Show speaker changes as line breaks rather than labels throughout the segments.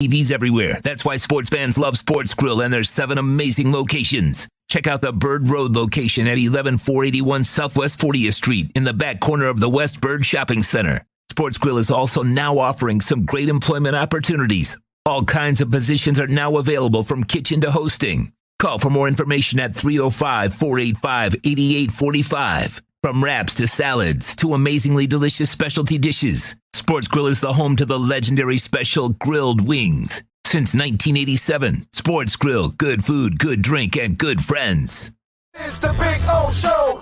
TVs everywhere. That's why sports fans love Sports Grill and their 7 amazing locations. Check out the Bird Road location at 11481 Southwest 40th Street in the back corner of the West Bird Shopping Center. Sports Grill is also now offering some great employment opportunities. All kinds of positions are now available from kitchen to hosting. Call for more information at 305-485-8845. From wraps to salads to amazingly delicious specialty dishes, Sports Grill is the home to the legendary special grilled wings. Since 1987, Sports Grill, good food, good drink, and good friends.
It's the Big O Show.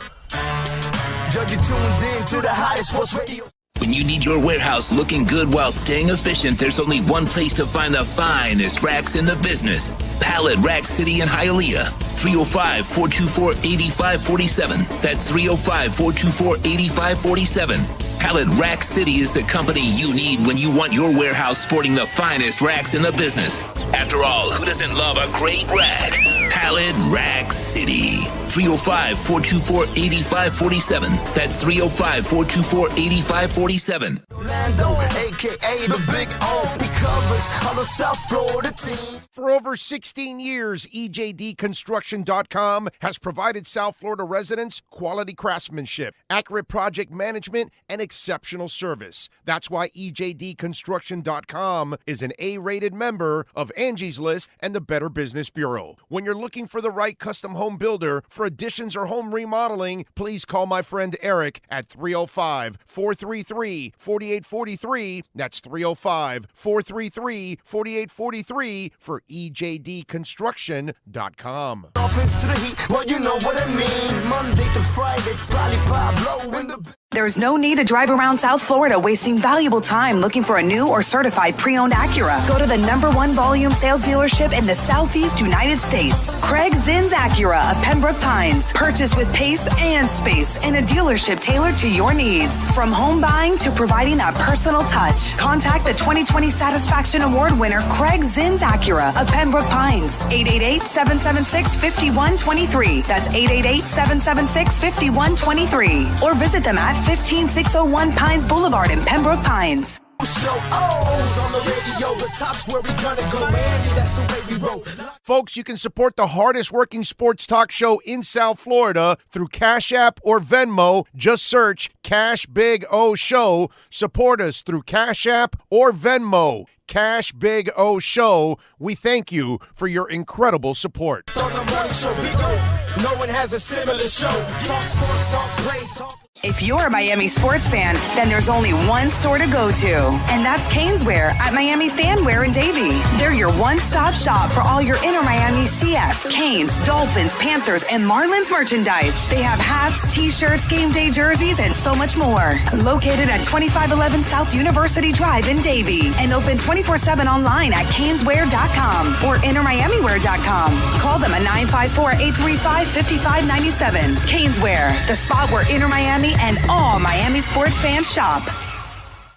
Judge, you tuned in to the hottest sports radio.
When you need your warehouse looking good while staying efficient, there's only one place to find the finest racks in the business. Pallet Rack City in Hialeah. 305-424-8547. That's 305-424-8547. Pallet Rack City is the company you need when you want your warehouse sporting the finest racks in the business. After all, who doesn't love a great rack? Pallet Rack City. 305-424-8547. That's 305-424-8547.
Orlando, a.k.a. the Big O. He covers all the South Florida teams.
For over 16 years, EJDconstruction.com has provided South Florida residents quality craftsmanship, accurate project management, and exceptional service. That's why EJDconstruction.com is an A-rated member of Angie's List and the Better Business Bureau. When you're looking for the right custom home builder for additions or home remodeling, please call my friend Eric at 305-433-4843. That's 305-433-4843 for EJDconstruction.com.
Dolphins to the heat, well, you know what I mean. Monday to Friday, Friday Pablo in the...
There's no need to drive around South Florida wasting valuable time looking for a new or certified pre-owned Acura. Go to the #1 volume sales dealership in the Southeast United States. Craig Zinn's Acura of Pembroke Pines. Purchase with pace and space in a dealership tailored to your needs. From home buying to providing that personal touch. Contact the 2020 Satisfaction Award winner Craig Zinn's Acura of Pembroke Pines. 888-776-5123. That's 888-776-5123. Or visit them at 15601 Pines Boulevard in Pembroke Pines.
Show on the radio, the top's where we gonna go. Miami, that's the way we roll.
Folks, you can support the hardest working sports talk show in South Florida through Cash App or Venmo. Just search Cash Big O Show. Support us through Cash App or Venmo. Cash Big O Show. We thank you for your incredible support.
On the morning show, Big O. No one has a similar show. Talk sports, talk plays, talk...
If you're a Miami sports fan, then there's only one store to go to, and that's Caneswear at Miami Fanwear in Davie. They're your one-stop shop for all your inner Miami CF, Canes, Dolphins, Panthers, and Marlins merchandise. They have hats, t-shirts, game day jerseys, and so much more. Located at 2511 South University Drive in Davie, and open 24/7 online at caneswear.com or innermiamiwear.com. Call them at 954-835-5597. Caneswear, the spot where inner Miami and all Miami sports fans shop.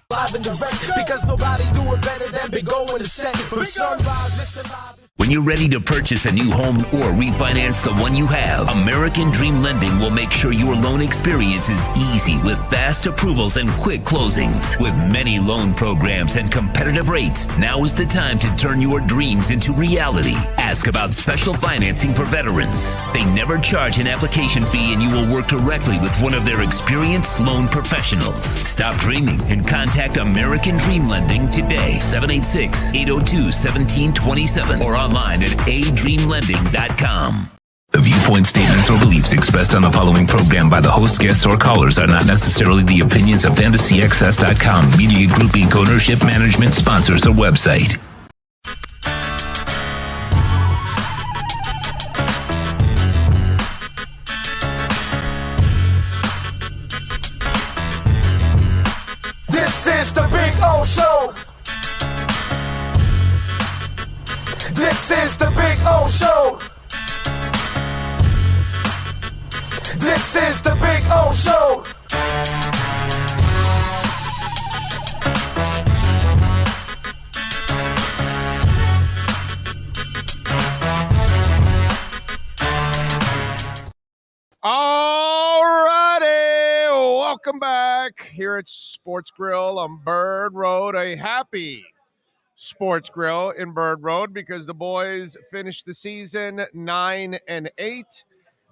Live and direct, because nobody do it better than Big O in the set. From sunrise, listen live.
When you're ready to purchase a new home or refinance the one you have, American Dream Lending will make sure your loan experience is easy with fast approvals and quick closings. With many loan programs and competitive rates, now is the time to turn your dreams into reality. Ask about special financing for veterans. They never charge an application fee, and you will work directly with one of their experienced loan professionals. Stop dreaming and contact American Dream Lending today. 786-802-1727 or online at adreamlending.com. The viewpoint, statements, or beliefs expressed on the following program by the host, guests, or callers are not necessarily the opinions of FantasyXS.com, Media Group Inc., ownership, management, sponsors, or website.
This is the Big O Show. This is the Big O Show. This is the Big O Show.
Alrighty, welcome back here at Sports Grill on Bird Road. A happy Sports Grill in Bird Road because the boys finished the season 9-8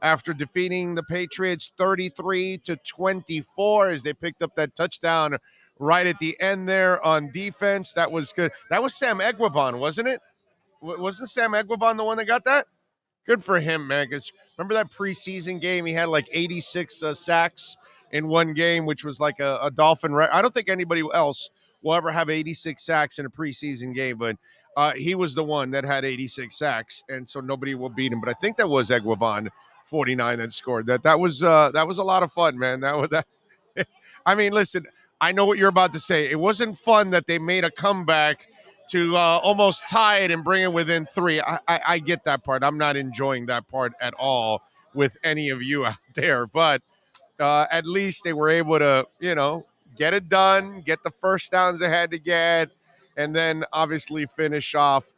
after defeating the Patriots 33-24 as they picked up that touchdown right at the end there on defense. That was good. That was Sam Egwavon, wasn't it? Wasn't Sam Egwavon the one that got that? Good for him, man, because remember that preseason game? He had like 86 sacks in one game, which was like a Dolphin record. I don't think anybody else will ever have 86 sacks in a preseason game, but he was the one that had 86 sacks, and so nobody will beat him. But I think that was Egwavon 49 that scored that. That was a lot of fun, man. I mean, listen, I know what you're about to say. It wasn't fun that they made a comeback to almost tie it and bring it within 3. I get that part. I'm not enjoying that part at all with any of you out there, but at least they were able to, get it done, get the first downs they had to get, and then obviously finish off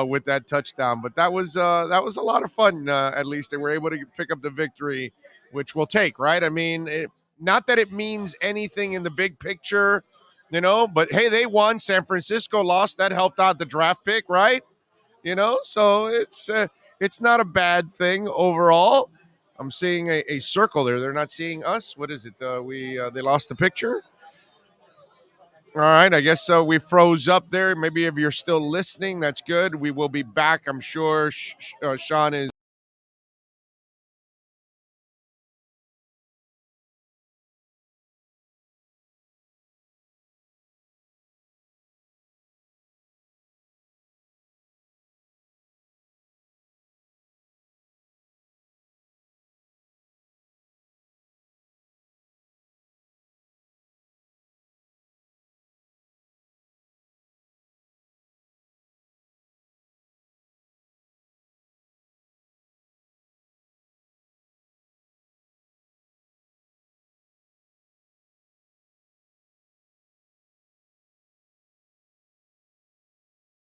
with that touchdown. But that was a lot of fun. At least they were able to pick up the victory, which we'll take, right? I mean, not that it means anything in the big picture, but hey, they won. San Francisco lost. That helped out the draft pick, right? So it's not a bad thing overall. I'm seeing a circle there. They're not seeing us. What is it? They lost the picture. All right, I guess so. We froze up there. Maybe if you're still listening, that's good. We will be back. I'm sure Sean is.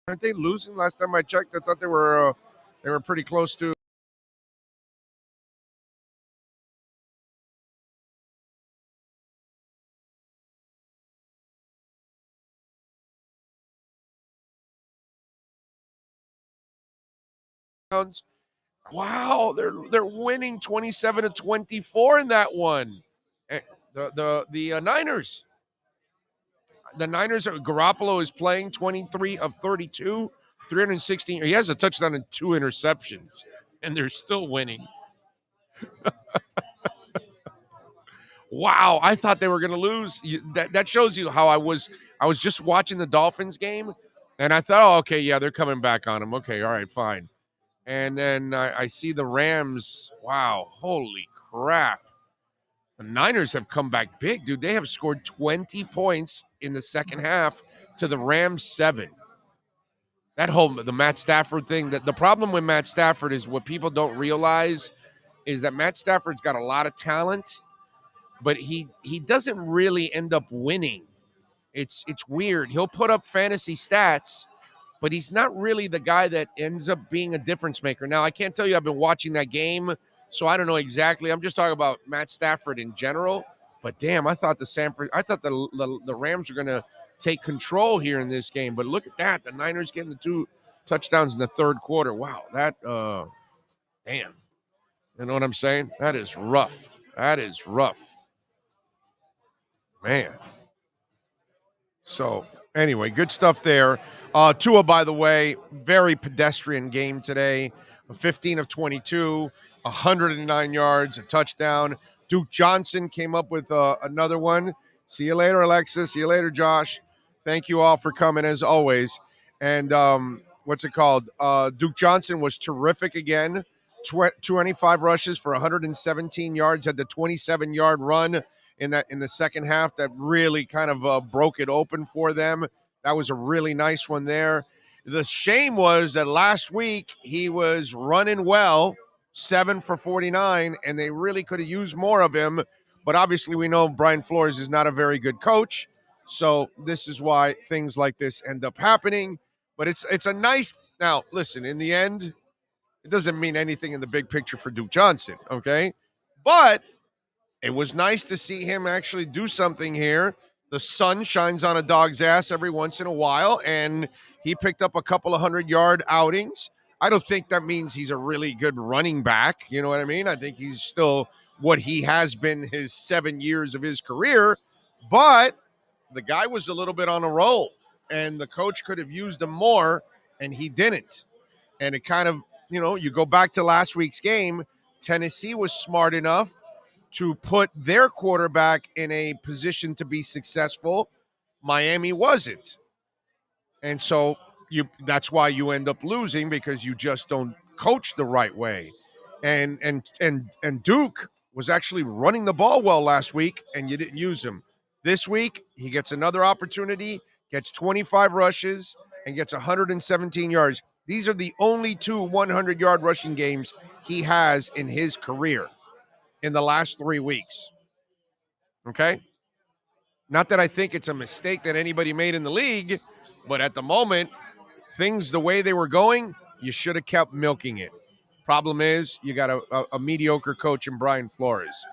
Aren't they losing? Last time I checked, I thought they were pretty close to. Wow, they're winning 27-24 in that one. The Niners. The Niners, Garoppolo is playing 23 of 32, 316. He has a touchdown and 2 interceptions, and they're still winning. Wow, I thought they were going to lose. That shows you how I was just watching the Dolphins game, and I thought, oh, okay, yeah, they're coming back on them. Okay, all right, fine. And then I see the Rams. Wow, holy crap. The Niners have come back big, dude. They have scored 20 points in the second half to the Rams 7. The Matt Stafford thing, the problem with Matt Stafford is what people don't realize is that Matt Stafford's got a lot of talent, but he doesn't really end up winning. It's weird. He'll put up fantasy stats, but he's not really the guy that ends up being a difference maker. Now, I can't tell you I've been watching that game, so I don't know exactly. I'm just talking about Matt Stafford in general. But damn, I thought the Rams were going to take control here in this game. But look at that. The Niners getting the 2 touchdowns in the third quarter. Wow, that damn. You know what I'm saying? That is rough. Man. So, anyway, good stuff there. Tua, by the way, very pedestrian game today. 15 of 22, 109 yards, a touchdown. Duke Johnson came up with another one. See you later, Alexis. See you later, Josh. Thank you all for coming, as always. And what's it called? Duke Johnson was terrific again. 25 rushes for 117 yards, had the 27-yard run in the second half that really kind of broke it open for them. That was a really nice one there. The shame was that last week he was running well, 7 for 49, and they really could have used more of him. But obviously we know Brian Flores is not a very good coach, so this is why things like this end up happening. But it's a nice – now, listen, in the end, it doesn't mean anything in the big picture for Duke Johnson, okay? But – it was nice to see him actually do something here The sun shines on a dog's ass every once in a while, and he picked up a couple of 100-yard outings. I don't think that means he's a really good running back. You know what I mean? I think he's still what he has been his 7 years of his career, but the guy was a little bit on a roll, and the coach could have used him more, and he didn't. And it kind of, you go back to last week's game, Tennessee was smart enough to put their quarterback in a position to be successful. Miami wasn't. And so that's why you end up losing, because you just don't coach the right way. And Duke was actually running the ball well last week, and you didn't use him. This week, he gets another opportunity, gets 25 rushes, and gets 117 yards. These are the only 2 100-yard rushing games he has in his career in the last 3 weeks. Okay? Not that I think it's a mistake that anybody made in the league, but at the moment, things the way they were going, you should have kept milking it. Problem is, you got a mediocre coach in Brian Flores.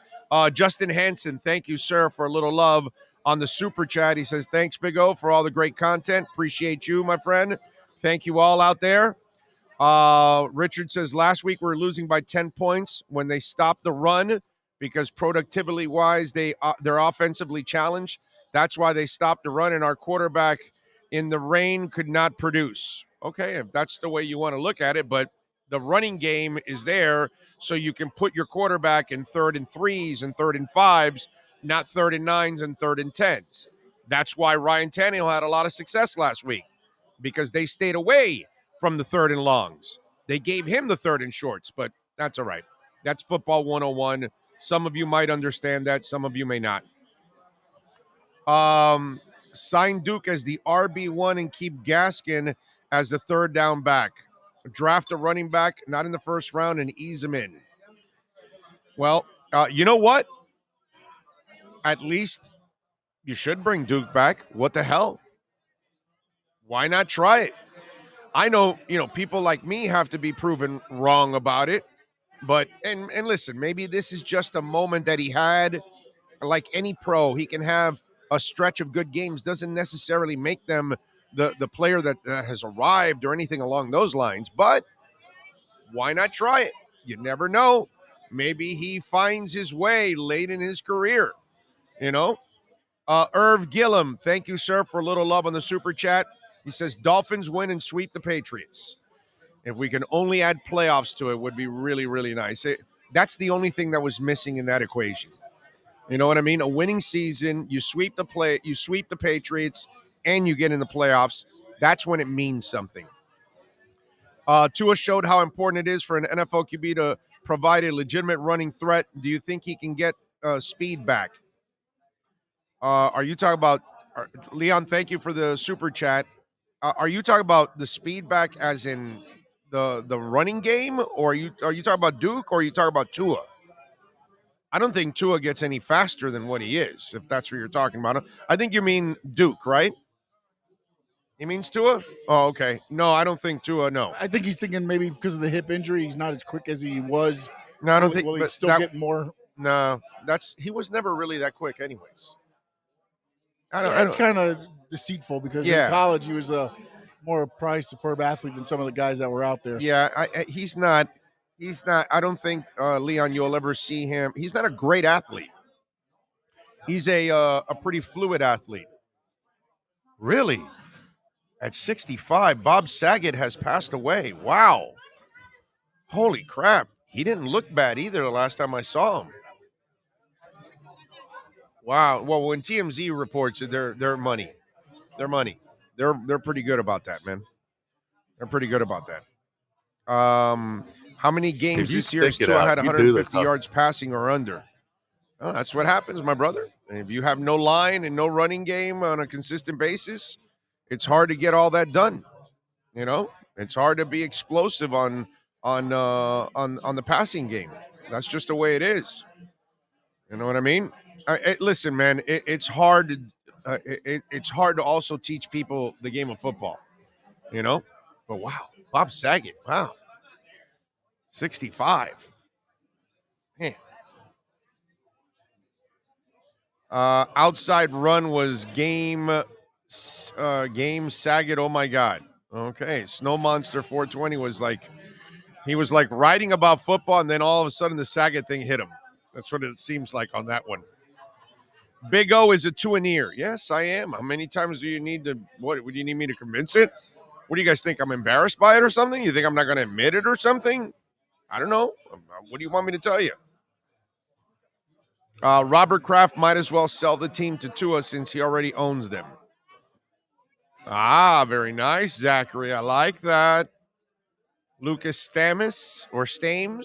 Justin Hansen, thank you, sir, for a little love on the super chat. He says, thanks, Big O, for all the great content. Appreciate you, my friend. Thank you all out there. Richard says, last week we were losing by 10 points when they stopped the run because productivity-wise, they're offensively challenged. That's why they stopped the run, and our quarterback in the rain could not produce. Okay, if that's the way you want to look at it, but the running game is there so you can put your quarterback in 3rd and 3s and 3rd and 5s, not 3rd and 9s and 3rd and 10s. That's why Ryan Tannehill had a lot of success last week, because they stayed away from the 3rd and longs. They gave him the 3rd and shorts, but that's all right. That's football 101. Some of you might understand that. Some of you may not. Sign Duke as the RB1 and keep Gaskin as the 3rd down back. Draft a running back, not in the first round, and ease him in. Well, you know what? At least you should bring Duke back. What the hell? Why not try it? I know, people like me have to be proven wrong about it. But, and listen, maybe this is just a moment that he had. Like any pro, he can have a stretch of good games. Doesn't necessarily make them the player that has arrived or anything along those lines. But why not try it? You never know. Maybe he finds his way late in his career, Irv Gillum, thank you, sir, for a little love on the super chat. He says, Dolphins win and sweep the Patriots. If we can only add playoffs to it, would be really, really nice. That's the only thing that was missing in that equation. You know what I mean? A winning season, you sweep the Patriots, and you get in the playoffs. That's when it means something. Tua showed how important it is for an NFL QB to provide a legitimate running threat. Do you think he can get speed back? Are you talking about Leon? Thank you for the super chat. Are you talking about the speed back as in the running game, or are you talking about Duke, or are you talking about Tua? I don't think Tua gets any faster than what he is, if that's what you're talking about. I think you mean Duke, right? He means Tua? Oh, okay. No, I don't think Tua, no.
I think he's thinking maybe because of the hip injury, he's not as quick as he was.
No, I don't think.
Will he still get more?
No, he was never really that quick anyways.
It's kind of deceitful because in college he was a more prized, superb athlete than some of the guys that were out there.
Yeah, he's not. I don't think, Leon, you'll ever see him. He's not a great athlete. He's a pretty fluid athlete. Really? At 65, Bob Saget has passed away. Wow. Holy crap. He didn't look bad either the last time I saw him. Wow. Well, when TMZ reports it, they're money. They're money. They're pretty good about that, man. They're pretty good about that. How many games this year has Tua had 150 yards passing or under? Oh, that's what happens, my brother. And if you have no line and no running game on a consistent basis, it's hard to get all that done. It's hard to be explosive on the passing game. That's just the way it is. You know what I mean? Listen, man, it's hard. It's hard to also teach people the game of football. But wow, Bob Saget, wow, 65. Man. Outside run was game Saget. Oh my God. Okay. Snow Monster 420 was like, he was like writing about football, and then all of a sudden the Saget thing hit him. That's what it seems like on that one. Big O is a two-and-ear. Yes, I am. How many times do you need to, what do you need me to convince it? What do you guys think? I'm embarrassed by it or something? You think I'm not going to admit it or something? I don't know. What do you want me to tell you? Robert Kraft might as well sell the team to Tua since he already owns them. Ah, very nice, Zachary. I like that. Lucas Stames.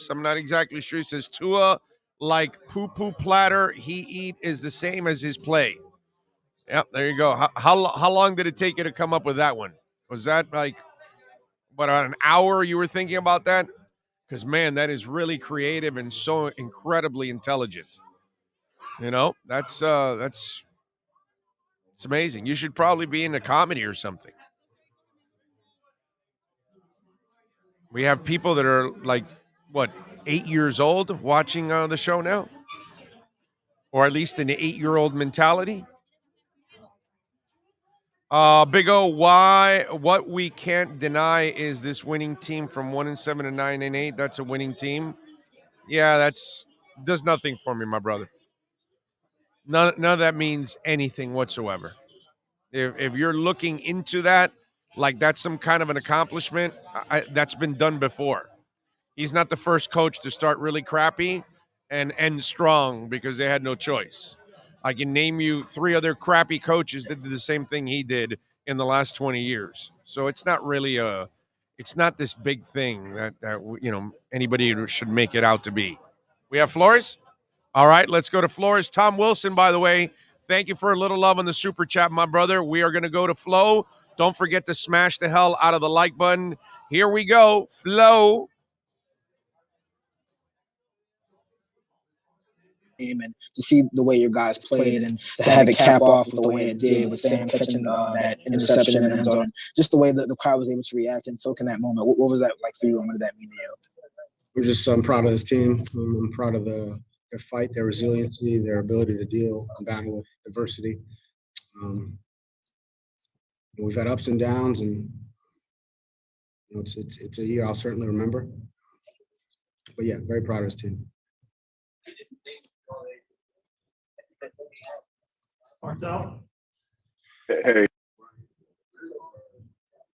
I'm not exactly sure. He says Tua, like poo-poo platter he eat is the same as his play. Yep, there you go. How long did it take you to come up with that one? Was that like, what, an hour you were thinking about that? Because, man, that is really creative and so incredibly intelligent. You know, that's it's amazing. You should probably be in a comedy or something. We have people that are like, what, 8 years old watching the show now? Or at least an 8-year-old mentality. Big O, what we can't deny is this winning team from 1-7 to 9-8. That's a winning team. Yeah, does nothing for me, my brother. None of that means anything whatsoever. If you're looking into that, like that's some kind of an accomplishment, that's been done before. He's not the first coach to start really crappy and end strong because they had no choice. I can name you 3 other crappy coaches that did the same thing he did in the last 20 years. So it's not really it's not this big thing that anybody should make it out to be. We have Flores? All right, let's go to Flores. Tom Wilson, by the way, thank you for a little love on the super chat, my brother. We are going to go to Flo. Don't forget to smash the hell out of the like button. Here we go. Flo.
And to see the way your guys played and to have it cap off with the way it did with Sam catching that interception in the end zone, just the way that the crowd was able to react and soak in that moment. What was that like for you, and what did that mean to you?
I'm proud of this team. I'm proud of their fight, their resiliency, their ability to deal and battle with adversity. We've had ups and downs, and it's a year I'll certainly remember. But yeah, very proud of this team.
Marcel?
Hey.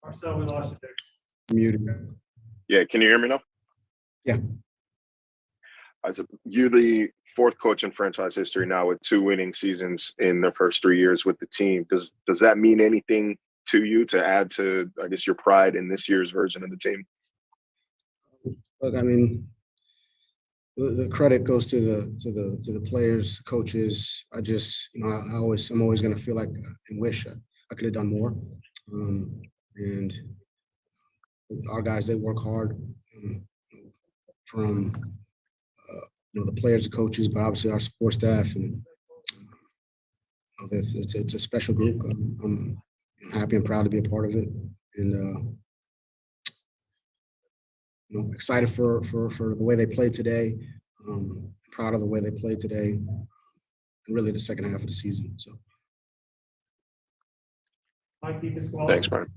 Marcel, we lost you there.
Muted.
Yeah, can you hear me now?
Yeah.
You're the 4th coach in franchise history now with 2 winning seasons in their first 3 years with the team. Does that mean anything to you to add to, I guess, your pride in this year's version of the team?
Look, I mean, the credit goes to the players, coaches. I'm always going to feel like and wish I could have done more. And our guys, they work hard from the players, the coaches, but obviously our support staff, and it's a special group. I'm happy and proud to be a part of it, and excited for the way they played today. Proud of the way they played today, and really the second half of the season. So,
thanks, Brian.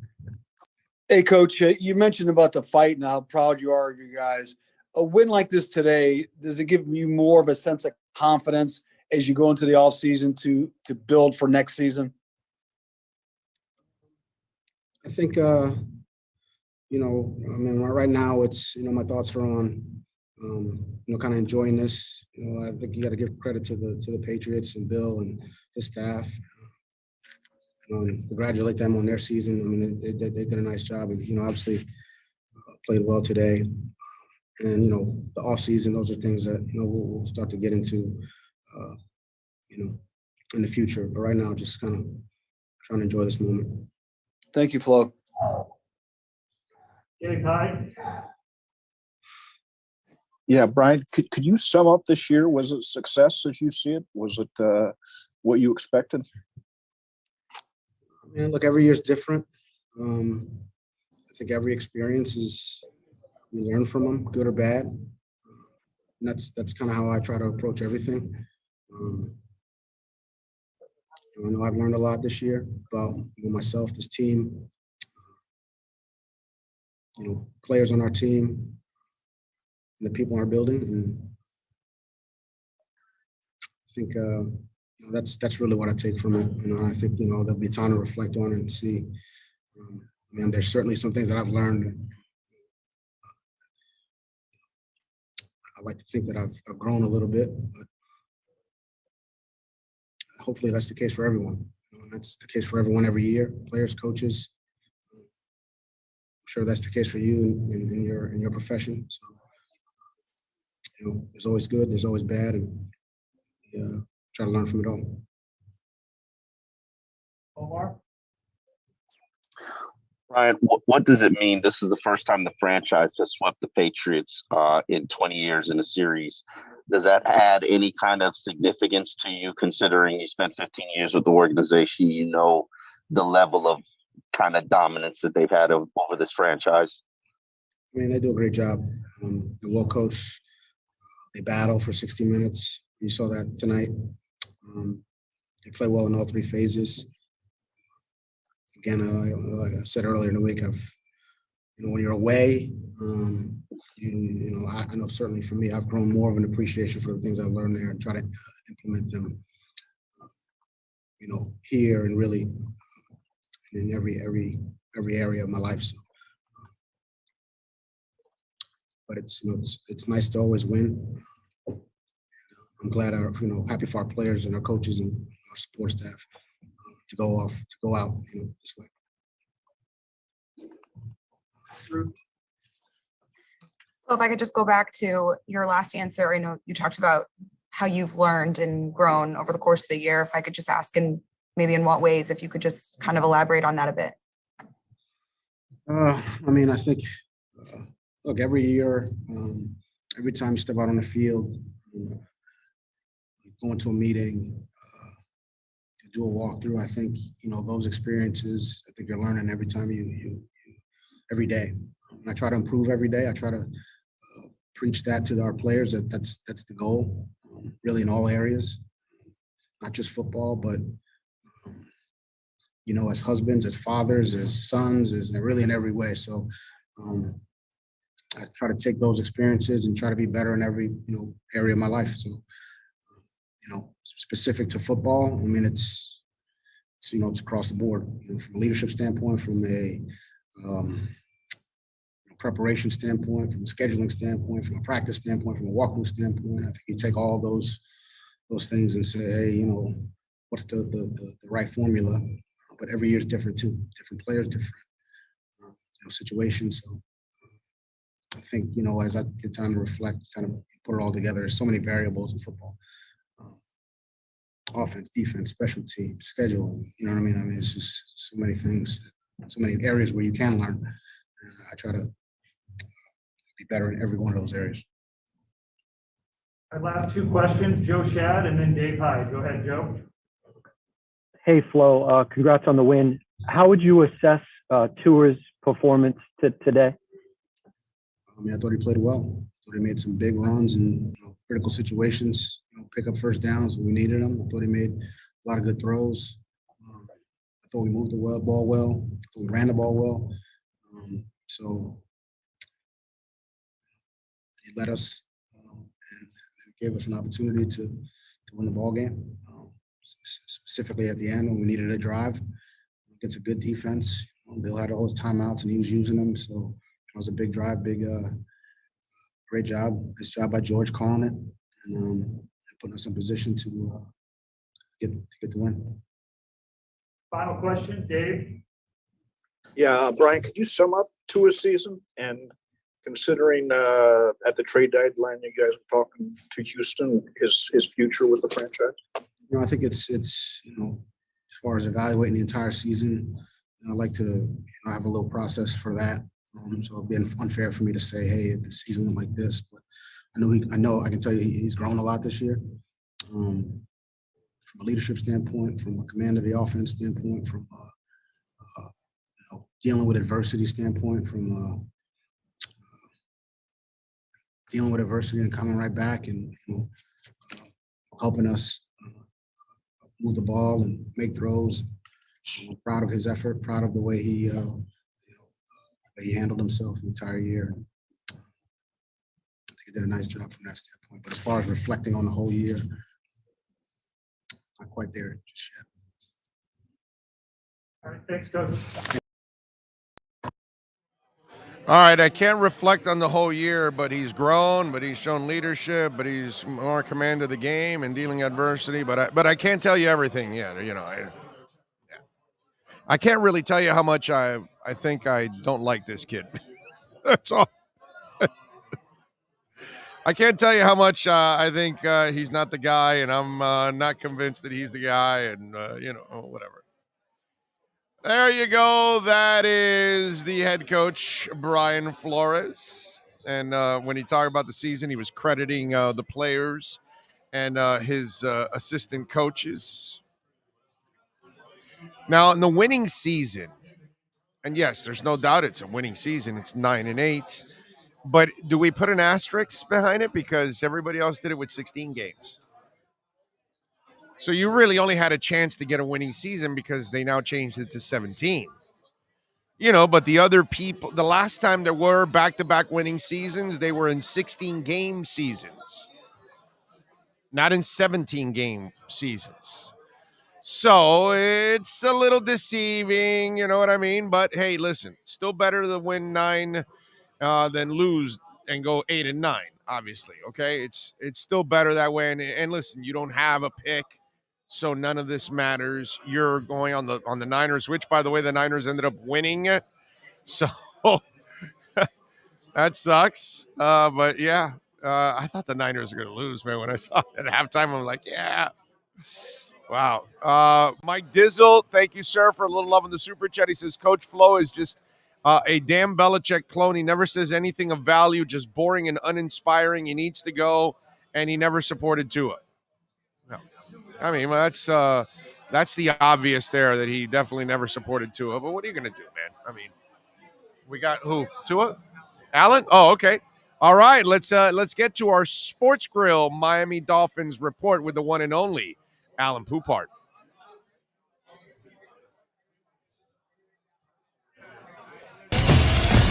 Hey, Coach, you mentioned about the fight and how proud you are of you guys. A win like this today, does it give you more of a sense of confidence as you go into the offseason to build for next season?
I think, right now it's, my thoughts are on, kind of enjoying this. I think you got to give credit to the Patriots and Bill and his staff. Congratulate them on their season. I mean, they did a nice job. Obviously played well today. And, the off season, those are things that, we'll start to get into, in the future. But right now, just kind of trying to enjoy this moment.
Thank you, Flo.
Yeah, Brian, could you sum up this year? Was it success as you see it? Was it what you expected?
Man, look, every year's different. I think every experience is, you learn from them, good or bad. And that's kind of how I try to approach everything. I know I've learned a lot this year about myself, this team, players on our team, and the people in our building. And I think that's really what I take from it. I think there'll be time to reflect on it and see. There's certainly some things that I've learned. I like to think that I've grown a little bit, but hopefully that's the case for everyone. That's the case for everyone every year, players, coaches. I'm sure that's the case for you in your profession. So, there's always good, there's always bad, and try to learn from it all.
Omar?
Ryan, what does it mean? This is the first time the franchise has swept the Patriots in 20 years in a series. Does that add any kind of significance to you, considering you spent 15 years with the organization? The level of kind of dominance that they've had over this franchise.
They do a great job. They're well coached. They battle for 60 minutes. You saw that tonight. They play well in all three phases. Again, like I said earlier in the week, when you're away, I know certainly for me, I've grown more of an appreciation for the things I've learned there and try to implement them, here and really in every area of my life. So, but it's nice to always win. I'm glad happy for our players and our coaches and our support staff to go out this way.
So if I could just go back to your last answer, I know you talked about how you've learned and grown over the course of the year. If I could just ask, and maybe in what ways, if you could just kind of elaborate on that a bit.
I think, look, every year, every time you step out on the field, going to a meeting, do a walkthrough, I think, those experiences, I think you're learning every time every day. And I try to improve every day. I try to preach that to our players, that's the goal, really in all areas, not just football, but, as husbands, as fathers, as sons, as really in every way. So I try to take those experiences and try to be better in every, area of my life. So, specific to football, it's across the board, from a leadership standpoint, from a preparation standpoint, from a scheduling standpoint, from a practice standpoint, from a walkthrough standpoint. I think you take all those things and say, hey, what's the right formula? But every year is different too. Different players, different situations. So I think, as I get time to reflect, kind of put it all together, there's so many variables in football. Offense, defense, special teams, schedule, it's just so many things, so many areas where you can learn. And I try to be better in every one of those areas.
Our last two questions, Joe Shad and then Dave Hyde. Go ahead, Joe.
Hey, Flo, congrats on the win. How would you assess Tua's performance today?
I thought he played well. I thought he made some big runs in critical situations, pick up first downs when we needed them. I thought he made a lot of good throws. I thought we moved the ball well. I thought we ran the ball well. So he led us and gave us an opportunity to win the ball game. Specifically at the end when we needed a drive against a good defense. Bill had all his timeouts and he was using them. So it was a big drive, great job. Nice job by George calling it and putting us in position to get the win.
Final question, Dave.
Yeah, Brian, could you sum up Tua's season? And considering at the trade deadline you guys were talking to Houston, his future with the franchise?
I think it's as far as evaluating the entire season, I like to have a little process for that. So it'd be unfair for me to say, hey, the season went like this, but I know I can tell you he's grown a lot this year. From a leadership standpoint, from a command of the offense standpoint, from dealing with adversity standpoint, from dealing with adversity and coming right back and helping us move the ball and make throws. I'm proud of his effort, proud of the way he handled himself the entire year. I think he did a nice job from that standpoint. But as far as reflecting on the whole year, not quite there just yet.
All right, thanks, Coach.
All right, I can't reflect on the whole year, but he's grown, but he's shown leadership, but he's more command of the game and dealing adversity. But I can't tell you everything yet. I can't really tell you how much I think I don't like this kid. That's all. I can't tell you how much I think he's not the guy, and I'm not convinced that he's the guy, and whatever. There you go. That is the head coach, Brian Flores. And when he talked about the season, he was crediting the players and his assistant coaches. Now, in the winning season, and yes, there's no doubt it's a winning season. It's 9-8. But do we put an asterisk behind it? Because everybody else did it with 16 games. So you really only had a chance to get a winning season because they now changed it to 17. But the other people, the last time there were back-to-back winning seasons, they were in 16-game seasons, not in 17-game seasons. So it's a little deceiving, you know what I mean? But, hey, listen, still better to win 9 than lose and go 8-9, obviously, okay? It's still better that way. And listen, you don't have a pick, so none of this matters. You're going on the Niners, which, by the way, the Niners ended up winning. So that sucks. But, yeah, I thought the Niners were going to lose, man. When I saw it at halftime, I'm like, yeah. Wow. Mike Dizzle, thank you, sir, for a little love in the super chat. He says, Coach Flo is just a damn Belichick clone. He never says anything of value, just boring and uninspiring. He needs to go, and he never supported Tua. No. I mean, that's the obvious there, that he definitely never supported Tua. But what are you going to do, man? I mean, we got who? Tua? Allen? Oh, okay. All right, let's get to our Sports Grill Miami Dolphins report with the one and only Alan Poupart.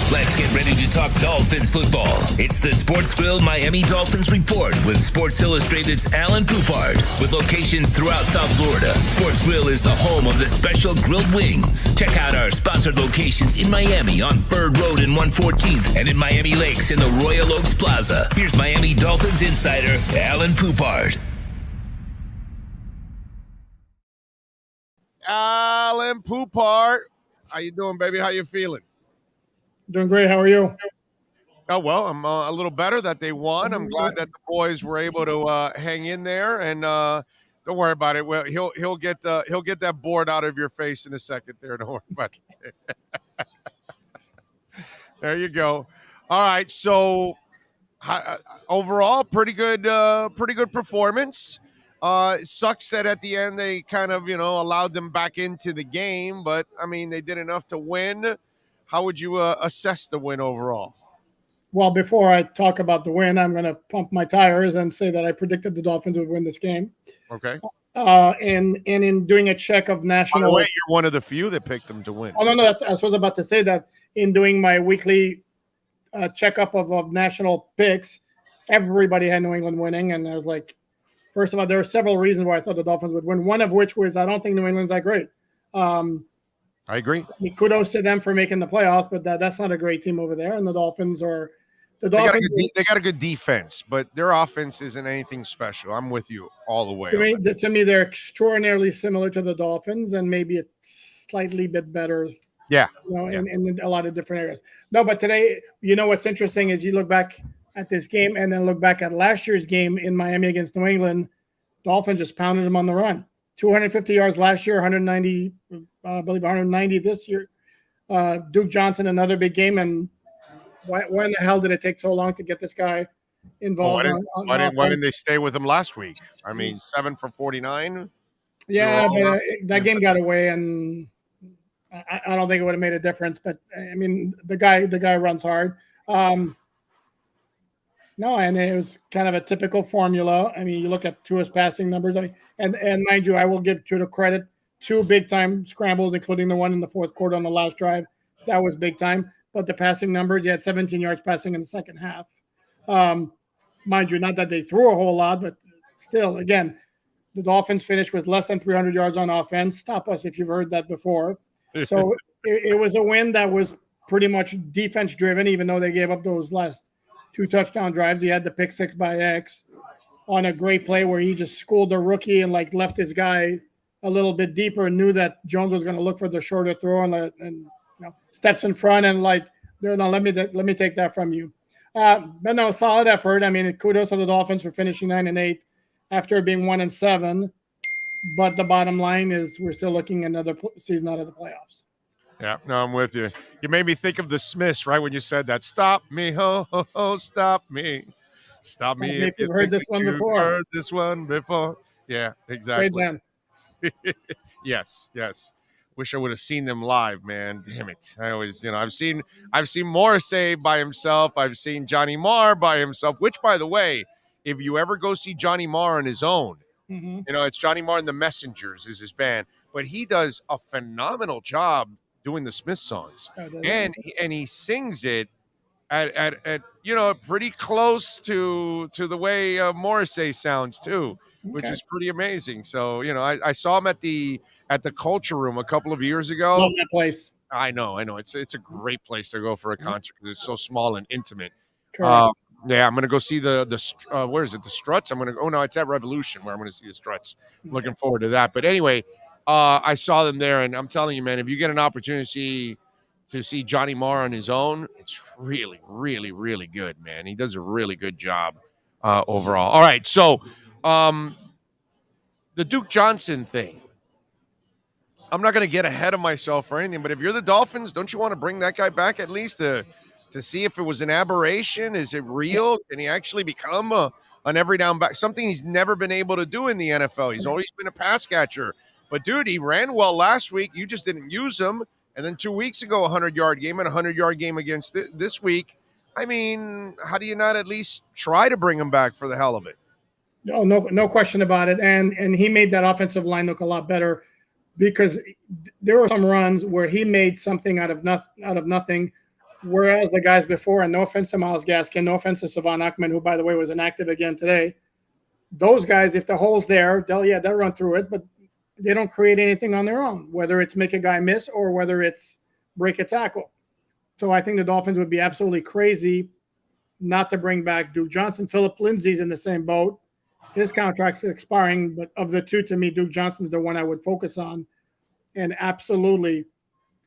Let's get ready to talk Dolphins football. It's the Sports Grill Miami Dolphins Report with Sports Illustrated's Alan Poupart. With locations throughout South Florida, Sports Grill is the home of the special grilled wings. Check out our sponsored locations in Miami on Bird Road and 114th and in Miami Lakes in the Royal Oaks Plaza. Here's Miami Dolphins insider Alan Poupart.
Alan Poupart, how you doing, baby? How you feeling?
Doing great. How are you?
Oh, well, I'm a little better that they won. I'm glad that the boys were able to hang in there, and don't worry about it. Well, he'll get that board out of your face in a second there. Don't worry about it. There you go. All right. So overall, pretty good performance. Sucks that at the end they kind of allowed them back into the game, but I mean they did enough to win. How would you assess the win overall?
Well, before I talk about the win, I'm going to pump my tires and say that I predicted the Dolphins would win this game.
Okay.
And in doing a check of national...
By the way, you're one of the few that picked them to win.
Oh, no. I was about to say that in doing my weekly checkup of national picks, everybody had New England winning. And I was like, first of all, there are several reasons why I thought the Dolphins would win. One of which was I don't think New England's that great.
I agree.
Kudos to them for making the playoffs, but that's not a great team over there. And the Dolphins are
they got a good defense, but their offense isn't anything special. I'm with you all the way.
To me, they're extraordinarily similar to the Dolphins, and maybe a slightly bit better.
Yeah.
In a lot of different areas. No, but today, what's interesting is you look back at this game and then look back at last year's game in Miami against New England. Dolphins just pounded them on the run. 250 yards last year, 190, I believe 190 this year. Duke Johnson, another big game. And why in the hell did it take so long to get this guy involved?
Why didn't they stay with him last week? I mean, 7 for 49.
Yeah, but that game got away, and I don't think it would have made a difference. But I mean, the guy runs hard. No, and it was kind of a typical formula. I mean, you look at Tua's passing numbers. I mean, and mind you, I will give Tua credit. 2 big-time scrambles, including the one in the fourth quarter on the last drive. That was big time. But the passing numbers, he had 17 yards passing in the second half. Mind you, not that they threw a whole lot, but still, again, the Dolphins finished with less than 300 yards on offense. Stop us if you've heard that before. So it was a win that was pretty much defense-driven, even though they gave up those last 2 touchdown drives. He had the pick 6 by X on a great play where he just schooled the rookie and left his guy a little bit deeper and knew that Jones was going to look for the shorter throw and steps in front and no, let me take that from you. But no, solid effort. I mean, kudos to the Dolphins for finishing 9-8 after being 1-7. But the bottom line is we're still looking at another season out of the playoffs.
Yeah, no, I'm with you. You made me think of the Smiths, right, when you said that. Stop me, ho, ho, ho, stop me. Stop me
if you've heard this one before.
Heard this one before. Yeah, exactly.
Great man.
Yes. Wish I would have seen them live, man. Damn it. I always, I've seen Morrissey by himself. I've seen Johnny Marr by himself, which, by the way, if you ever go see Johnny Marr on his own, it's Johnny Marr and the Messengers is his band, but he does a phenomenal job doing the Smith songs. And he sings it at pretty close to the way Morrissey sounds too, which is pretty amazing. So, I saw him at the Culture Room a couple of years ago.
Love that place.
I know. It's a great place to go for a concert because it's so small and intimate.
Correct.
Yeah, I'm gonna go see the where is it? The Struts. It's at Revolution where I'm gonna see the Struts. Looking forward to that. But anyway, I saw them there, and I'm telling you, man, if you get an opportunity to see Johnny Marr on his own, it's really, really, really good, man. He does a really good job overall. All right, so the Duke Johnson thing. I'm not going to get ahead of myself or anything, but if you're the Dolphins, don't you want to bring that guy back at least to see if it was an aberration? Is it real? Can he actually become an every down back? Something he's never been able to do in the NFL. He's always been a pass catcher. But, dude, he ran well last week. You just didn't use him. And then 2 weeks ago, a 100-yard game and a 100-yard game against this week. I mean, how do you not at least try to bring him back for the hell of it?
No question about it. And he made that offensive line look a lot better because there were some runs where he made something out of nothing, whereas the guys before, and no offense to Myles Gaskin, no offense to Savon Ahmed, who, by the way, was inactive again today, those guys, if the hole's there, they'll run through it, but they don't create anything on their own, whether it's make a guy miss or whether it's break a tackle. So I think the Dolphins would be absolutely crazy not to bring back Duke Johnson. Philip Lindsay's in the same boat. His contract's expiring, but of the two, to me, Duke Johnson's the one I would focus on and absolutely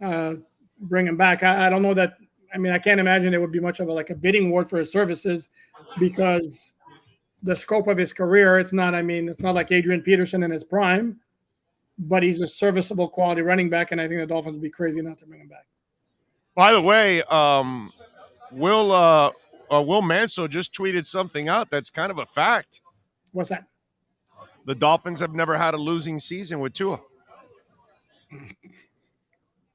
bring him back. I don't know that. I mean, I can't imagine it would be much of a bidding war for his services because the scope of his career, it's not like Adrian Peterson in his prime, but he's a serviceable quality running back, and I think the Dolphins would be crazy not to bring him back.
By the way, Will Mansell just tweeted something out that's kind of a fact.
What's that?
The Dolphins have never had a losing season with Tua.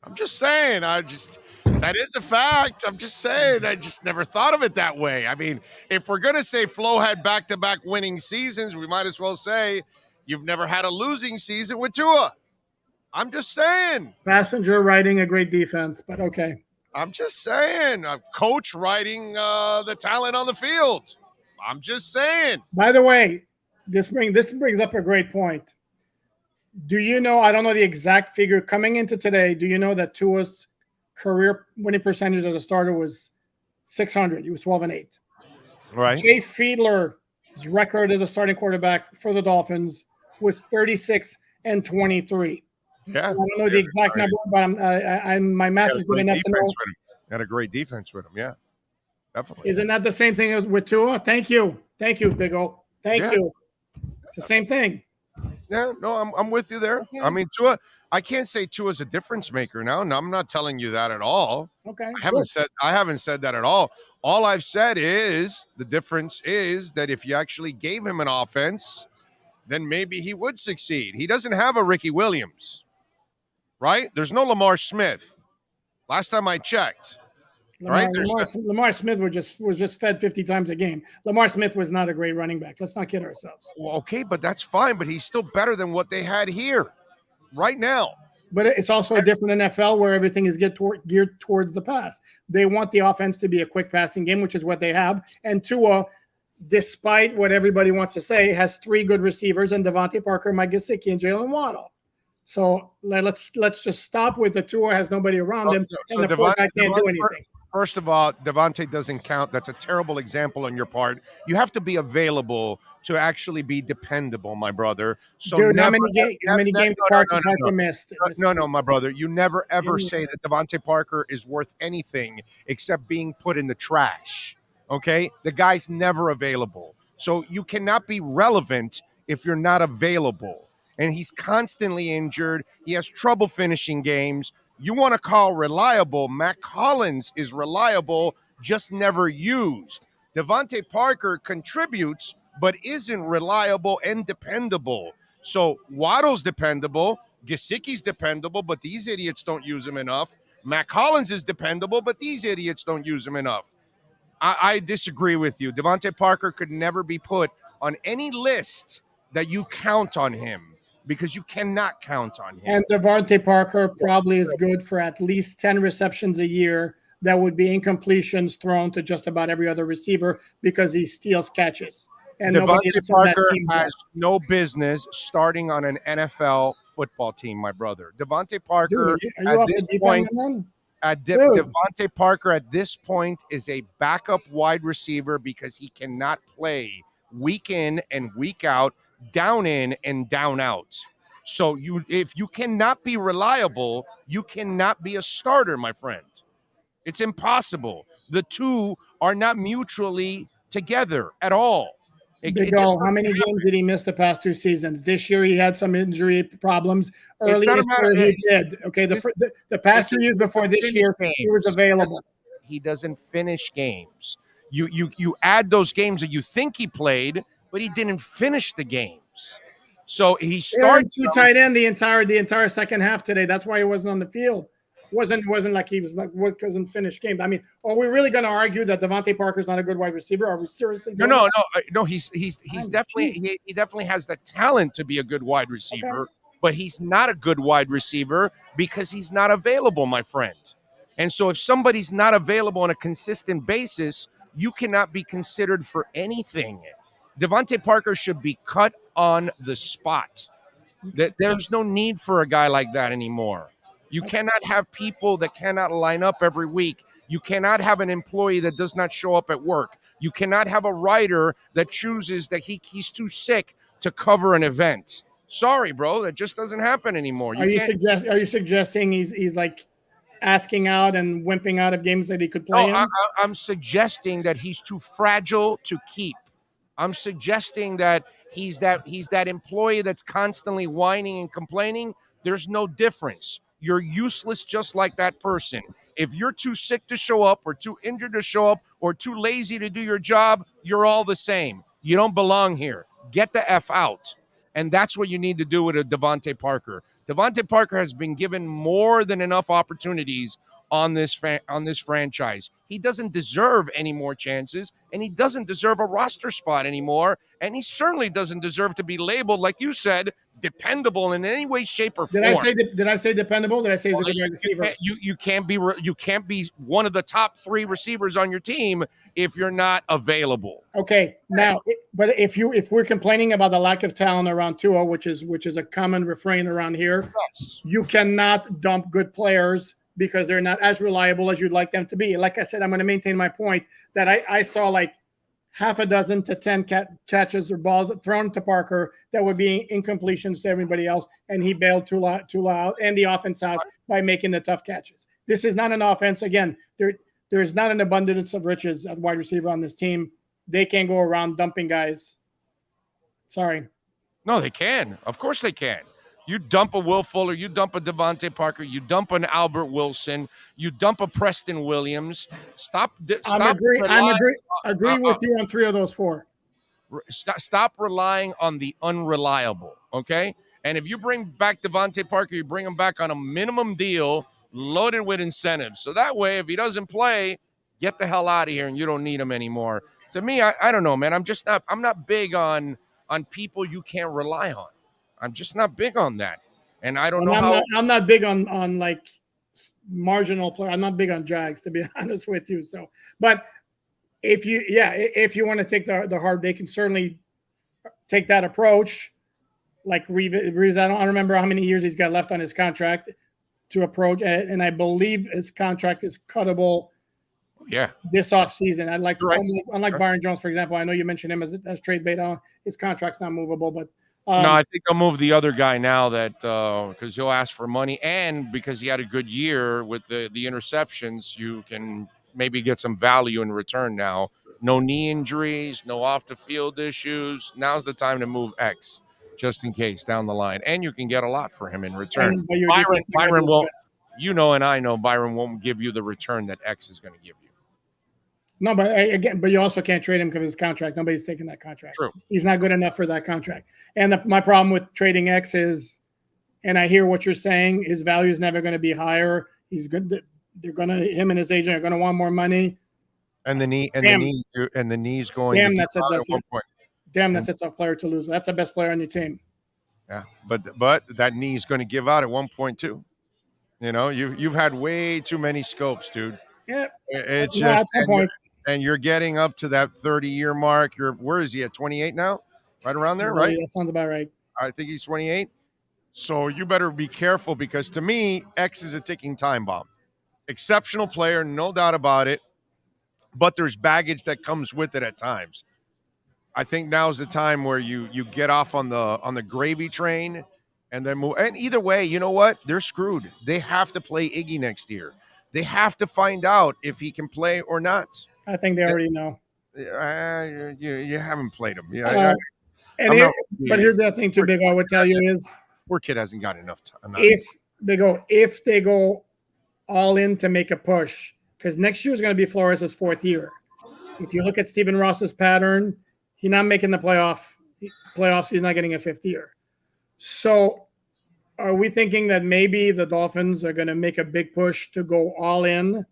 I'm just saying. That is a fact. I'm just saying. I just never thought of it that way. I mean, if we're going to say Flo had back-to-back winning seasons, we might as well say you've never had a losing season with Tua. I'm just saying.
Passenger riding a great defense, but okay.
I'm just saying. A coach riding the talent on the field. I'm just saying.
By the way, this brings up a great point. Do you know, I don't know the exact figure coming into today, do you know that Tua's career winning percentage as a starter was 600? He was 12-8.
Right.
Jay Fiedler's record as a starting quarterback for the Dolphins was 36-23.
Yeah.
I don't know the exact number, but my math is good enough to know.
Had a great defense with him, yeah. Definitely.
Isn't that the same thing as with Tua? Thank you, Big O. Thank you. It's the same thing.
Yeah, no, I'm with you there. Okay. I mean, Tua, I can't say Tua's a difference maker now. No, I'm not telling you that at all.
Okay.
I haven't said that at all. All I've said is the difference is that if you actually gave him an offense, then maybe he would succeed. He doesn't have a Ricky Williams, right? There's no Lamar Smith. Last time I checked.
Lamar Smith was just fed 50 times a game. Lamar Smith was not a great running back. Let's not kid ourselves.
Well, okay, but that's fine. But he's still better than what they had here right now.
But it's also a different NFL where everything is geared towards the pass. They want the offense to be a quick passing game, which is what they have. And Tua, despite what everybody wants to say, has 3 good receivers and Devontae Parker, Mike Gesicki, and Jalen Waddle. So let's just stop with the Tua has nobody around him, and the quarterback can't do anything.
First of all, Devontae doesn't count. That's a terrible example on your part. You have to be available to actually be dependable, my brother. So
dude, how many games Parker missed?
No, my brother. You never ever say that Devontae Parker is worth anything except being put in the trash. Okay? The guy's never available. So you cannot be relevant if you're not available. And he's constantly injured. He has trouble finishing games. You want to call reliable. Matt Collins is reliable, just never used. Devontae Parker contributes, but isn't reliable and dependable. So Waddle's dependable. Gesicki's dependable, but these idiots don't use him enough. Matt Collins is dependable, but these idiots don't use him enough. I disagree with you. Devontae Parker could never be put on any list that you count on him, because you cannot count on him.
And Devontae Parker probably is good for at least 10 receptions a year. That would be incompletions thrown to just about every other receiver because he steals catches. And
Devontae Parker has no business starting on an NFL football team, my brother. Devontae Parker Devontae Parker at this point is a backup wide receiver because he cannot play week in and week out, down in and down out. So if you cannot be reliable, you cannot be a starter, my friend. It's impossible. The two are not mutually together at all.
How many games did he miss the past 2 seasons? This year he had some injury problems. Early in the year he did. Okay, the past 2 years before this year he was available.
He doesn't finish games. You add those games that you think he played, but he didn't finish the games. So he started
2 tight end the entire second half today. That's why he wasn't on the field. Wasn't like he was like what doesn't finish games. I mean, are we really going to argue that Devontae Parker's not a good wide receiver? Are we seriously?
No. He's definitely he definitely has the talent to be a good wide receiver, okay, but he's not a good wide receiver because he's not available, my friend. And so if somebody's not available on a consistent basis, you cannot be considered for anything. Devontae Parker should be cut on the spot. There's no need for a guy like that anymore. You cannot have people that cannot line up every week. You cannot have an employee that does not show up at work. You cannot have a writer that chooses that he's too sick to cover an event. Sorry, bro, that just doesn't happen anymore.
Are you suggesting he's like asking out and wimping out of games that he could play in?
I'm suggesting that he's too fragile to keep. I'm suggesting that he's that employee that's constantly whining and complaining. There's no difference. You're useless just like that person. If you're too sick to show up or too injured to show up or too lazy to do your job, you're all the same. You don't belong here. Get the F out. And that's what you need to do with a Devontae Parker. Devontae Parker has been given more than enough opportunities on this franchise. He doesn't deserve any more chances, and he doesn't deserve a roster spot anymore, and he certainly doesn't deserve to be labeled, like you said, dependable in any way, shape, or form.
Did I say dependable? Did I say he's a good receiver?
You can't be one of the top 3 receivers on your team if you're not available.
Okay, now, but if we're complaining about the lack of talent around Tua, which is a common refrain around here, yes, you cannot dump good players because they're not as reliable as you'd like them to be. Like I said, I'm going to maintain my point that I saw like half a dozen to 10 catches or balls thrown to Parker that would be incompletions to everybody else, and he bailed Tua out and the offense out by making the tough catches. This is not an offense. Again, there's not an abundance of riches at wide receiver on this team. They can't go around dumping guys. Sorry.
No, they can. Of course they can. You dump a Will Fuller, you dump a Devontae Parker, you dump an Albert Wilson, you dump a Preston Williams. I
agree with you on 3 of those 4.
Stop relying on the unreliable, okay? And if you bring back Devontae Parker, you bring him back on a minimum deal loaded with incentives. So that way, if he doesn't play, Get the hell out of here, and you don't need him anymore. To me, I don't know, man. I'm not big on people you can't rely on. I'm just not big on that. And I don't
And
know
I'm not big on like marginal player. I'm not big on Jags, to be honest with you. So, but if you want to take the hard, they can certainly take that approach. Like Reeves, I don't remember how many years he's got left on his contract to approach, and I believe his contract is cuttable.
Yeah,
this offseason. I'd like,
right.
unlike Byron Jones, for example. I know you mentioned him as trade bait. His contract's not movable, but
no, I think I'll move the other guy now that because he'll ask for money, and because he had a good year with the interceptions, you can maybe get some value in return now. No knee injuries, no off the field issues. Now's the time to move X just in case down the line, and you can get a lot for him in return. Byron will, and I know Byron won't give you the return that X is going to give you.
No, but you also can't trade him because of his contract. Nobody's taking that contract.
True.
He's not good enough for that contract. And my problem with trading X is, and I hear what you're saying, his value is never going to be higher. He's good. Him and his agent are going to want more money.
And the knee's going.
Damn, that's a tough player to lose. That's the best player on your team.
Yeah, but that knee's going to give out at one point too. You've had way too many scopes, dude.
Yeah,
it's just and you're getting up to that 30-year mark. Where is he at? 28 now, right around there, right?
Yeah, that sounds about right.
I think he's 28. So you better be careful because to me, X is a ticking time bomb. Exceptional player, no doubt about it. But there's baggage that comes with it at times. I think now's the time where you get off on the gravy train and then move. And either way, you know what? They're screwed. They have to play Iggy next year. They have to find out if he can play or not.
I think they already know.
You haven't played him.
But here's the thing too, Big I would tell you is
poor kid hasn't got enough time.
If they go all in to make a push, because next year is going to be Flores' fourth year. If you look at Stephen Ross's pattern, he's not making the playoffs. He's not getting a fifth year. So are we thinking that maybe the Dolphins are going to make a big push to go all in,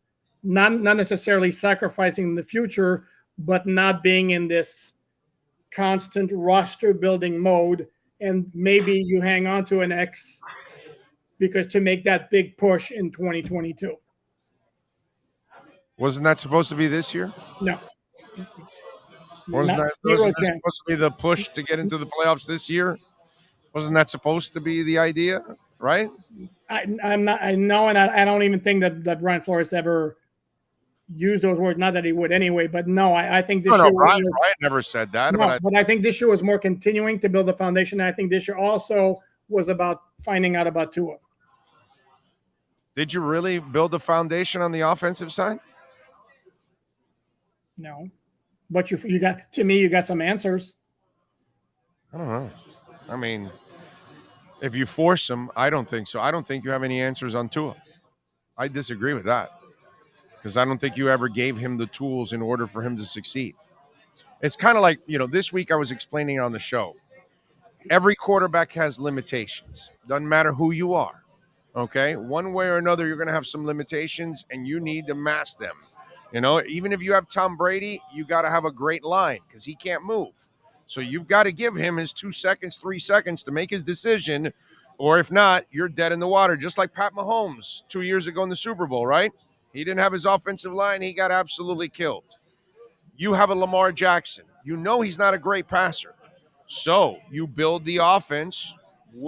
not necessarily sacrificing the future, but not being in this constant roster building mode, and maybe you hang on to an X because to make that big push in 2022?
Wasn't that supposed to be this year?
No.
Wasn't that supposed to be the push to get into the playoffs this year? Wasn't that supposed to be the idea, right?
I'm not. I know, and I don't even think that Brian Flores ever used those words. Not that he would anyway, but no, I think this year.
Brian never said that.
No, but I think this year was more continuing to build a foundation. And I think this year also was about finding out about Tua.
Did you really build a foundation on the offensive side?
No, but you got some answers.
I don't know. I mean, if you force him, I don't think so. I don't think you have any answers on Tua. I disagree with that because I don't think you ever gave him the tools in order for him to succeed. It's kind of like, this week I was explaining on the show. Every quarterback has limitations. Doesn't matter who you are. Okay? One way or another, you're going to have some limitations, and you need to mask them. Even if you have Tom Brady, you got to have a great line because he can't move. So you've got to give him his 2 seconds, 3 seconds to make his decision, or if not, you're dead in the water. Just like Pat Mahomes 2 years ago in the Super Bowl, right? He didn't have his offensive line. He got absolutely killed. You have a Lamar Jackson. He's not a great passer. So you build the offense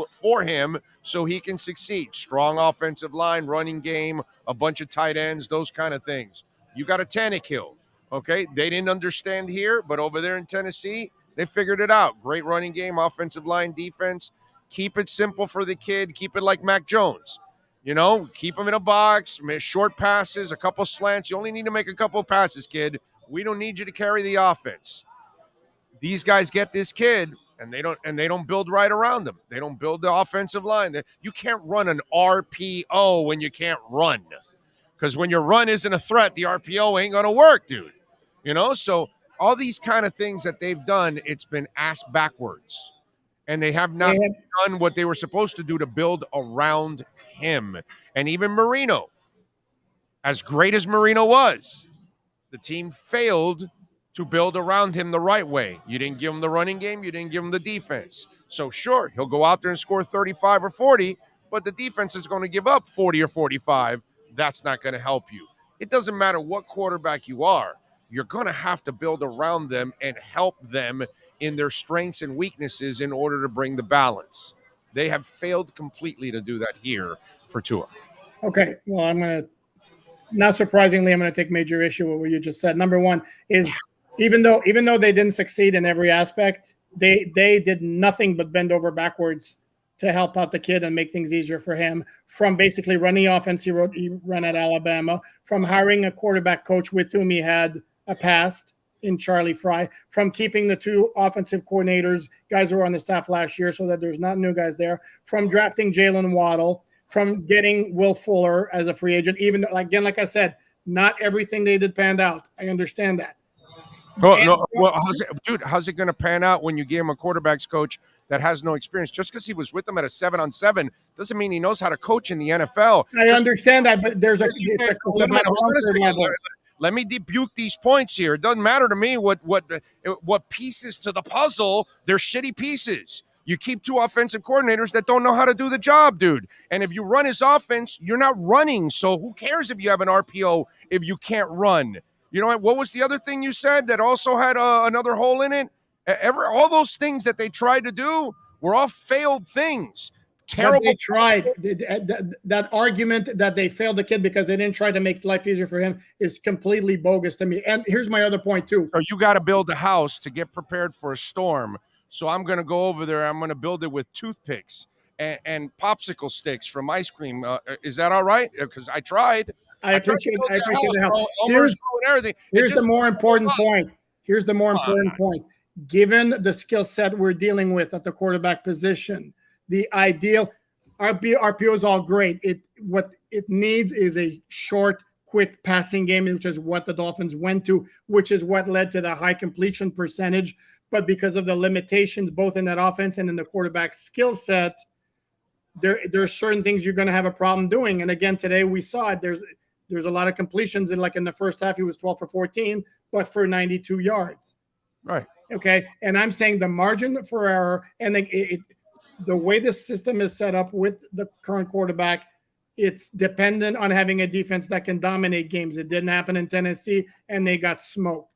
for him so he can succeed. Strong offensive line, running game, a bunch of tight ends, those kind of things. You got a Tannehill, okay? They didn't understand here, but over there in Tennessee, they figured it out. Great running game, offensive line, defense. Keep it simple for the kid. Keep it like Mac Jones. Keep him in a box, short passes, a couple slants. You only need to make a couple passes, kid. We don't need you to carry the offense. These guys get this kid, and they don't build right around them. They don't build the offensive line. You can't run an RPO when you can't run. Because when your run isn't a threat, the RPO ain't going to work, dude. So all these kind of things that they've done, it's been ass backwards. And they have not done what they were supposed to do to build around him. And even Marino, as great as Marino was, The team failed to build around him the right way. You didn't give him the running game. You didn't give him the defense. So sure, he'll go out there and score 35 or 40, but the defense is going to give up 40 or 45. That's not going to help you. It doesn't matter what quarterback you are. You're going to have to build around them and help them in their strengths and weaknesses in order to bring the balance. They have failed completely to do that here for Tua.
Okay, well, not surprisingly, I'm going to take major issue with what you just said. Number one is even though they didn't succeed in every aspect, they did nothing but bend over backwards to help out the kid and make things easier for him, from basically running offense he ran at Alabama, from hiring a quarterback coach with whom he had a past in Charlie Fry, from keeping the two offensive coordinators, guys who were on the staff last year, so that there's not new guys there, from drafting Jalen Waddle, from getting Will Fuller as a free agent. Even again, like I said, not everything they did panned out. I understand that.
How's it going to pan out when you give him a quarterback's coach that has no experience? Just because he was with them at a 7-on-7 doesn't mean he knows how to coach in the NFL.
I understand that, but there's
let me debuke these points here. It doesn't matter to me what pieces to the puzzle. They're shitty pieces. You keep two offensive coordinators that don't know how to do the job, dude. And if you run his offense, you're not running. So who cares if you have an RPO if you can't run? You know what was the other thing you said that also had another hole in it? All those things that they tried to do were all failed things. Terrible.
They tried. That argument that they failed the kid because they didn't try to make life easier for him is completely bogus to me. And here's my other point too.
So you got to build a house to get prepared for a storm. So I'm going to go over there. I'm going to build it with toothpicks and popsicle sticks from ice cream. Is that all right? Because I tried.
I appreciate the help. Here's the more important point. Here's the more important point. Given the skill set we're dealing with at the quarterback position, the ideal RPO is all great. What it needs is a short, quick passing game, which is what the Dolphins went to, which is what led to the high completion percentage. But because of the limitations, both in that offense and in the quarterback skill set, there are certain things you're going to have a problem doing. And again, today we saw it. There's a lot of completions, and like in the first half, he was 12 for 14, but for 92 yards.
Right.
Okay. And I'm saying the margin for error and the way the system is set up with the current quarterback, it's dependent on having a defense that can dominate games. It didn't happen in Tennessee, and they got smoked.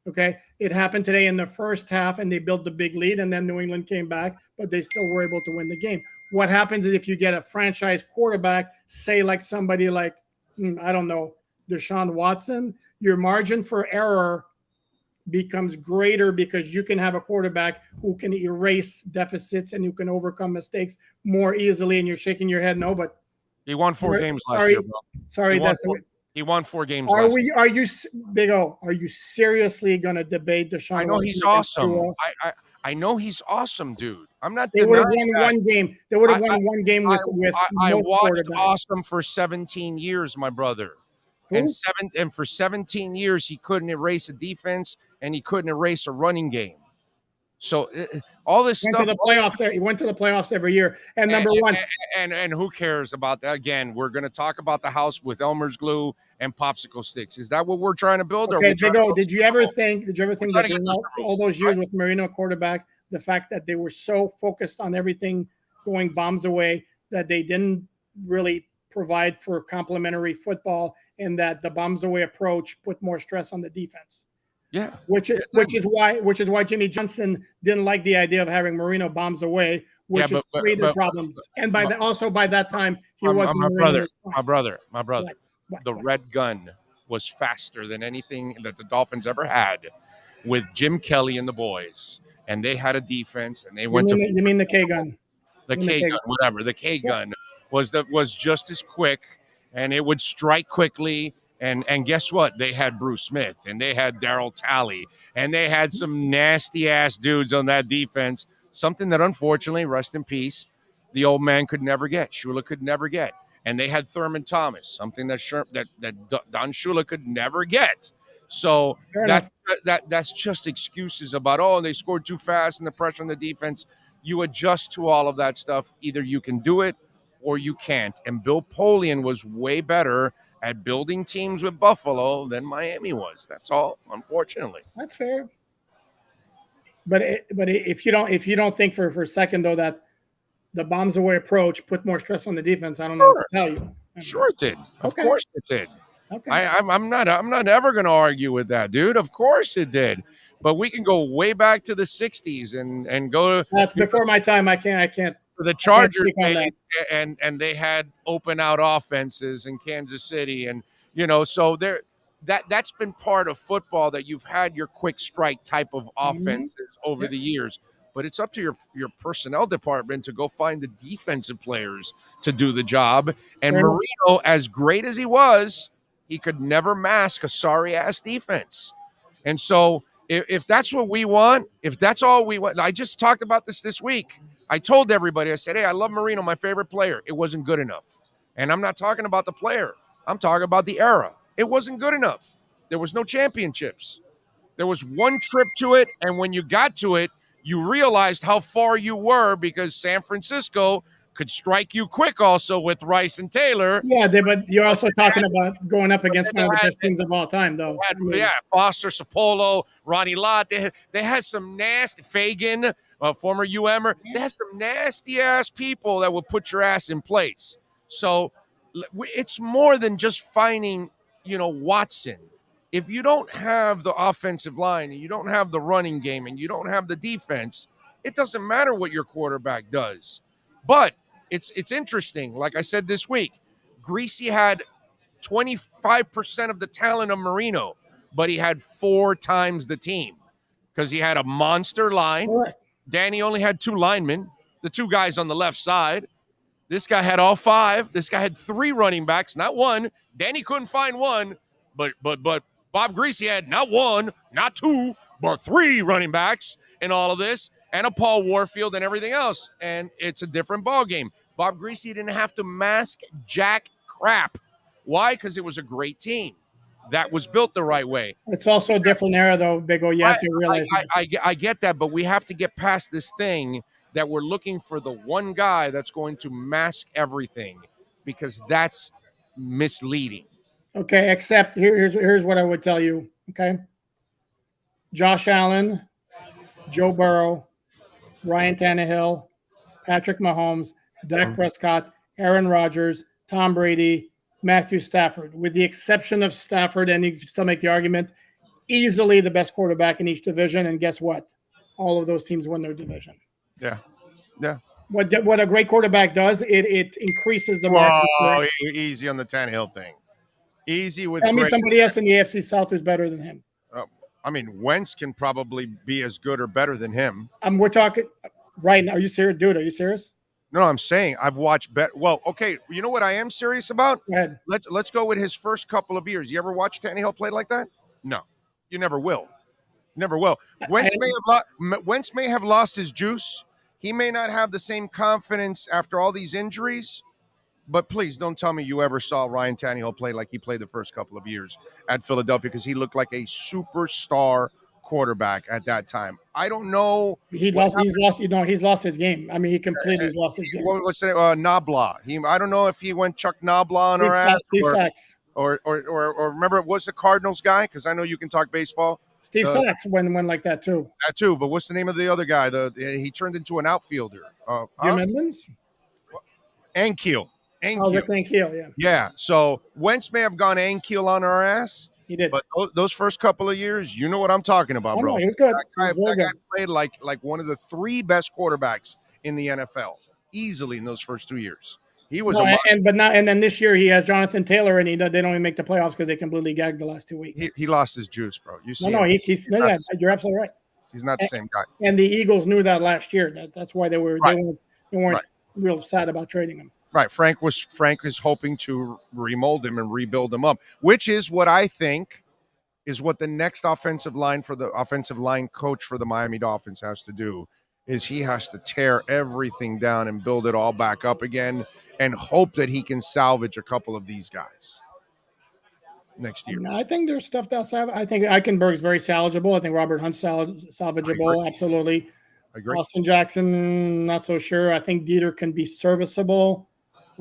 Okay. It happened today in the first half, and they built the big lead, and then New England came back, but they still were able to win the game. What happens is if you get a franchise quarterback, say like somebody like, I don't know, Deshaun Watson, your margin for error becomes greater because you can have a quarterback who can erase deficits and who can overcome mistakes more easily. And you're shaking your head no, but
he won 4 games last year, bro.
Sorry,
he won 4 games.
Are you Big O? Are you seriously going to debate Deshaun?
I know he's awesome. I know he's awesome, dude. I'm not.
They would have won one game. They would have won one game with
I watched awesome for 17 years, my brother. And for 17 years, he couldn't erase a defense and he couldn't erase a running game. So all this stuff.
He went to the playoffs every year. And number one.
And who cares about that? Again, we're going to talk about the house with Elmer's glue and popsicle sticks. Is that what we're trying to build?
Okay, Big O, did you ever think that all those years with Marino quarterback, the fact that they were so focused on everything going bombs away that they didn't really provide for complementary football, and that the bombs away approach put more stress on the defense?
Yeah.
Which is why Jimmy Johnson didn't like the idea of having Marino bombs away, which created problems. And by that time, he wasn't
my brother. The red gun was faster than anything that the Dolphins ever had with Jim Kelly and the boys. And they had a defense, and they went to.
You mean the K gun?
The K gun, whatever. The K gun was just as quick, and it would strike quickly. And guess what? They had Bruce Smith, and they had Darryl Talley, and they had some nasty ass dudes on that defense. Something that, unfortunately, rest in peace, the old man could never get. Shula could never get. And they had Thurman Thomas, something that Don Shula could never get. So that's just excuses about, they scored too fast and the pressure on the defense. You adjust to all of that stuff. Either you can do it or you can't. And Bill Polian was way better at building teams with Buffalo than Miami was. That's all, unfortunately.
That's fair. But if you don't think for a second though that the bombs away approach put more stress on the defense, I don't know what to tell you.
Sure it did. Of
Okay.
course it did.
Okay.
I'm not ever going to argue with that, dude. Of course it did. But we can go way back to the 60s and go.
That's before my time. I can't.
The Chargers and they had open out offenses in Kansas City, and so that's been part of football, that you've had your quick strike type of offenses over the years. But it's up to your personnel department to go find the defensive players to do the job. And Marino, as great as he was, he could never mask a sorry-ass defense. And so if that's what we want, if that's all we want, I just talked about this week. I told everybody, I said, hey, I love Marino, my favorite player. It wasn't good enough. And I'm not talking about the player. I'm talking about the era. It wasn't good enough. There was no championships. There was one trip to it, and when you got to it, you realized how far you were, because San Francisco could strike you quick also with Rice and Taylor.
Yeah, but you're also talking about going up against one of the best teams of all time, though.
Foster, Sapolo, Ronnie Lott. They had some nasty, Fagan, former UMer. They had some nasty-ass people that would put your ass in place. So it's more than just finding, Watson. If you don't have the offensive line and you don't have the running game and you don't have the defense, it doesn't matter what your quarterback does. But it's interesting. Like I said this week, Greasy had 25% of the talent of Marino, but he had 4 times the team because he had a monster line.
Right.
Danny only had 2 linemen, the 2 guys on the left side. This guy had all 5. This guy had 3 running backs, not 1. Danny couldn't find 1, but Bob Greasy had not 1, not 2, but 3 running backs in all of this, and a Paul Warfield and everything else. And it's a different ballgame. Bob Greasy didn't have to mask jack crap. Why? Because it was a great team that was built the right way.
It's also a different era, though, Big O. You have to realize.
I get that, but we have to get past this thing that we're looking for the one guy that's going to mask everything, because that's misleading.
Okay, except here's what I would tell you, okay? Josh Allen, Joe Burrow, Ryan Tannehill, Patrick Mahomes, Dak Prescott, Aaron Rodgers, Tom Brady, Matthew Stafford. With the exception of Stafford, and you can still make the argument, easily the best quarterback in each division, and guess what? All of those teams won their division.
Yeah.
What a great quarterback does, it increases the market.
Oh, easy on the Tannehill thing. Easy with.
Tell me somebody else in the AFC South who's better than him.
Wentz can probably be as good or better than him.
We're talking right now. Are you serious, dude? Are you serious?
No, I'm saying I've watched Well, okay. You know what I am serious about?
Go ahead.
Let's go with his first couple of years. You ever watch Tannehill play like that? No, you never will. Never will. Wentz may have lost his juice. He may not have the same confidence after all these injuries. But please don't tell me you ever saw Ryan Tannehill play like he played the first couple of years at Philadelphia, because he looked like a superstar quarterback at that time. I don't know.
He's lost his game. I mean, he completely lost his game.
What's the Nobla? I don't know if he went Chuck Nobla on our ass.
Steve Sachs.
Or remember, it was the Cardinals guy, because I know you can talk baseball.
Steve Sachs went like that too.
That too, but what's the name of the other guy? He turned into an outfielder.
Jim Edmonds?
Ankiel.
Rick Ankiel, yeah.
Yeah, so Wentz may have gone Ankiel on our ass.
He did.
But those first couple of years, you know what I'm talking about, bro.
No, he was good.
That guy played like one of the 3 best quarterbacks in the NFL, easily in those first 2 years. He was
and then this year he has Jonathan Taylor, and they don't even make the playoffs because they completely gagged the last 2 weeks.
He lost his juice, bro. You see?
You're absolutely right.
He's not the same guy.
And the Eagles knew that last year. That's why they weren't real sad about trading him.
Right. Frank is hoping to remold him and rebuild him up, which is what I think is what the next offensive line coach for the Miami Dolphins has to do, is he has to tear everything down and build it all back up again and hope that he can salvage a couple of these guys next year.
I think there's stuff that's I think Eichenberg's very salvageable. I think Robert Hunt's salvageable. Absolutely.
I agree.
Austin Jackson, not so sure. I think Dieter can be serviceable.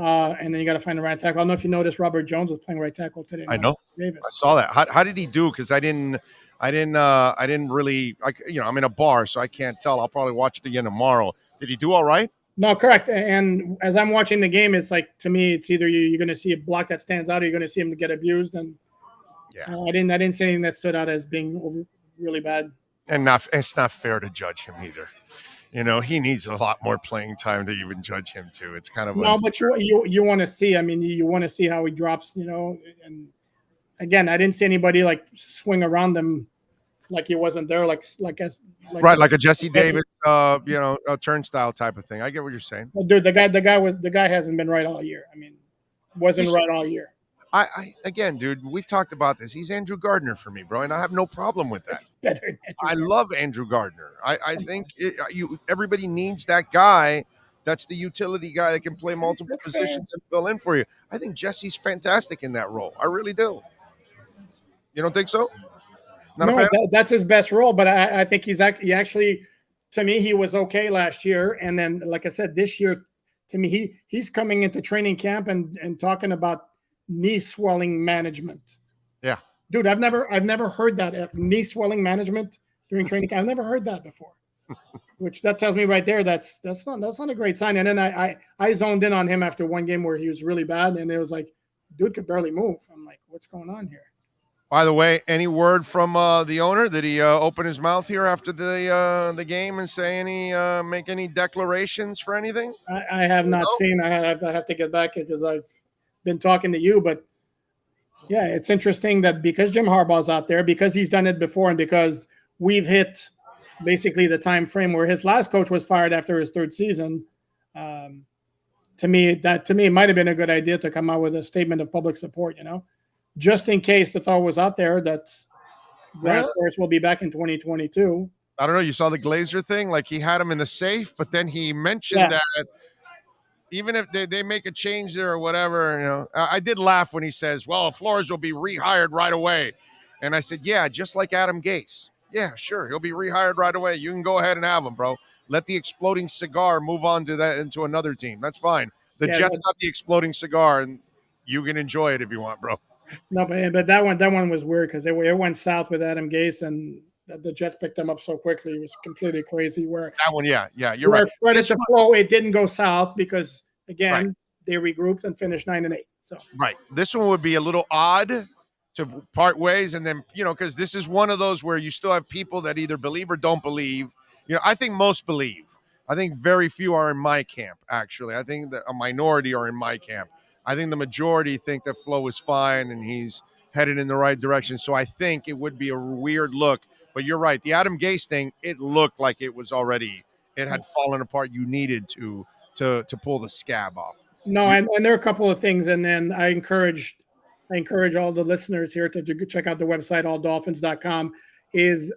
And then you got to find the right tackle. I don't know if you noticed Robert Jones was playing right tackle today.
I know.
Davis.
I saw that. How did he do? Because I didn't really. I'm in a bar, so I can't tell. I'll probably watch it again tomorrow. Did he do all right?
No, correct. And as I'm watching the game, it's like, to me, it's either you're going to see a block that stands out, or you're going to see him get abused. And I didn't see anything that stood out as being really bad.
And it's not fair to judge him either. He needs a lot more playing time to even judge him too. It's kind of
but you want to see. I mean, you want to see how he drops. And again, I didn't see anybody like swing around him like he wasn't there, like
a Jesse Davis, a turnstile type of thing. I get what you're saying.
Well, dude, the guy hasn't been right all year. I mean, wasn't right all year.
Again, dude, we've talked about this. He's Andrew Gardner for me, bro, and I have no problem with that. I love Andrew Gardner. I think everybody needs that guy. That's the utility guy that can play multiple positions and fill in for you. I think Jesse's fantastic in that role. I really do. You don't think so?
That's his best role, but I think he actually, to me, he was okay last year. And then, like I said, this year, to me, he's coming into training camp and talking about knee swelling management.
Yeah.
Dude, I've never heard that knee swelling management during training camp. I've never heard that before. Which that tells me right there that's not a great sign. And then I zoned in on him after one game where he was really bad, and it was like, dude could barely move. I'm like, what's going on here?
By the way, any word from the owner? Did he open his mouth here after the game and say make any declarations for anything?
I have not seen. I have to get back because I've been talking to you, but yeah, it's interesting that because Jim Harbaugh's out there, because he's done it before, and because we've hit basically the time frame where his last coach was fired after his third season. To me, it might have been a good idea to come out with a statement of public support, just in case the thought was out there that Brian Flores will be back in 2022.
I don't know. You saw the Glazer thing? Like, he had him in the safe, but then he mentioned that even if they make a change there or whatever, I did laugh when he says, well, Flores will be rehired right away. And I said, yeah, just like Adam Gase. Yeah, sure. He'll be rehired right away. You can go ahead and have him, bro. Let the exploding cigar move on to that into another team. That's fine. The Jets got the exploding cigar, and you can enjoy it if you want, bro.
No, but that one was weird because it went south with Adam Gase, and the Jets picked them up so quickly. It was completely crazy. Where
that one, yeah, you're right.
Credit to Flo, it didn't go south because again they regrouped and finished 9-8. So
this one would be a little odd to part ways, and then because this is one of those where you still have people that either believe or don't believe. I think most believe. I think very few are in my camp. Actually, I think that a minority are in my camp. I think the majority think that Flo is fine and he's headed in the right direction. So I think it would be a weird look. But you're right. The Adam Gase thing, it looked like it had fallen apart. You needed to pull the scab off.
No, and there are a couple of things. And then I encourage all the listeners here to check out the website, alldolphins.com.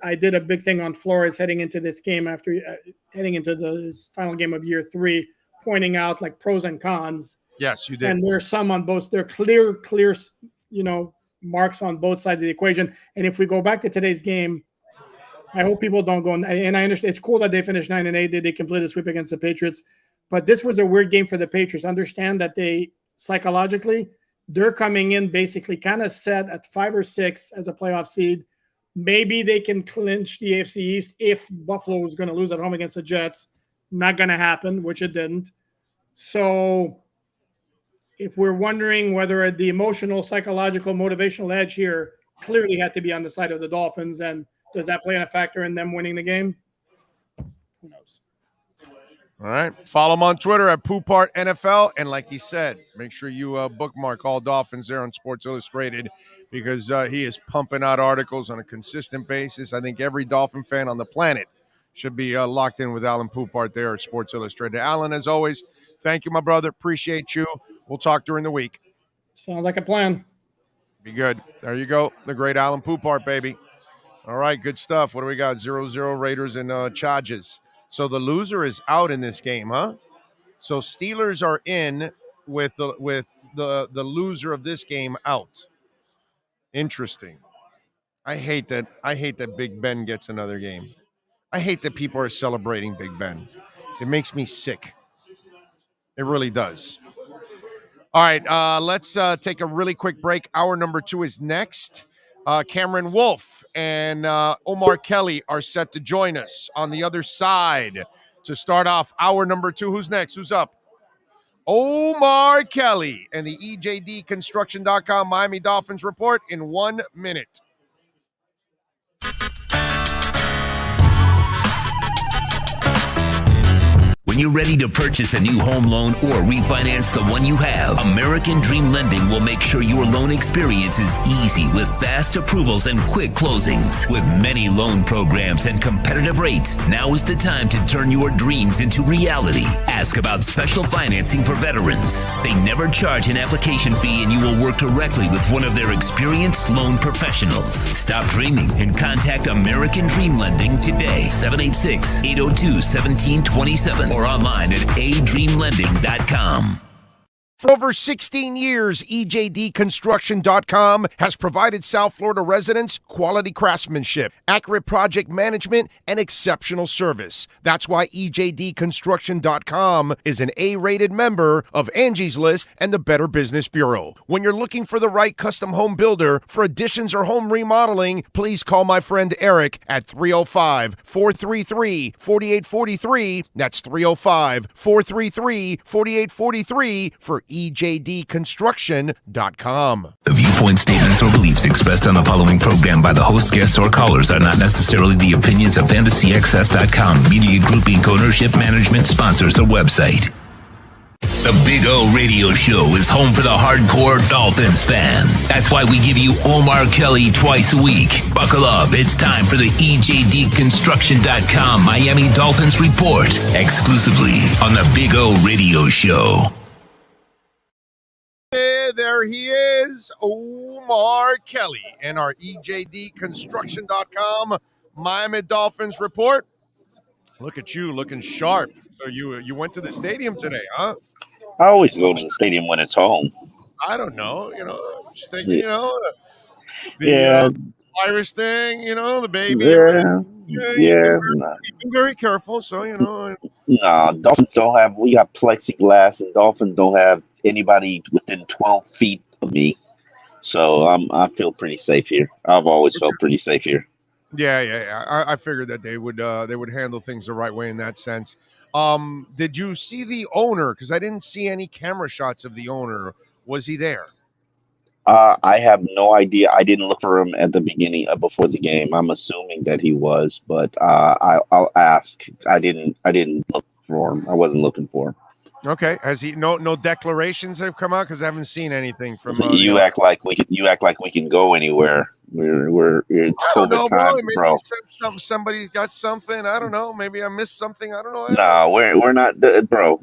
I did a big thing on Flores heading into this game after heading into this final game of year 3, pointing out like pros and cons.
Yes, you did.
And there's some on both. There are clear, marks on both sides of the equation. And if we go back to today's game, I hope people don't go. And I understand it's cool that they finished 9-8. They completed a sweep against the Patriots. But this was a weird game for the Patriots. Understand that they psychologically, they're coming in basically kind of set at 5 or 6 as a playoff seed. Maybe they can clinch the AFC East if Buffalo was going to lose at home against the Jets. Not going to happen, which it didn't. So if we're wondering whether the emotional, psychological, motivational edge here clearly had to be on the side of the Dolphins, and does that play a factor in them winning the game? Who knows?
All right. Follow him on Twitter at Poupart NFL. And like he said, make sure you bookmark All Dolphins there on Sports Illustrated because he is pumping out articles on a consistent basis. I think every Dolphin fan on the planet should be locked in with Alan Poupart there at Sports Illustrated. Alan, as always, thank you, my brother. Appreciate you. We'll talk during the week.
Sounds like a plan.
Be good. There you go. The great Alan Poupart, baby. All right, good stuff. What do we got? 0-0 Raiders and Chargers. So the loser is out in this game, huh? So Steelers are in with the loser of this game out. Interesting. I hate that Big Ben gets another game. I hate that people are celebrating Big Ben. It makes me sick. It really does. All right, let's take a really quick break. Hour number 2 is next. Cameron Wolf and Omar Kelly are set to join us on the other side to start off hour number 2. Who's next? Who's up? Omar Kelly and the EJDconstruction.com Miami Dolphins report in 1 minute.
When you're ready to purchase a new home loan or refinance the one you have, American Dream Lending will make sure your loan experience is easy with fast approvals and quick closings. With many loan programs and competitive rates, now is the time to turn your dreams into reality. Ask about special financing for veterans. They never charge an application fee, and you will work directly with one of their experienced loan professionals. Stop dreaming and contact American Dream Lending today, 786-802-1727, or online at adreamlending.com.
For over 16 years, EJDconstruction.com has provided South Florida residents quality craftsmanship, accurate project management, and exceptional service. That's why EJDconstruction.com is an A-rated member of Angie's List and the Better Business Bureau. When you're looking for the right custom home builder for additions or home remodeling, please call my friend Eric at 305-433-4843. That's 305-433-4843 for EJDconstruction.com.
The viewpoint statements or beliefs expressed on the following program by the host, guests, or callers are not necessarily the opinions of FantasyXS.com, Media Group Inc. ownership, management, sponsors, or website. The Big O Radio Show is home for the hardcore Dolphins fan. That's why we give you Omar Kelly twice a week. Buckle up. It's time for the EJDconstruction.com Miami Dolphins report, exclusively on the Big O Radio Show.
There he is, Omar Kelly, and our EJDconstruction.com Miami Dolphins report. Look at you, looking sharp. So you went to the stadium today, huh?
I always go to the stadium when it's home.
I don't know, just thinking, the virus thing, the baby.
Yeah.
Be very careful, so
No, Dolphins don't have. We got plexiglass, and Dolphins don't have anybody within 12 feet of me, so I feel pretty safe here. I've always felt pretty safe here.
Yeah. I figured that they would handle things the right way in that sense. Did you see the owner? Because I didn't see any camera shots of the owner. Was he there?
I have no idea. I didn't look for him at the beginning before the game. I'm assuming that he was, but I'll ask. I didn't look for him. I wasn't looking for him.
Okay. Has he no declarations have come out? Because I haven't seen anything from.
You act like we can go anywhere. We're it's COVID time, bro.
Somebody's got something. I don't know. Maybe I missed something. I don't know.
No, we're not, bro.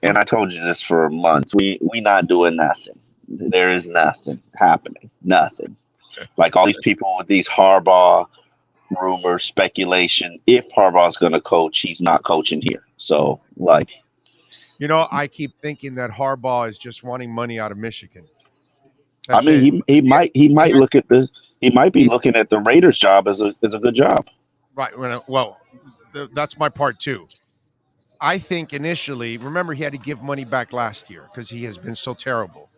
And I told you this for months. We not doing nothing. There is nothing happening. Nothing. Like all these people with these Harbaugh rumors, speculation. If Harbaugh's going to coach, he's not coaching here. So, like.
I keep thinking that Harbaugh is just wanting money out of Michigan.
That's he might look at he might be looking at the Raiders job as a good job.
Right. Well, that's my part too. I think initially, remember he had to give money back last year because he has been so terrible.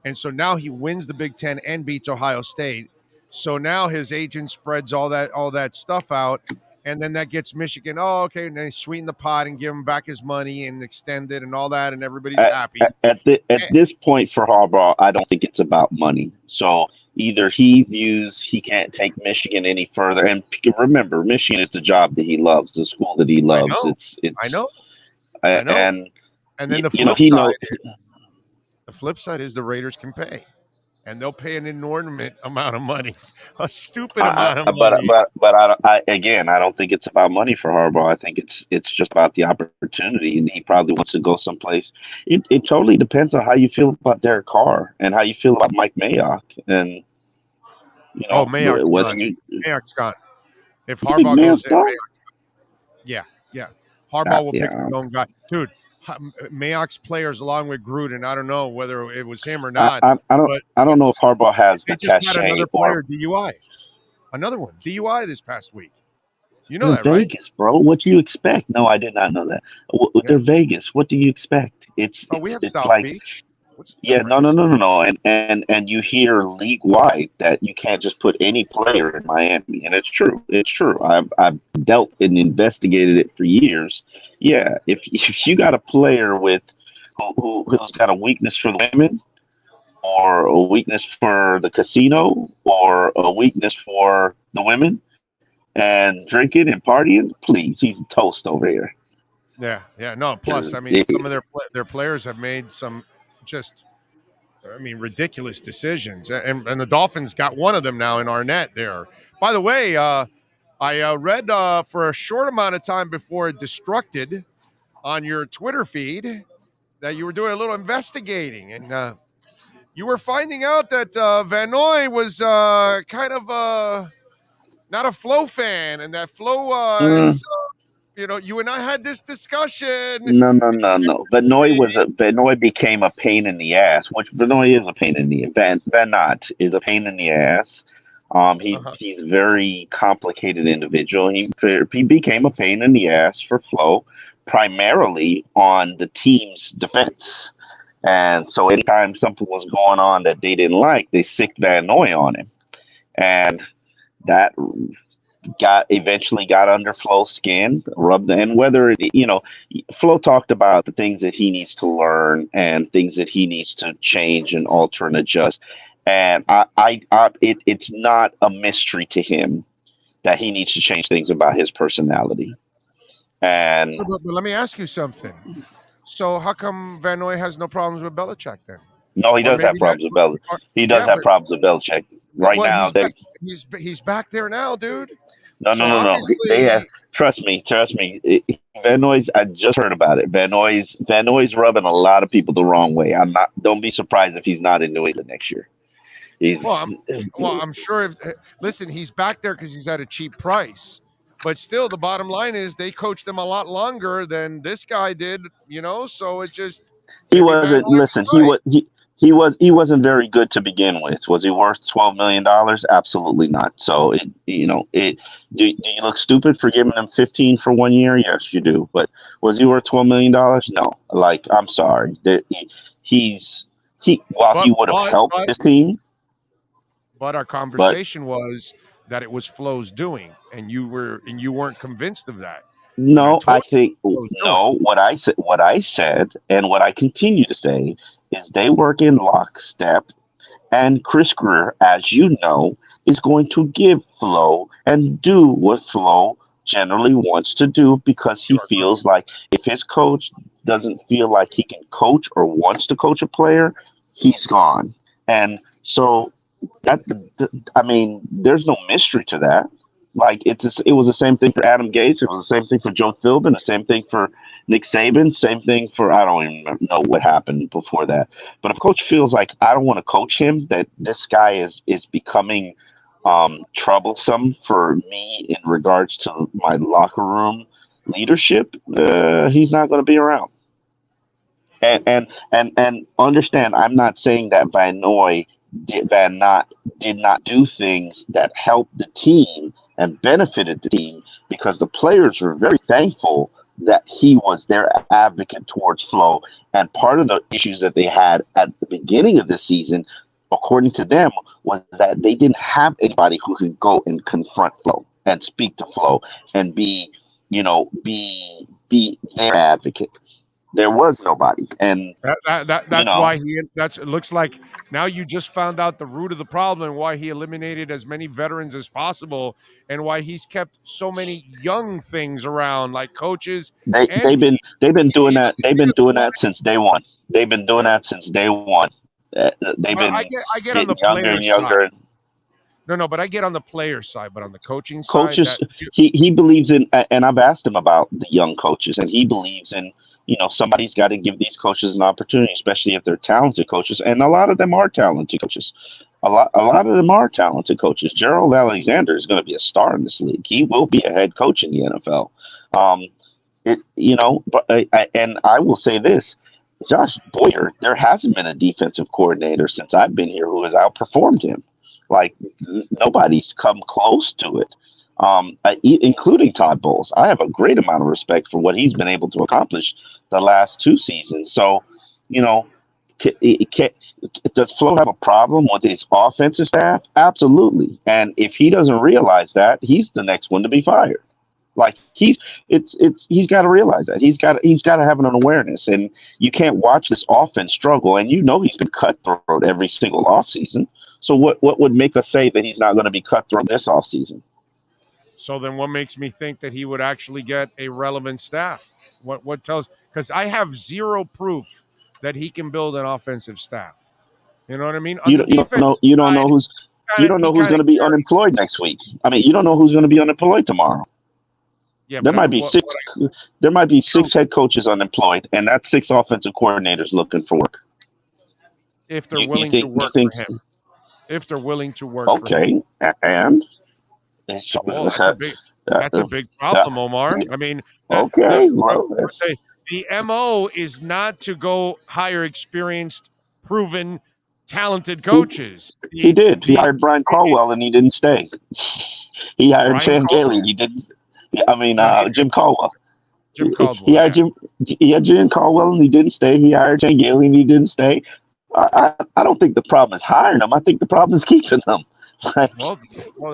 And so now he wins the Big Ten and beats Ohio State. So now his agent spreads all that stuff out. And then that gets Michigan, okay, and they sweeten the pot and give him back his money and extend it and all that, and everybody's happy.
At this point for Harbaugh, I don't think it's about money. So either he views he can't take Michigan any further. And remember, Michigan is the job that he loves, the school that he loves.
I know.
And
then the flip side is the Raiders can pay. And they'll pay an inordinate amount of money, a stupid amount of money.
But I don't think it's about money for Harbaugh. I think it's just about the opportunity, and he probably wants to go someplace. It totally depends on how you feel about Derek Carr and how you feel about Mike Mayock, and
Mayock's gone. If Harbaugh goes there, yeah, Harbaugh will pick his own guy, dude. Mayock's players along with Gruden. I don't know whether it was him or not.
I don't know if Harbaugh has the cachet.
Another player DUI. Another one DUI this past week. You know that,
right? Vegas, bro. What do you expect? No, I did not know that. They're Vegas. What do you expect?
We have South Beach.
Yeah, no. And you hear league wide that you can't just put any player in Miami, and it's true. It's true. I've dealt and investigated it for years. Yeah, if you got a player who's got a weakness for the women, or a weakness for the casino, or a weakness for the women, and drinking and partying, please, he's toast over here.
Yeah. No, plus, I mean, some of their players have made some just, ridiculous decisions. And the Dolphins got one of them now in Arnett there. By the way, I read for a short amount of time before it destructed on your Twitter feed that you were doing a little investigating, and you were finding out that Van Noy was kind of not a Flo fan, and that Flo is, you and I had this discussion.
No. Benoit became a pain in the ass, which Benoit is a pain in the Van Nott is a pain in the ass. He's a very complicated individual. He became a pain in the ass for Flo, primarily on the team's defense. And so anytime something was going on that they didn't like, they sicked Van Noy on him. And that eventually got under Flo's skin, and whether Flo talked about the things that he needs to learn and things that he needs to change and alter and adjust. And it's not a mystery to him that he needs to change things about his personality. And
but let me ask you something. So how come Van Noy has no problems with Belichick then?
No, he does have problems with Belichick. He does have problems with Belichick now.
He's back there now, dude.
No. They have. Trust me. Van Noy's. I just heard about it. Van Noy's rubbing a lot of people the wrong way. Don't be surprised if he's not in New England next year.
I'm sure. Listen, he's back there because he's at a cheap price. But still, the bottom line is they coached him a lot longer than this guy did. So it just.
He wasn't. Listen, he wasn't very good to begin with. Was he worth $12 million? Absolutely not. So do you look stupid for giving him 15 for 1 year? Yes, you do. But was he worth $12 million? No. I'm sorry. He would have helped his team.
But our conversation was that it was Flo's doing, and you weren't convinced of that.
No, what I said, and what I continue to say, is they work in lockstep, and Chris Greer, as you know, is going to give Flo and do what Flo generally wants to do, because he feels like if his coach doesn't feel like he can coach or wants to coach a player, he's gone. And so there's no mystery to that. It was the same thing for Adam Gase. It was the same thing for Joe Philbin. The same thing for Nick Saban. Same thing for, I don't even know what happened before that. But if coach feels like I don't want to coach him, that this guy is becoming troublesome for me in regards to my locker room leadership, he's not going to be around. And understand, I'm not saying that Van Nott did not do things that helped the team and benefited the team, because the players were very thankful that he was their advocate towards Flo. And part of the issues that they had at the beginning of the season, according to them, was that they didn't have anybody who could go and confront Flo and speak to Flo and be their advocate. There was nobody, and
that's why it looks like now you just found out the root of the problem and why he eliminated as many veterans as possible, and why he's kept so many young things around, like coaches.
They've been doing that. They've been doing that since day one. They've been doing that since day one. They've been.
I get on the player side. No, but I get on the player side, but on the coaching side,
he believes in, and I've asked him about the young coaches, and he believes in. Somebody's got to give these coaches an opportunity, especially if they're talented coaches. And a lot of them are talented coaches. A lot of them are talented coaches. Gerald Alexander is going to be a star in this league. He will be a head coach in the NFL. And I will say this, Josh Boyer, there hasn't been a defensive coordinator since I've been here who has outperformed him. Nobody's come close to it. Including Todd Bowles. I have a great amount of respect for what he's been able to accomplish the last two seasons. So, Does Flo have a problem with his offensive staff? Absolutely. And if he doesn't realize that, he's the next one to be fired. Like he's got to realize that he's got to have an awareness, and you can't watch this offense struggle. And he's been cutthroat every single offseason. So what would make us say that he's not going to be cutthroat this offseason?
So then, what makes me think that he would actually get a relevant staff? What tells? Because I have zero proof that he can build an offensive staff. You know what I mean?
You don't know who's going to be unemployed next week. I mean, you don't know who's going to be unemployed tomorrow.
Yeah,
there might be six head coaches unemployed, and that's 6 offensive coordinators looking for work.
If they're willing to work for him. If they're willing to work for him.
Okay, and
that's a big problem, Omar. I mean, the MO is not to go hire experienced, proven, talented coaches.
He did. He hired Brian Caldwell, and he didn't stay. He hired Chan Gailey. He didn't. Jim Caldwell.
Jim Caldwell.
He had Jim Caldwell, and he didn't stay. He hired Chan Gailey, and he didn't stay. I don't think the problem is hiring them. I think the problem is keeping them.
Well,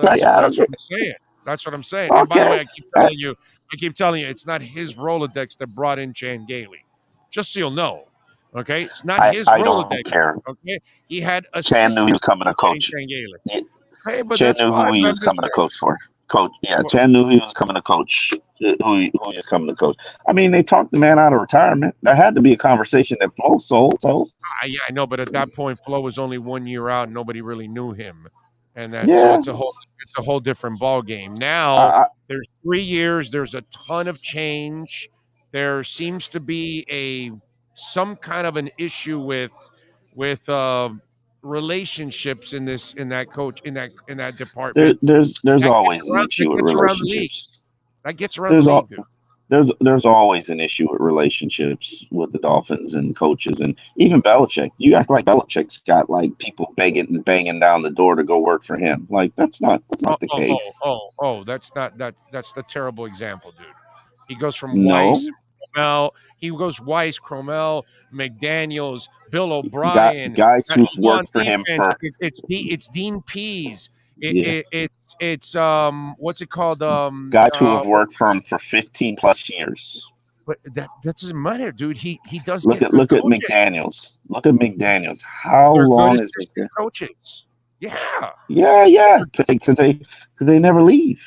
that's what I'm saying. That's what I'm saying. Okay. And by the way, I keep telling you, it's not his Rolodex that brought in Chan Gailey. Just so you'll know. Okay? It's not his Rolodex.
I don't care.
Okay? He had a
Chan knew he was coming to coach.
Chan Gailey. Hey, but
Chan knew who he was coming to coach for. Chan knew he was coming to coach. Who he was coming to coach. I mean, they talked the man out of retirement. That had to be a conversation that Flo sold. So
yeah, I know, but at that point, Flo was only 1 year out, and nobody really knew him, and so it's a whole different ball game. Now there's 3 years. There's a ton of change. There seems to be some kind of an issue with relationships in that department.
There's always an issue with relationships.
That gets around the league, dude.
There's always an issue with relationships with the Dolphins and coaches and even Belichick. You act like Belichick's got like people banging down the door to go work for him. Like that's not the case.
That's the terrible example, dude. He goes from Weiss, Cromell. He goes Weiss, Cromell, McDaniels, Bill O'Brien.
Guys who've worked for him
it's Dean Pease. It's what's it called?
Guys who have worked for him for 15 plus years.
But that doesn't matter, dude. He does.
Look at McDaniels. Look at McDaniels. How long is it?
Coaches? Yeah.
Because they never leave.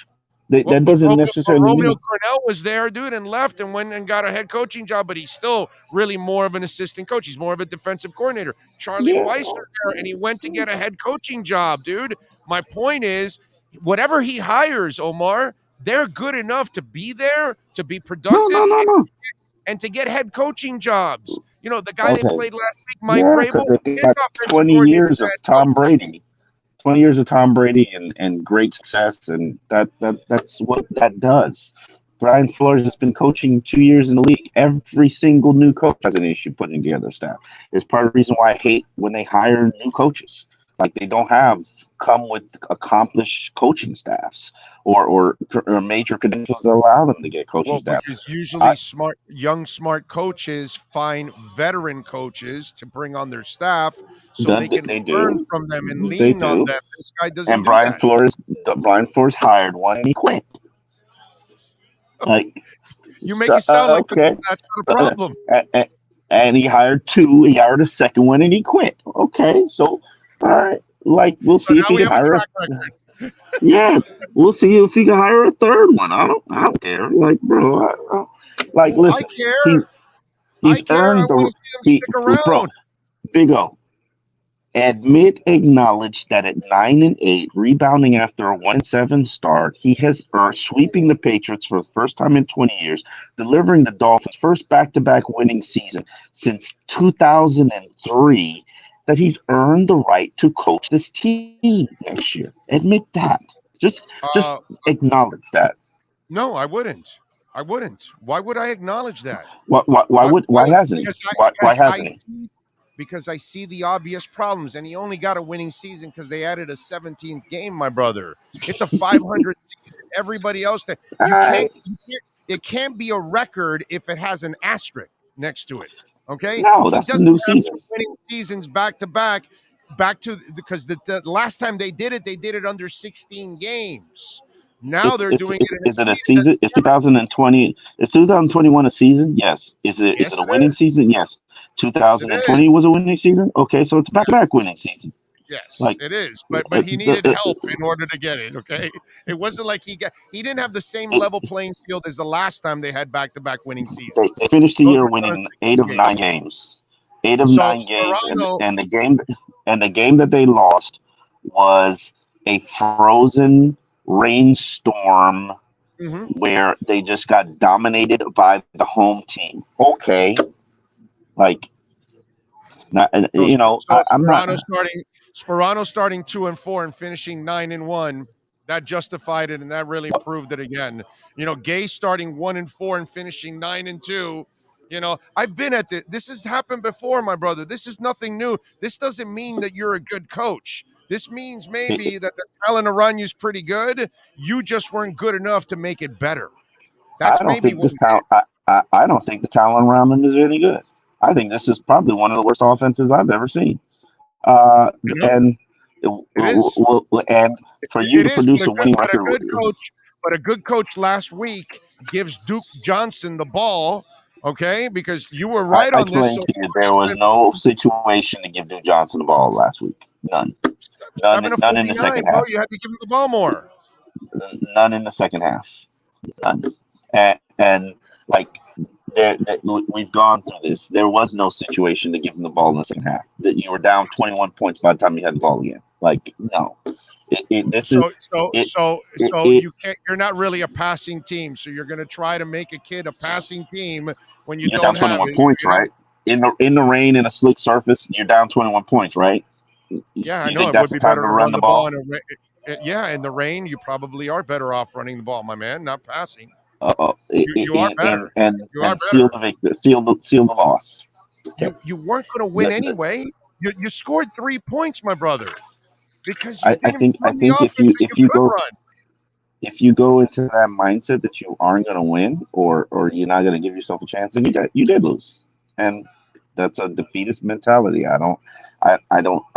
That doesn't necessarily mean
Romeo Cornell was there, dude, and left and went and got a head coaching job, but he's still really more of an assistant coach. He's more of a defensive coordinator. Charlie Weiss was there, and he went to get a head coaching job, dude. My point is, whatever he hires, Omar, they're good enough to be there, to be productive, and to get head coaching jobs. You know, the guy they played last week, Mike Vrabel,
20 years of Tom Brady. 20 years of Tom Brady and great success, and that's what that does. Brian Flores has been coaching 2 years in the league. Every single new coach has an issue putting together staff. It's part of the reason why I hate when they hire new coaches. Like they don't come with accomplished coaching staffs or major credentials that allow them to get coaching staff.
Because usually smart coaches find veteran coaches to bring on their staff so they can learn from them and lean on them. This guy doesn't.
And Brian Flores hired one and he quit. Like
you make it sound like that's not a problem.
And he hired 2. He hired a second one and he quit. Okay, so all right. Like we'll see if he can hire. We'll see if he can hire a third one. I don't care. Like, bro, listen.
I care.
He's earned bro. Big O. Acknowledge that at 9-8, rebounding after a 1-7 start, he has earned sweeping the Patriots for the first time in 20 years, delivering the Dolphins' first back-to-back winning season since 2003. That he's earned the right to coach this team next year. Admit that. Just acknowledge that.
No, I wouldn't. Why would I acknowledge that?
Why hasn't he? Why hasn't he?
Because I see the obvious problems, and he only got a winning season because they added a 17th game, my brother. It's a 500 season. Everybody else, it can't be a record if it has an asterisk next to it. Okay,
No,
he
that's the
doesn't
new
have
season.
two winning seasons back to back. Because the last time they did it under 16 games. Now they're doing it.
Is it a season? Is 2020? Is 2021 a season? Yes. Is it
Yes,
a
it
winning
is.
season? Yes.
Yes, it
2020
is.
was a winning season. Okay, so it's a back-to-back winning season.
Yes,
Like
it is. But he needed help in order to get it. Okay, it wasn't like he didn't have the same level playing field as the last time they had back-to-back winning seasons.
They finished the
Those
year
were done
winning
as
8 of 9 games. 8 of 9 games, and the game that they lost was a frozen rainstorm where they just got dominated by the home team. Okay, like, not, you know, I'm not.
Sperano starting 2-4 and finishing 9-1. That justified it, and that really proved it again. You know, Gay starting 1-4 and finishing 9-2. You know, I've been at this. This has happened before, my brother. This is nothing new. This doesn't mean that you're a good coach. This means maybe that the talent around you is pretty good. You just weren't good enough to make it better. That's
I don't
maybe
think
what
this talent. I don't think the talent around them is any good. I think this is probably one of the worst offenses I've ever seen. And and for you to produce a winning record,
but a good coach last week gives Duke Johnson the ball. Okay, because you were right
I
on this.
explained to you there was no situation to give Duke Johnson the ball last week. None in the second half.
You had to give him the ball more.
None in the second half. None. And like we've gone through this. There was no situation to give him the ball in the second half. That you were down 21 points by the time you had the ball again. Like, no.
You can't. You're not really a passing team, so you're going to try to make a kid a passing team when you
you're
don't
down
have
21
it.
points, right? In the rain in a slick surface, you're down 21 points, right?
Yeah, I
You
know.
think
It would
that's
be
the time
better
to
to
run the ball?
Yeah, in the rain, you probably are better off running the ball, my man, not passing.
You
are better.
And
You are
seal the victory, seal the loss. Okay.
You weren't going to win anyway. You scored 3 points, my brother, because you
I
didn't
think
run the offense that you could run.
If you go into that mindset that you aren't going to win or you're not going to give yourself a chance, then you did lose, and that's a defeatist mentality. I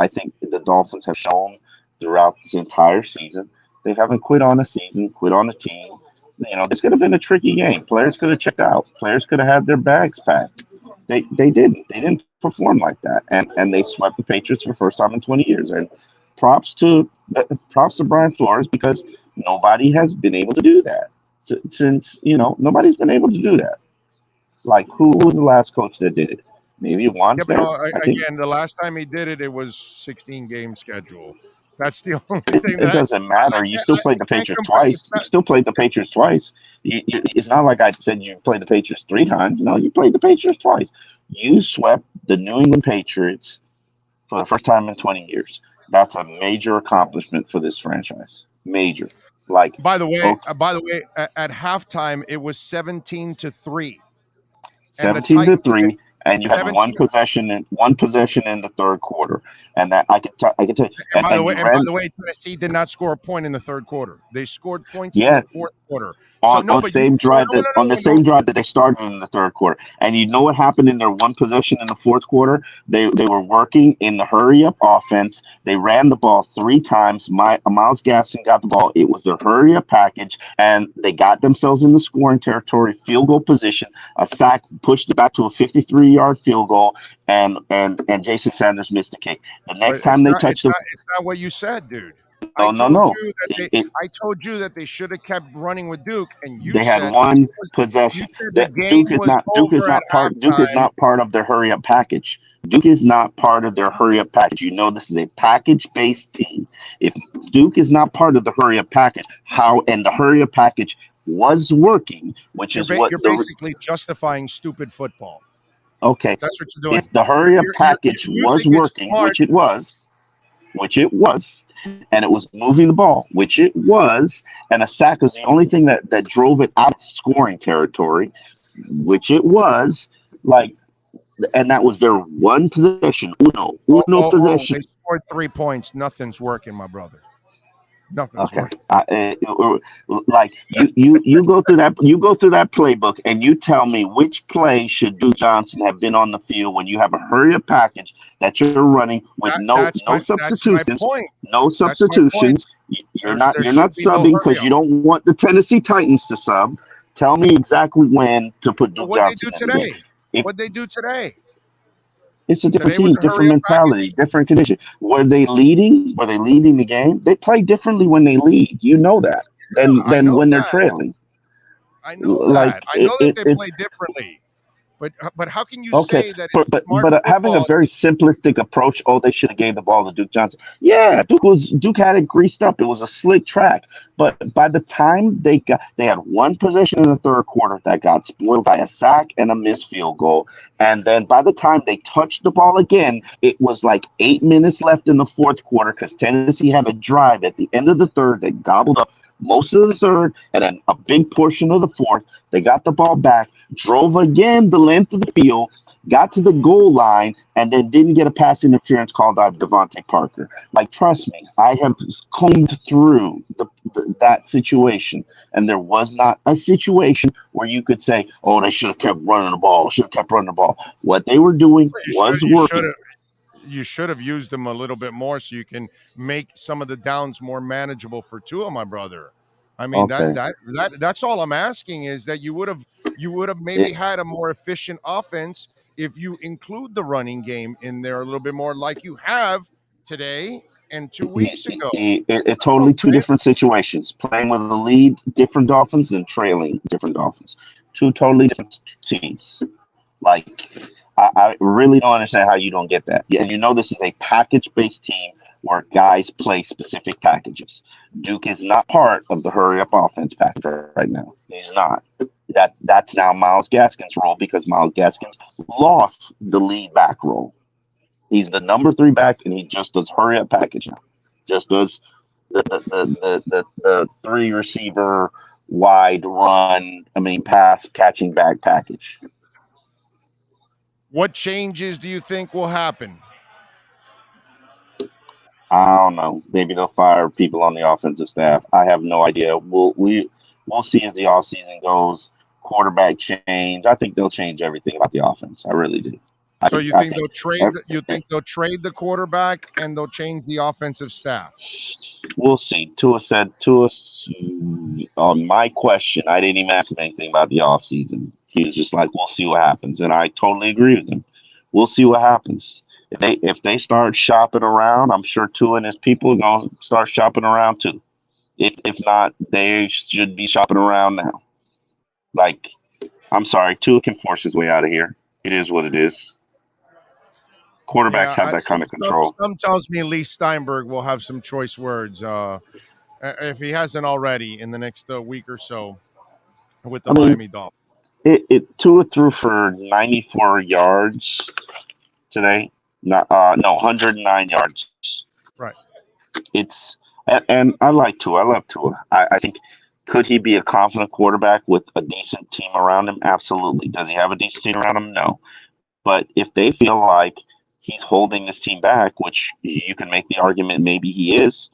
think the Dolphins have shown throughout this entire season they haven't quit on a season, quit on a team. You know, this could have been a tricky game. Players could have checked out. Players could have had their bags packed. They didn't. They didn't perform like that, and they swept the Patriots for the first time in 20 years. And props to Brian Flores, because nobody has been able to do that since nobody's been able to do that. Like, who was the last coach that did it? Maybe once.
Yeah, but again, the last time he did it, it was 16 game schedule. That's the only thing.
It doesn't matter. You still played the Patriots twice. You still played the Patriots twice. It's not like I said you played the Patriots 3 times. No, you played the Patriots twice. You swept the New England Patriots for the first time in 20 years. That's a major accomplishment for this franchise. Major. Like,
by the way, at halftime it was 17-3.
17-3, and you had one possession in the third quarter, and that I can tell you.
And by the way, Tennessee did not score a point in the third quarter. They scored points in the fourth quarter.
On the same drive that they started in the third quarter. And you know what happened in their one possession in the fourth quarter? They were working in the hurry up offense. They ran the ball 3 times. Myles Gaskin got the ball. It was their hurry up package, and they got themselves in the scoring territory, field goal position. A sack pushed it back to a 53-yard field goal, and Jason Sanders missed the kick. The next time they touched the,
it's not what you said, dude.
No.
I told you that they should have kept running with Duke, and you
they
said
had one possession. Duke is not part of their hurry up package. Duke is not part of their hurry up package. You know, this is a package based team. If Duke is not part of the hurry up package, and the hurry up package was working, which is what
you're basically justifying stupid football.
Okay,
that's what you're doing.
If the hurry up package was working, which it was, and it was moving the ball, which it was, and a sack was the only thing that drove it out of scoring territory, which it was, like, and that was their one possession. Uno possession.
They scored 3 points. Nothing's working, my brother. Nothing's
Okay.
working.
Like you go through that playbook and you tell me which play should Duke Johnson have been on the field when you have a hurry up package that you're running with no substitutions,
That's my point.
no substitutions. You're not subbing because you don't want the Tennessee Titans to sub. Tell me exactly when to put Duke Johnson in the game.
What'd they do today?
It's a different team, different mentality, different condition. Were they leading? Were they leading the game? They play differently when they lead. You know that. Than when they're trailing.
I know that. I know that they play differently. But how can you say that?
But having a very simplistic approach. Oh, they should have gave the ball to Duke Johnson. Yeah, Duke had it greased up. It was a slick track. But by the time they had one possession in the third quarter that got spoiled by a sack and a missed field goal. And then by the time they touched the ball again, it was like 8 minutes left in the fourth quarter because Tennessee had a drive at the end of the third that gobbled up most of the third and then a big portion of the fourth. They got the ball back, drove again the length of the field, got to the goal line, and then didn't get a pass interference called out Devontae Parker. Like, trust me, I have combed through that situation, and there was not a situation where you could say, oh, they should have kept running the ball, What they were doing was working.
You should have used them a little bit more so you can make some of the downs more manageable for Tua, my brother. I mean, that's all I'm asking is that you would have maybe had a more efficient offense if you include the running game in there a little bit more, like you have today and 2 weeks ago.
It's totally two different situations. Playing with the lead, different Dolphins, and trailing, different Dolphins. Two totally different teams. Like, I really don't understand how you don't get that. Yeah, you know this is a package-based team where guys play specific packages. Duke is not part of the hurry-up offense package right now. He's not. That's now Myles Gaskin's role because Myles Gaskins lost the lead back role. He's the number 3 back, and he just does hurry-up package now. Just does the 3 receiver wide run. Pass catching back package.
What changes do you think will happen?
I don't know. Maybe they'll fire people on the offensive staff. I have no idea. We'll see as the offseason goes. Quarterback change. I think they'll change everything about the offense. I really do.
So you think they'll trade? You think they'll trade the quarterback and they'll change the offensive staff?
We'll see. Tua said on my question, I didn't even ask him anything about the offseason. He was just like, we'll see what happens. And I totally agree with him. We'll see what happens. If they start shopping around, I'm sure Tua and his people are going to start shopping around too. If not, they should be shopping around now. Like, I'm sorry, Tua can force his way out of here. It is what it is. Quarterbacks have that kind of control.
Some tells me Lee Steinberg will have some choice words if he hasn't already in the next week or so with the Miami Dolphins.
Tua threw for 94 yards today. 109 yards.
Right.
And I like Tua. I love Tua. I think, could he be a confident quarterback with a decent team around him? Absolutely. Does he have a decent team around him? No. But if they feel like he's holding this team back, which you can make the argument maybe he is,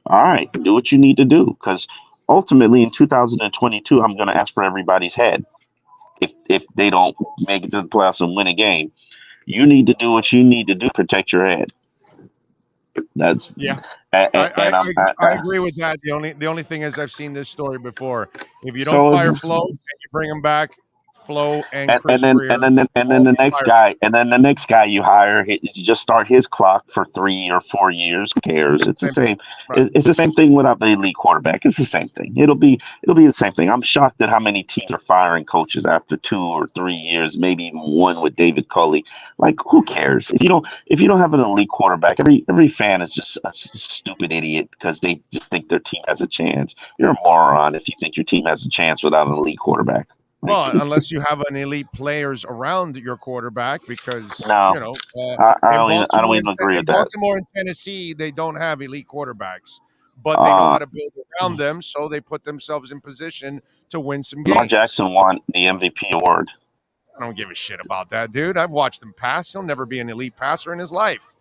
all right, do what you need to do. Because ultimately in 2022, I'm going to ask for everybody's head. If they don't make it to the playoffs and win a game, you need to do what you need to do to protect your head. That's
I agree with that. The only thing is I've seen this story before. If you don't fire Flo and you bring him back, Flo and
then the next guy you hire, you just start his clock for 3 or 4 years. Who cares? It's the same. Right. It's the same thing without the elite quarterback. It's the same thing. It'll be the same thing. I'm shocked at how many teams are firing coaches after 2 or 3 years, maybe even one with David Culley. Like, who cares? If you don't have an elite quarterback, every fan is just a stupid idiot because they just think their team has a chance. You're a moron if you think your team has a chance without an elite quarterback.
Well, unless you have an elite players around your quarterback, because
I don't even agree with that.
Baltimore and Tennessee, they don't have elite quarterbacks, but they know how to build around them, so they put themselves in position to win some games.
Lamar Jackson won the MVP award.
I don't give a shit about that, dude. I've watched him pass. He'll never be an elite passer in his life.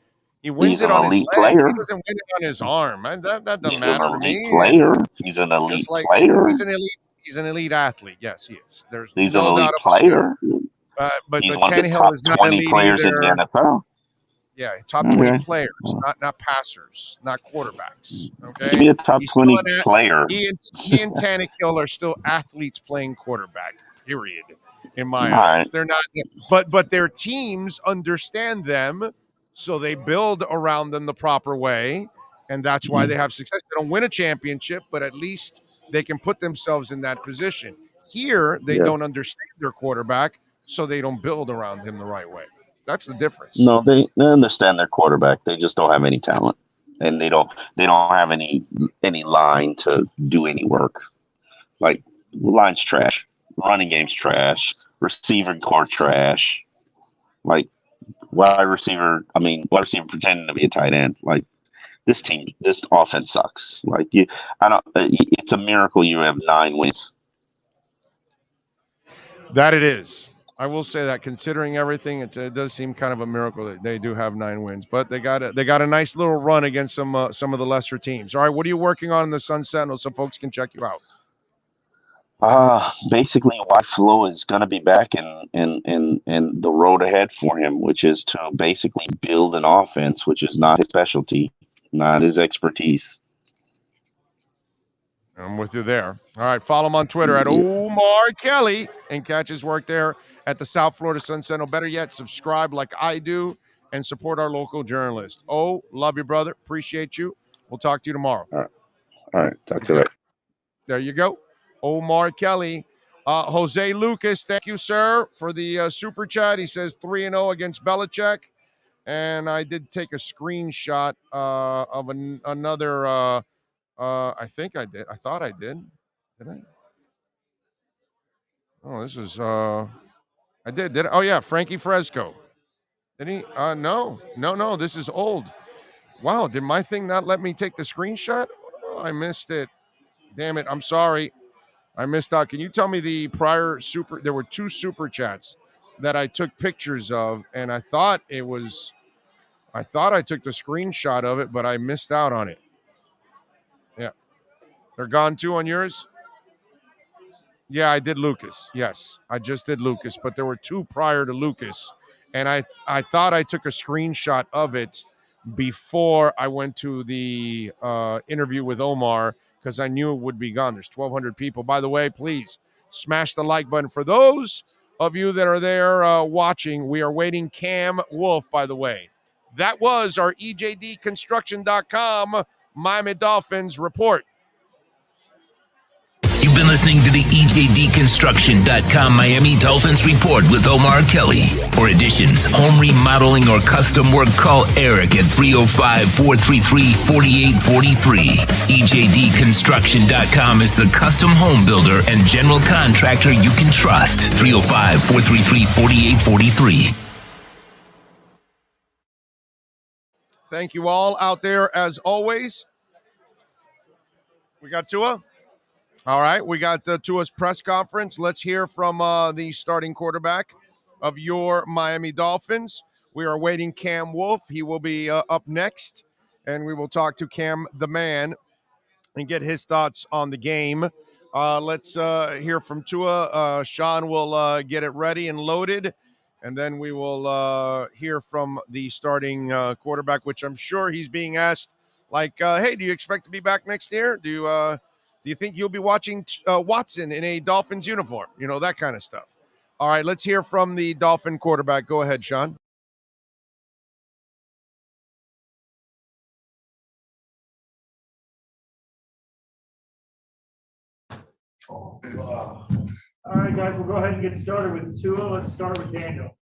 He wins
He's
it
an
on his
elite
legs.
player.
He doesn't win it on his arm. That doesn't
He's
matter
an
to
elite
me.
player. He's an elite
Just like
player.
he's an elite athlete. Yes, he is. There's
He's
no
an
doubt
elite
about
player.
it. But
He's one of the
Tannehill
top
is not
20
elite
players in
either.
the NFL.
Yeah, top
Okay.
20 players, not passers, not quarterbacks. Okay,
Give me a top
He's
20
still
player.
He and Tannehill are still athletes playing quarterback. Period. In my
All
eyes,
right.
they're not. But their teams understand them, so they build around them the proper way, and that's why they have success. They don't win a championship, but at least they can put themselves in that position. Here, they don't understand their quarterback, so they don't build around him the right way. That's the difference.
No, they understand their quarterback. They just don't have any talent, and they don't have any line to do any work. Like, line's trash, running game's trash, receiver core trash. Like, wide receiver pretending to be a tight end. Like, this offense sucks. Like, it's a miracle you have 9 wins.
That it is. I will say that, considering everything, it does seem kind of a miracle that they do have 9 wins. But they got a nice little run against some of the lesser teams. All right, what are you working on in the Sun Sentinel so folks can check you out?
Basically, why Flo is going to be back and the road ahead for him, which is to basically build an offense, which is not his specialty, not his expertise.
I'm with you there. All right, follow him on Twitter at Omar Kelly and catch his work there at the South Florida Sun Sentinel. Better yet, subscribe like I do and support our local journalist. Oh, love you, brother. Appreciate you. We'll talk to you tomorrow.
All right. Talk to you later.
There you go. Omar Kelly. Jose Lucas, thank you, sir, for the super chat. He says 3-0 against Belichick. And I did take a screenshot of another I think I did. I thought I did. Did I? Oh, this is I did. Oh yeah, Frankie Fresco. Did he? No. This is old. Wow, did my thing not let me take the screenshot? Oh, I missed it. Damn it. I'm sorry. I missed out. Can you tell me the prior super? There were 2 super chats that I took pictures of, and I thought I took the screenshot of it, but I missed out on it. Yeah. They're gone too on yours? Yeah, I did Lucas. Yes, I just did Lucas, but there were 2 prior to Lucas, and I thought I took a screenshot of it before I went to the interview with Omar because I knew it would be gone. There's 1,200 people. By the way, please smash the like button. For those of you that are there watching, we are waiting Cam Wolf, by the way. That was our EJDconstruction.com Miami Dolphins report.
You've been listening to the EJDconstruction.com Miami Dolphins report with Omar Kelly. For additions, home remodeling, or custom work, call Eric at 305-433-4843. EJDconstruction.com is the custom home builder and general contractor you can trust. 305-433-4843.
Thank you all out there as always. We got Tua. All right, we got Tua's press conference. Let's hear from the starting quarterback of your Miami Dolphins. We are awaiting Cam Wolf. He will be up next, and we will talk to Cam the man and get his thoughts on the game. Let's hear from Tua. Sean will get it ready and loaded, and then we will hear from the starting quarterback, which I'm sure he's being asked, like, hey, do you expect to be back next year? Do you think you'll be watching Watson in a Dolphins uniform? You know, that kind of stuff. All right, let's hear from the Dolphin quarterback. Go ahead, Sean.
All right, guys, we'll go ahead and get started with Tua. Let's start with Daniel.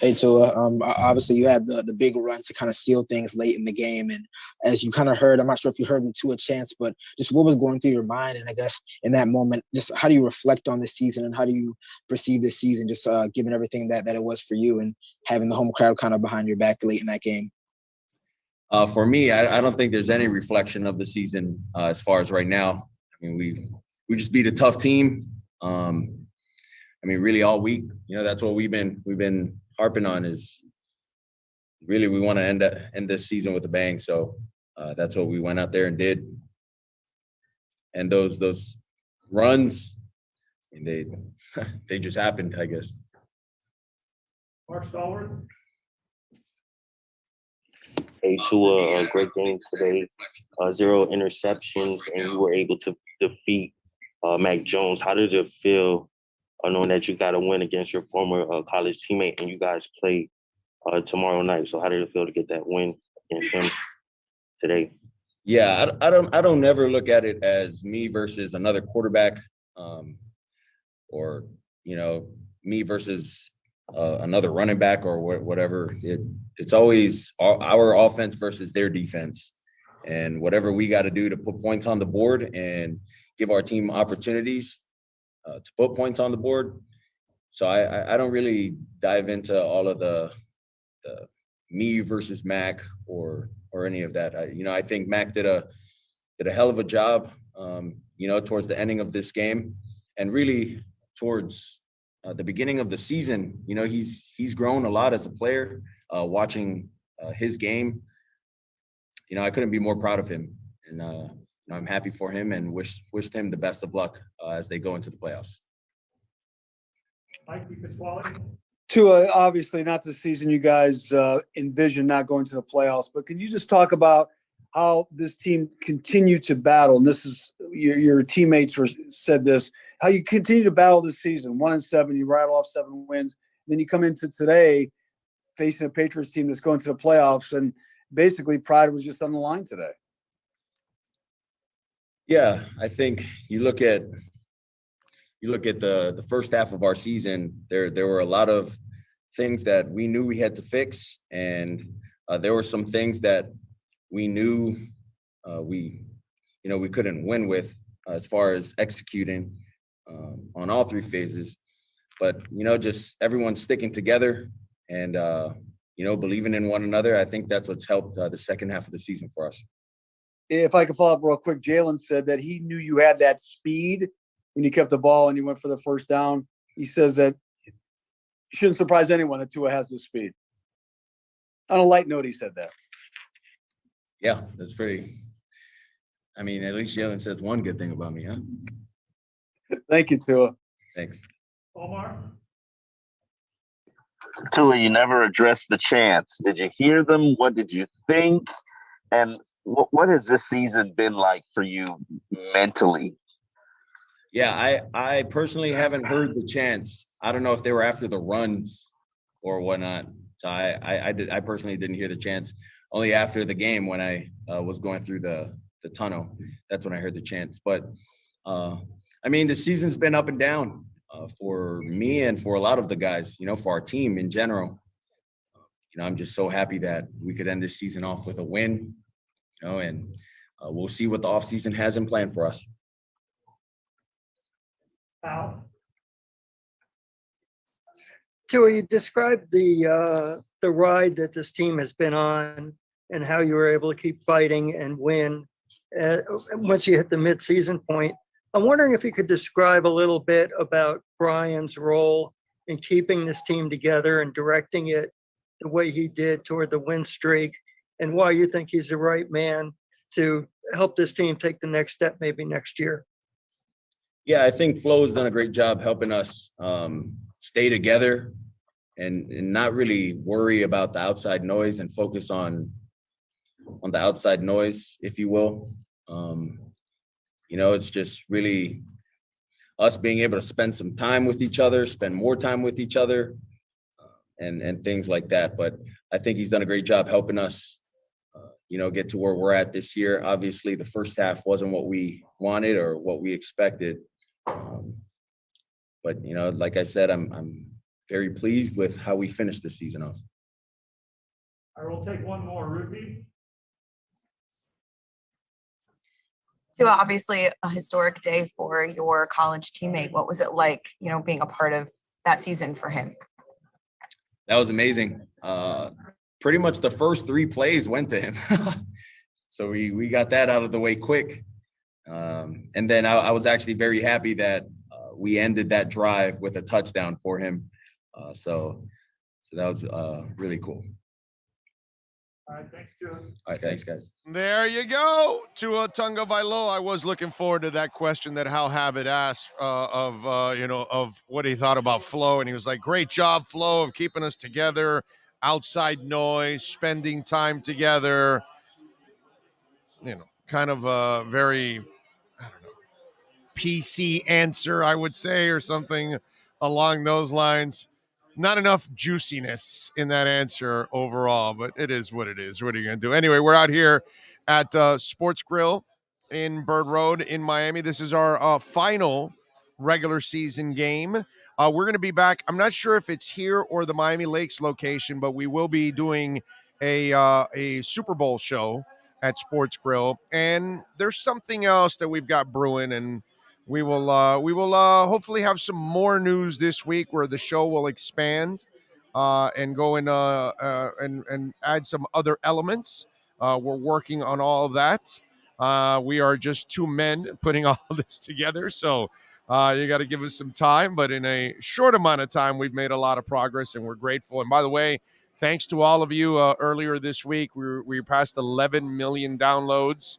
Hey, Tua, obviously you had the big run to kind of seal things late in the game. And as you kind of heard, I'm not sure if you heard the Tua chants, but just what was going through your mind? And I guess in that moment, just how do you reflect on this season and how do you perceive this season, just given everything that it was for you and having the home crowd kind of behind your back late in that game?
For me, I don't think there's any reflection of the season as far as right now. I mean, we just beat a tough team. I mean, really all week, you know, that's what we've been harping on is really we want to end this season with a bang. So that's what we went out there and did. And those runs, and they just happened, I guess.
Mark Stallworth.
Hey, Tua, a great game today. 0 interceptions, and you were able to defeat Mac Jones. How did it feel knowing that you got a win against your former college teammate, and you guys play tomorrow night? So how did it feel to get that win against him today?
Yeah, I don't never look at it as me versus another quarterback, or me versus another running back or whatever. It's always our offense versus their defense, and whatever we got to do to put points on the board and give our team opportunities to put points on the board. So I don't really dive into all of the me versus Mac or any of that. I think Mac did a hell of a job, towards the ending of this game, and really towards the beginning of the season. He's grown a lot as a player. Watching his game, I couldn't be more proud of him, and I'm happy for him and wished him the best of luck as they go into the playoffs.
Mike Pasquale.
Tua, obviously not the season you guys envision not going to the playoffs, but can you just talk about how this team continued to battle? And this is your teammates said this, how you continue to battle this season. 1-7, you rattle off 7 wins. Then you come into today facing a Patriots team that's going to the playoffs, and basically pride was just on the line today.
Yeah, I think you look at the first half of our season, there were a lot of things that we knew we had to fix, and there were some things that we knew we couldn't win with as far as executing on all 3 phases. But just everyone sticking together and believing in one another. I think that's what's helped the second half of the season for us.
If I could follow up real quick, Jalen said that he knew you had that speed when you kept the ball and you went for the first down. He says that it shouldn't surprise anyone that Tua has this speed. On a light note, he said that.
Yeah, that's pretty. I mean, at least Jalen says one good thing about me, huh?
Thank you, Tua.
Thanks.
Omar.
Tua, you never addressed the chants. Did you hear them? What did you think? And what has this season been like for you mentally?
Yeah, I personally haven't heard the chants. I don't know if they were after the runs or whatnot. So I personally didn't hear the chants. Only after the game when I was going through the tunnel, that's when I heard the chants. But the season's been up and down for me and for a lot of the guys, for our team in general. I'm just so happy that we could end this season off with a win, and we'll see what the offseason has in plan for us.
Tua, you described the ride that this team has been on and how you were able to keep fighting and win once you hit the midseason point. I'm wondering if you could describe a little bit about Brian's role in keeping this team together and directing it the way he did toward the win streak, and why you think he's the right man to help this team take the next step maybe next year.
Yeah, I think Flo has done a great job helping us stay together and not really worry about the outside noise and focus on the outside noise, if you will. It's just really us being able to spend some time with each other, spend more time with each other, and things like that. But I think he's done a great job helping us, get to where we're at this year. Obviously, the first half wasn't what we wanted or what we expected. But like I said, I'm very pleased with how we finished this season off.
I will take one more, Ruthie.
Tua, obviously a historic day for your college teammate. What was it like, being a part of that season for him?
That was amazing. Pretty much the first 3 plays went to him. So we got that out of the way quick. And then I was actually very happy that we ended that drive with a touchdown for him. So that was really cool.
All right, thanks, Tua.
All right, thanks, guys.
There you go. Tua Tagovailoa. I was looking forward to that question that Hal Habit asked of what he thought about Flo, and he was like, "Great job, Flo, of keeping us together. Outside noise, spending time together. Kind of a very PC answer, I would say, or something along those lines. Not enough juiciness in that answer overall, but it is what it is. What are you going to do? Anyway, we're out here at Sports Grill in Bird Road in Miami. This is our final regular season game. We're going to be back. I'm not sure if it's here or the Miami Lakes location, but we will be doing a Super Bowl show at Sports Grill. And there's something else that we've got brewing, and we will hopefully have some more news this week where the show will expand and go in and add some other elements. We're working on all of that. We are just two men putting all this together, so you got to give us some time. But in a short amount of time, we've made a lot of progress, and we're grateful. And by the way, thanks to all of you earlier this week, we passed 11 million downloads,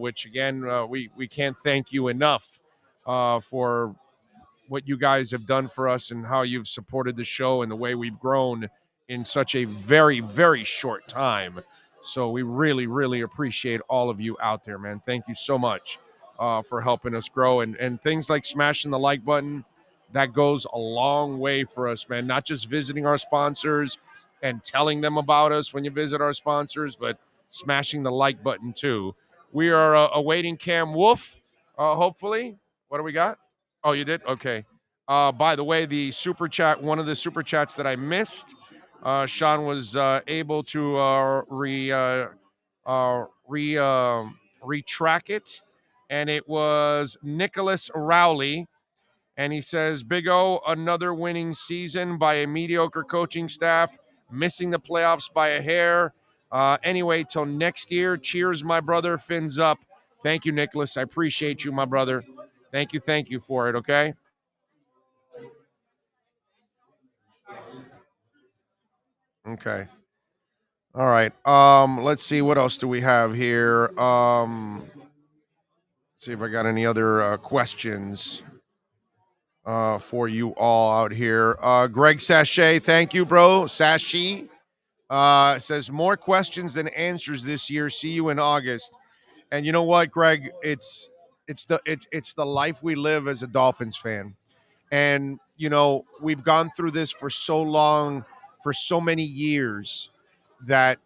which again we can't thank you enough for what you guys have done for us and how you've supported the show and the way we've grown in such a very, very short time. So we really, really appreciate all of you out there, man. Thank you so much for helping us grow. And things like smashing the like button, that goes a long way for us, man. Not just visiting our sponsors and telling them about us when you visit our sponsors, but smashing the like button too. We are awaiting Cam Wolf, hopefully. What do we got? Oh, you did? Okay. By the way, the super chat, one of the super chats that I missed, Sean was able to retrack it, and it was Nicholas Rowley, and he says, Big O, another winning season by a mediocre coaching staff, missing the playoffs by a hair. Anyway, till next year, cheers, my brother, fins up. Thank you, Nicholas. I appreciate you, my brother. Thank you for it, okay? Okay. All right. Let's see, what else do we have here? See if I got any other questions for you all out here. Greg Sachet, thank you, bro. Sachet says more questions than answers this year. See you in August. And you know what, Greg? It's the life we live as a Dolphins fan. And, we've gone through this for so long, for so many years, that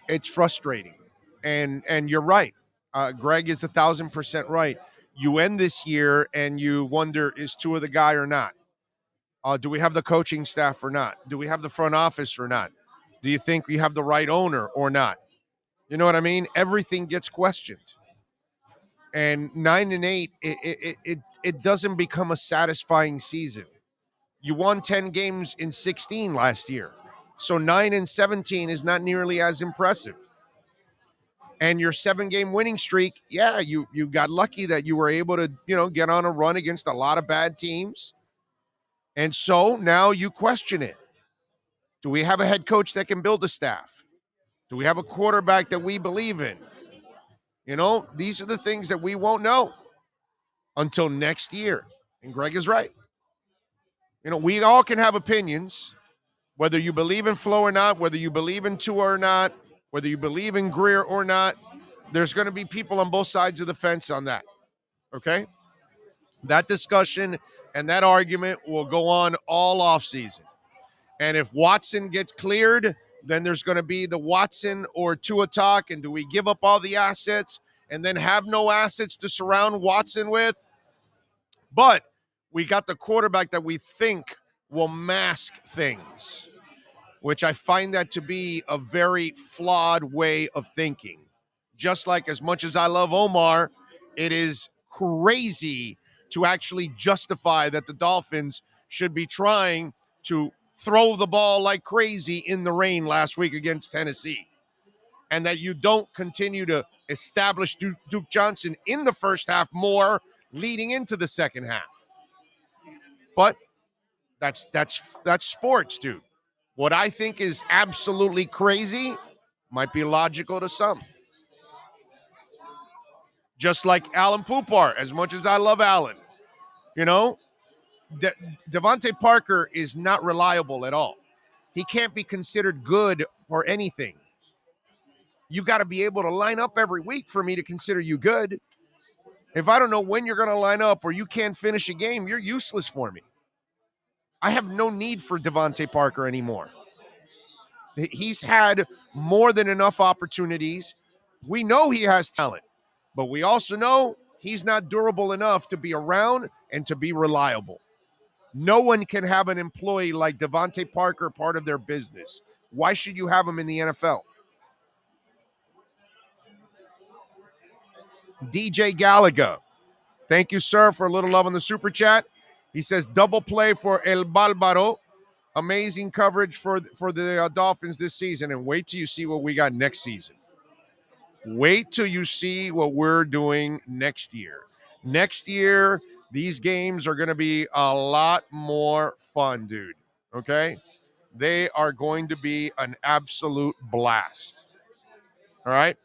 it's frustrating. And you're right. Greg is 1,000% right. You end this year and you wonder, is Tua the guy or not? Do we have the coaching staff or not? Do we have the front office or not? Do you think we have the right owner or not? You know what I mean? Everything gets questioned. And 9-8, it doesn't become a satisfying season. You won 10 games in 16 last year. So 9-17 is not nearly as impressive. And your 7-game winning streak, yeah, you got lucky that you were able to, get on a run against a lot of bad teams. And so now you question it. Do we have a head coach that can build a staff? Do we have a quarterback that we believe in? These are the things that we won't know until next year. And Greg is right. We all can have opinions, whether you believe in Flo or not, whether you believe in Tua or not, whether you believe in Greer or not. There's going to be people on both sides of the fence on that. Okay? That discussion and that argument will go on all offseason. And if Watson gets cleared, then there's going to be the Watson or Tua talk. And do we give up all the assets and then have no assets to surround Watson with? But we got the quarterback that we think will mask things, which I find that to be a very flawed way of thinking. Just like, as much as I love Omar, it is crazy to actually justify that the Dolphins should be trying to throw the ball like crazy in the rain last week against Tennessee, and that you don't continue to establish Duke Johnson in the first half more leading into the second half. But that's sports, dude. What I think is absolutely crazy might be logical to some. Just like Alan Poupart, as much as I love Alan, you know, Devontae Parker is not reliable at all. He can't be considered good for anything. You got to be able to line up every week for me to consider you good. If I don't know when you're going to line up or you can't finish a game, you're useless for me. I have no need for Devontae Parker anymore. He's had more than enough opportunities. We know he has talent, but we also know he's not durable enough to be around and to be reliable. No one can have an employee like Devontae Parker part of their business. Why should you have him in the NFL? DJ Gallagher, thank you, sir, for a little love on the super chat. He says, double play for El Bárbaro. Amazing coverage for the Dolphins this season. And wait till you see what we got next season. Wait till you see what we're doing next year. Next year, these games are going to be a lot more fun, dude. Okay? They are going to be an absolute blast. All right?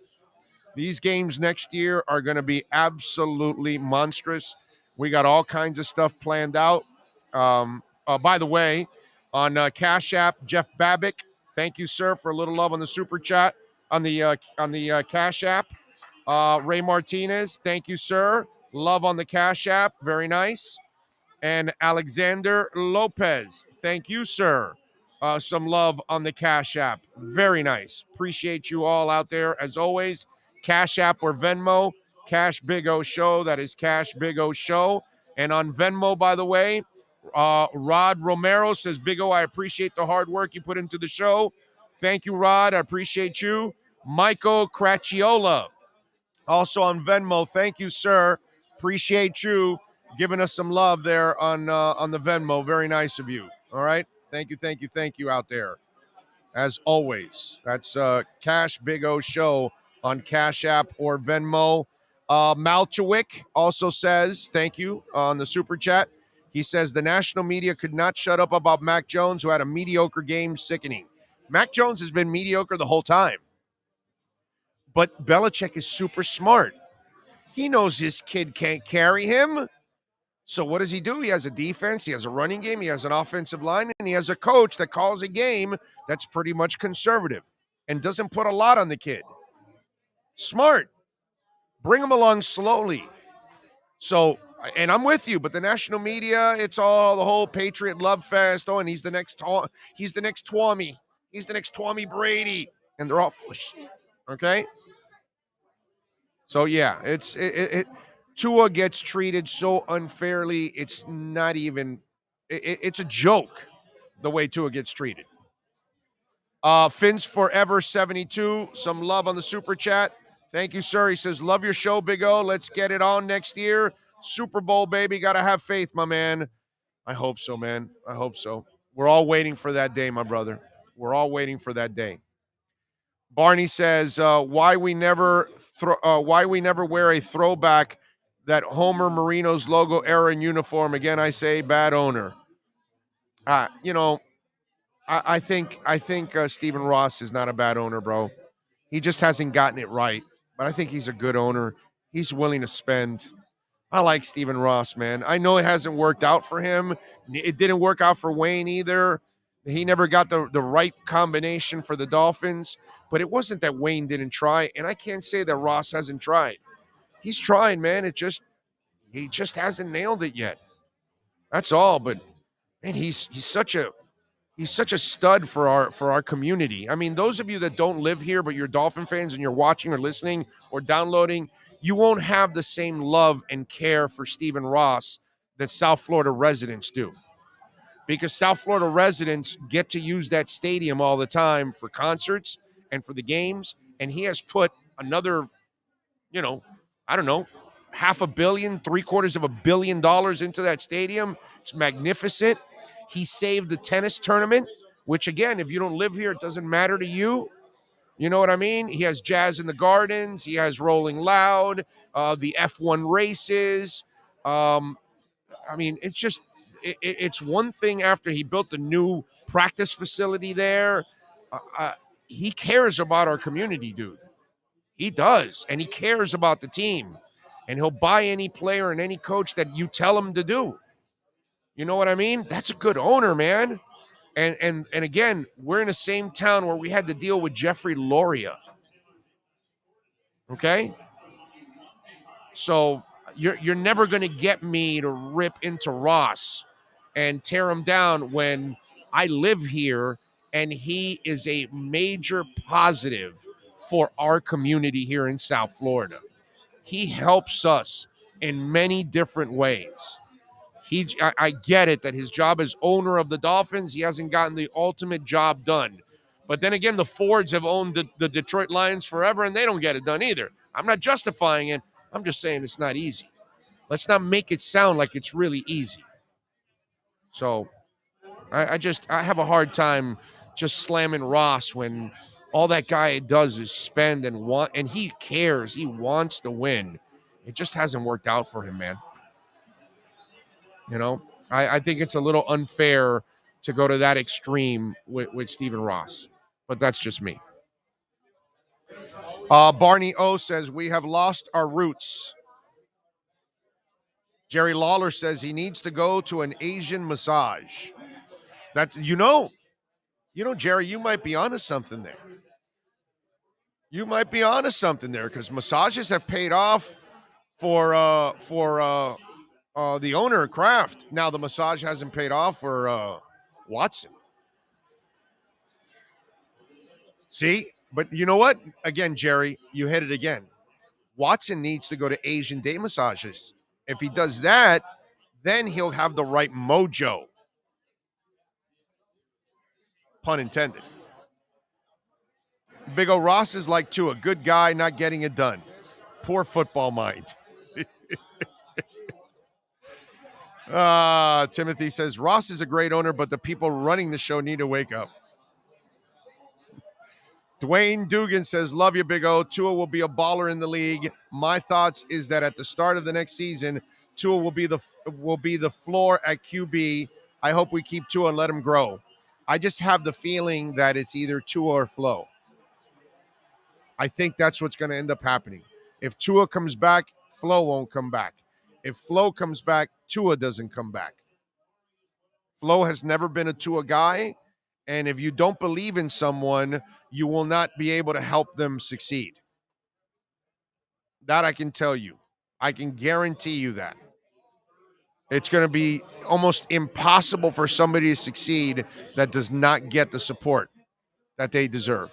These games next year are going to be absolutely monstrous. We got all kinds of stuff planned out. By the way, on Cash App, Jeff Babick, thank you, sir, for a little love on the super chat on the Cash App. Ray Martinez, thank you, sir. Love on the Cash App, very nice. And Alexander Lopez, thank you, sir. Some love on the Cash App, very nice. Appreciate you all out there as always. Cash App or Venmo, Cash Big O Show. That is Cash Big O Show. And on Venmo, by the way, Rod Romero says, Big O, I appreciate the hard work you put into the show. Thank you, Rod. I appreciate you. Michael Cracciola, also on Venmo. Thank you, sir. Appreciate you giving us some love there on the Venmo. Very nice of you. All right. Thank you out there. As always, that's Cash Big O Show on Cash App or Venmo. Malchowik also says, thank you on the super chat. He says, the national media could not shut up about Mac Jones, who had a mediocre game. Sickening. Mac Jones has been mediocre the whole time. But Belichick is super smart. He knows his kid can't carry him. So what does he do? He has a defense, he has a running game, he has an offensive line, and he has a coach that calls a game that's pretty much conservative and doesn't put a lot on the kid. Smart. Bring him along slowly. So, and I'm with you, but the national media, it's all the whole Patriot love fest. Oh, and he's the next Twommy. He's the next Twommy Brady. And they're all full of shit. Okay? So, yeah, Tua gets treated so unfairly, it's not even, it's a joke the way Tua gets treated. Fins Forever 72, some love on the super chat. Thank you, sir. He says, love your show, Big O. Let's get it on next year. Super Bowl, baby. Got to have faith, my man. I hope so, man. I hope so. We're all waiting for that day, my brother. We're all waiting for that day. Barney says, why we never wear a throwback that Homer Marino's logo era in uniform. Again, I say bad owner. I think Stephen Ross is not a bad owner, bro. He just hasn't gotten it right. But I think he's a good owner. He's willing to spend. I like Stephen Ross, man. I know it hasn't worked out for him. It didn't work out for Wayne either. He never got the right combination for the Dolphins. But it wasn't that Wayne didn't try. And I can't say that Ross hasn't tried. He's trying, man. He just hasn't nailed it yet. That's all. But man, he's such a stud for our community. I mean, those of you that don't live here, but you're Dolphin fans and you're watching or listening or downloading, you won't have the same love and care for Stephen Ross that South Florida residents do. Because South Florida residents get to use that stadium all the time for concerts and for the games. And he has put another, $500 million, $750 million into that stadium. It's magnificent. He saved the tennis tournament, which, again, if you don't live here, it doesn't matter to you. You know what I mean? He has Jazz in the Gardens. He has Rolling Loud, the F1 races. It's just it's one thing after he built the new practice facility there. He cares about our community, dude. He does, and he cares about the team. And he'll buy any player and any coach that you tell him to do. You know what I mean? That's a good owner, man. And again, we're in the same town where we had to deal with Jeffrey Loria. Okay? So you're never going to get me to rip into Ross and tear him down when I live here and he is a major positive for our community here in South Florida. He helps us in many different ways. I get it that his job as owner of the Dolphins, he hasn't gotten the ultimate job done. But then again, the Fords have owned the Detroit Lions forever, and they don't get it done either. I'm not justifying it. I'm just saying it's not easy. Let's not make it sound like it's really easy. So I have a hard time just slamming Ross when all that guy does is spend and he cares. He wants to win. It just hasn't worked out for him, man. You know, I think it's a little unfair to go to that extreme with Stephen Ross, but that's just me. Barney O says, we have lost our roots. Jerry Lawler says he needs to go to an Asian massage. That's, Jerry, you might be onto something there. You might be onto something there because massages have paid off for the owner of Kraft. Now the massage hasn't paid off for Watson. See? But you know what? Again, Jerry, you hit it again. Watson needs to go to Asian day massages. If he does that, then he'll have the right mojo. Pun intended. Big O Ross is like Tua, good guy, not getting it done. Poor football mind. Timothy says, Ross is a great owner, but the people running the show need to wake up. Dwayne Dugan says, love you, Big O. Tua will be a baller in the league. My thoughts is that at the start of the next season, Tua will be the floor at QB. I hope we keep Tua and let him grow. I just have the feeling that it's either Tua or Flo. I think that's what's going to end up happening. If Tua comes back, Flo won't come back. If Flo comes back, Tua doesn't come back. Flo has never been a Tua guy, and if you don't believe in someone, you will not be able to help them succeed. That I can tell you. I can guarantee you that. It's going to be almost impossible for somebody to succeed that does not get the support that they deserve.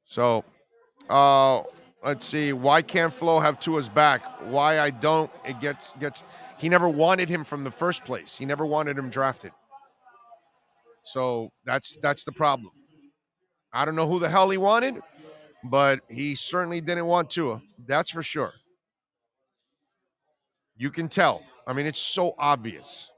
So, let's see. Why can't Flo have Tua's back? Why I don't? It gets. He never wanted him from the first place. He never wanted him drafted. So that's the problem. I don't know who the hell he wanted, but he certainly didn't want Tua. That's for sure. You can tell. I mean, it's so obvious.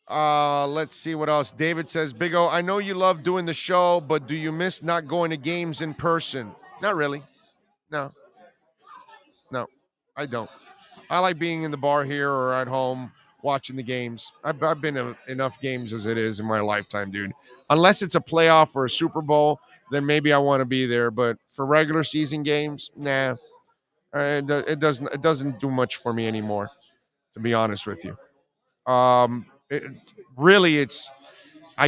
Let's see what else. David says, Big O, I know you love doing the show, but do you miss not going to games in person? Not really. No, I don't. I like being in the bar here or at home watching the games. I've been to enough games as it is in my lifetime, dude. Unless it's a playoff or a Super Bowl, then maybe I want to be there. But for regular season games, nah. It doesn't do much for me anymore, to be honest with you. I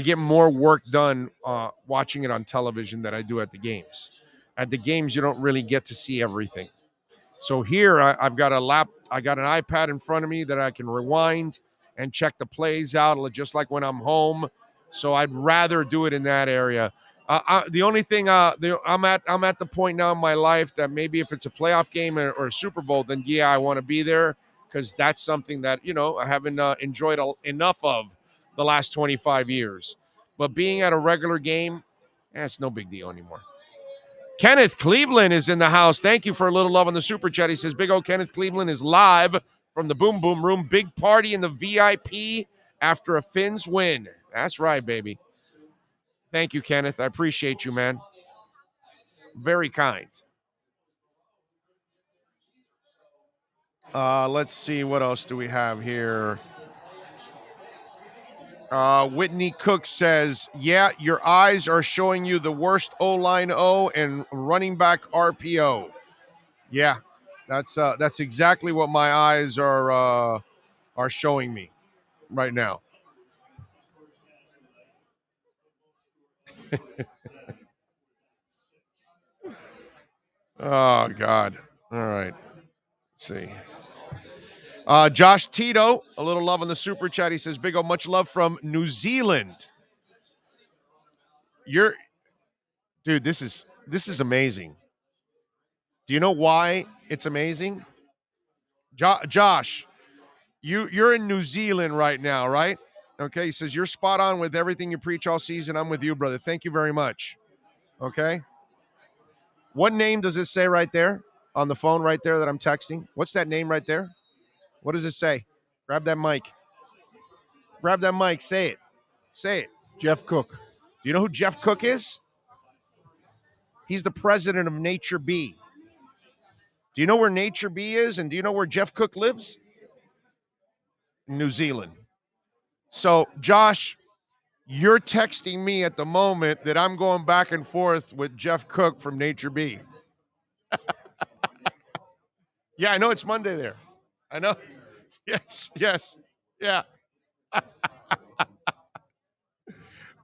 get more work done watching it on television than I do at the games. At the games, you don't really get to see everything. So here, I've got I got an iPad in front of me that I can rewind and check the plays out, just like when I'm home. So I'd rather do it in that area. The only thing I'm at the point now in my life that maybe if it's a playoff game or a Super Bowl, then yeah, I want to be there because that's something that I haven't enjoyed enough of the last 25 years. But being at a regular game, it's no big deal anymore. Kenneth Cleveland is in the house. Thank you for a little love on the Super Chat. He says, Big O, Kenneth Cleveland is live from the Boom Boom Room. Big party in the VIP after a Fins win. That's right, baby. Thank you, Kenneth. I appreciate you, man. Very kind. Let's see, what else do we have here? Whitney Cook says, yeah, your eyes are showing you the worst O-line O and running back RPO. Yeah, that's exactly what my eyes are showing me right now. Oh, God. All right. Let's see. Josh Tito, a little love on the super chat. He says, Big O, much love from New Zealand. Dude, this is amazing. Do you know why it's amazing? Josh, you're in New Zealand right now, right? Okay, he says, you're spot on with everything you preach all season. I'm with you, brother. Thank you very much. Okay. What name does it say right there on the phone right there that I'm texting? What's that name right there? What does it say? Grab that mic. Grab that mic. Say it. Say it.
Jeff Cook.
Do you know who Jeff Cook is? He's the president of Nature Bee. Do you know where Nature Bee is? And do you know where Jeff Cook lives? New Zealand. So, Josh, you're texting me at the moment that I'm going back and forth with Jeff Cook from Nature Bee. Yeah, I know it's Monday there. I know. Yes. Yeah.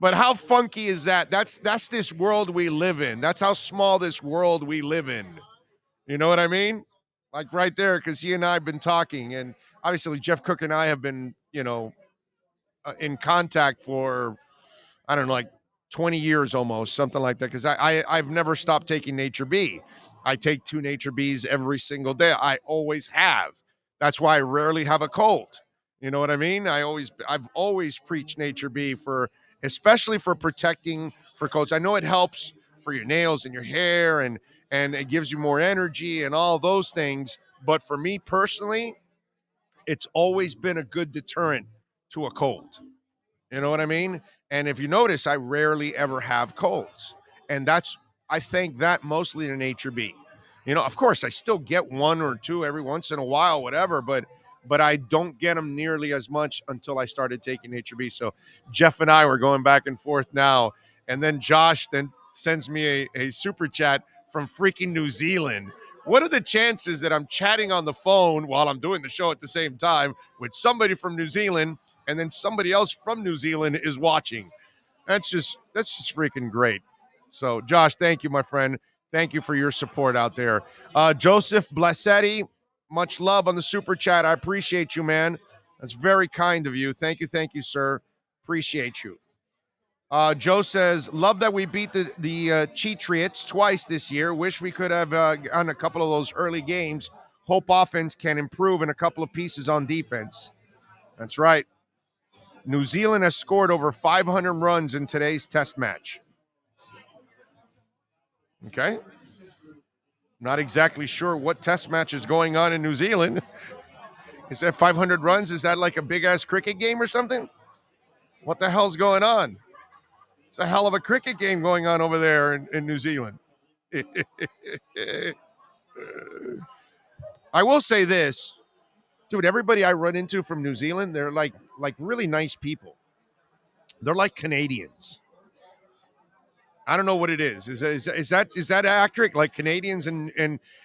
But how funky is that? That's this world we live in. That's how small this world we live in. You know what I mean? Like right there, because he and I have been talking, and obviously Jeff Cook and I have been, in contact for, I don't know, like 20 years almost, something like that, because I've never stopped taking Nature Bee. I take 2 Nature Bees every single day. I always have. That's why I rarely have a cold. You know what I mean? I've always preached Nature Bee especially for protecting for colds. I know it helps for your nails and your hair, and it gives you more energy and all those things. But for me personally, it's always been a good deterrent to a cold. You know what I mean? And if you notice, I rarely ever have colds. And I thank that mostly to Nature Bee. Of course, I still get 1 or 2 every once in a while, whatever, but I don't get them nearly as much until I started taking Nature Bee. So Jeff and I were going back and forth now. And then Josh then sends me a super chat from freaking New Zealand. What are the chances that I'm chatting on the phone while I'm doing the show at the same time with somebody from New Zealand, and then somebody else from New Zealand is watching? That's just freaking great. So Josh, thank you, my friend. Thank you for your support out there. Joseph Blassetti, much love on the super chat. I appreciate you, man. That's very kind of you. Thank you, sir. Appreciate you. Joe says, love that we beat the Cheatriots twice this year. Wish we could have gotten a couple of those early games. Hope offense can improve in a couple of pieces on defense. That's right. New Zealand has scored over 500 runs in today's test match. Okay. Not exactly sure what test match is going on in New Zealand. Is that 500 runs? Is that like a big-ass cricket game or something? What the hell's going on? It's a hell of a cricket game going on over there in New Zealand. I will say this. Dude, everybody I run into from New Zealand, they're like really nice people. They're like Canadians. I don't know what it is. Is that accurate? Like Canadians and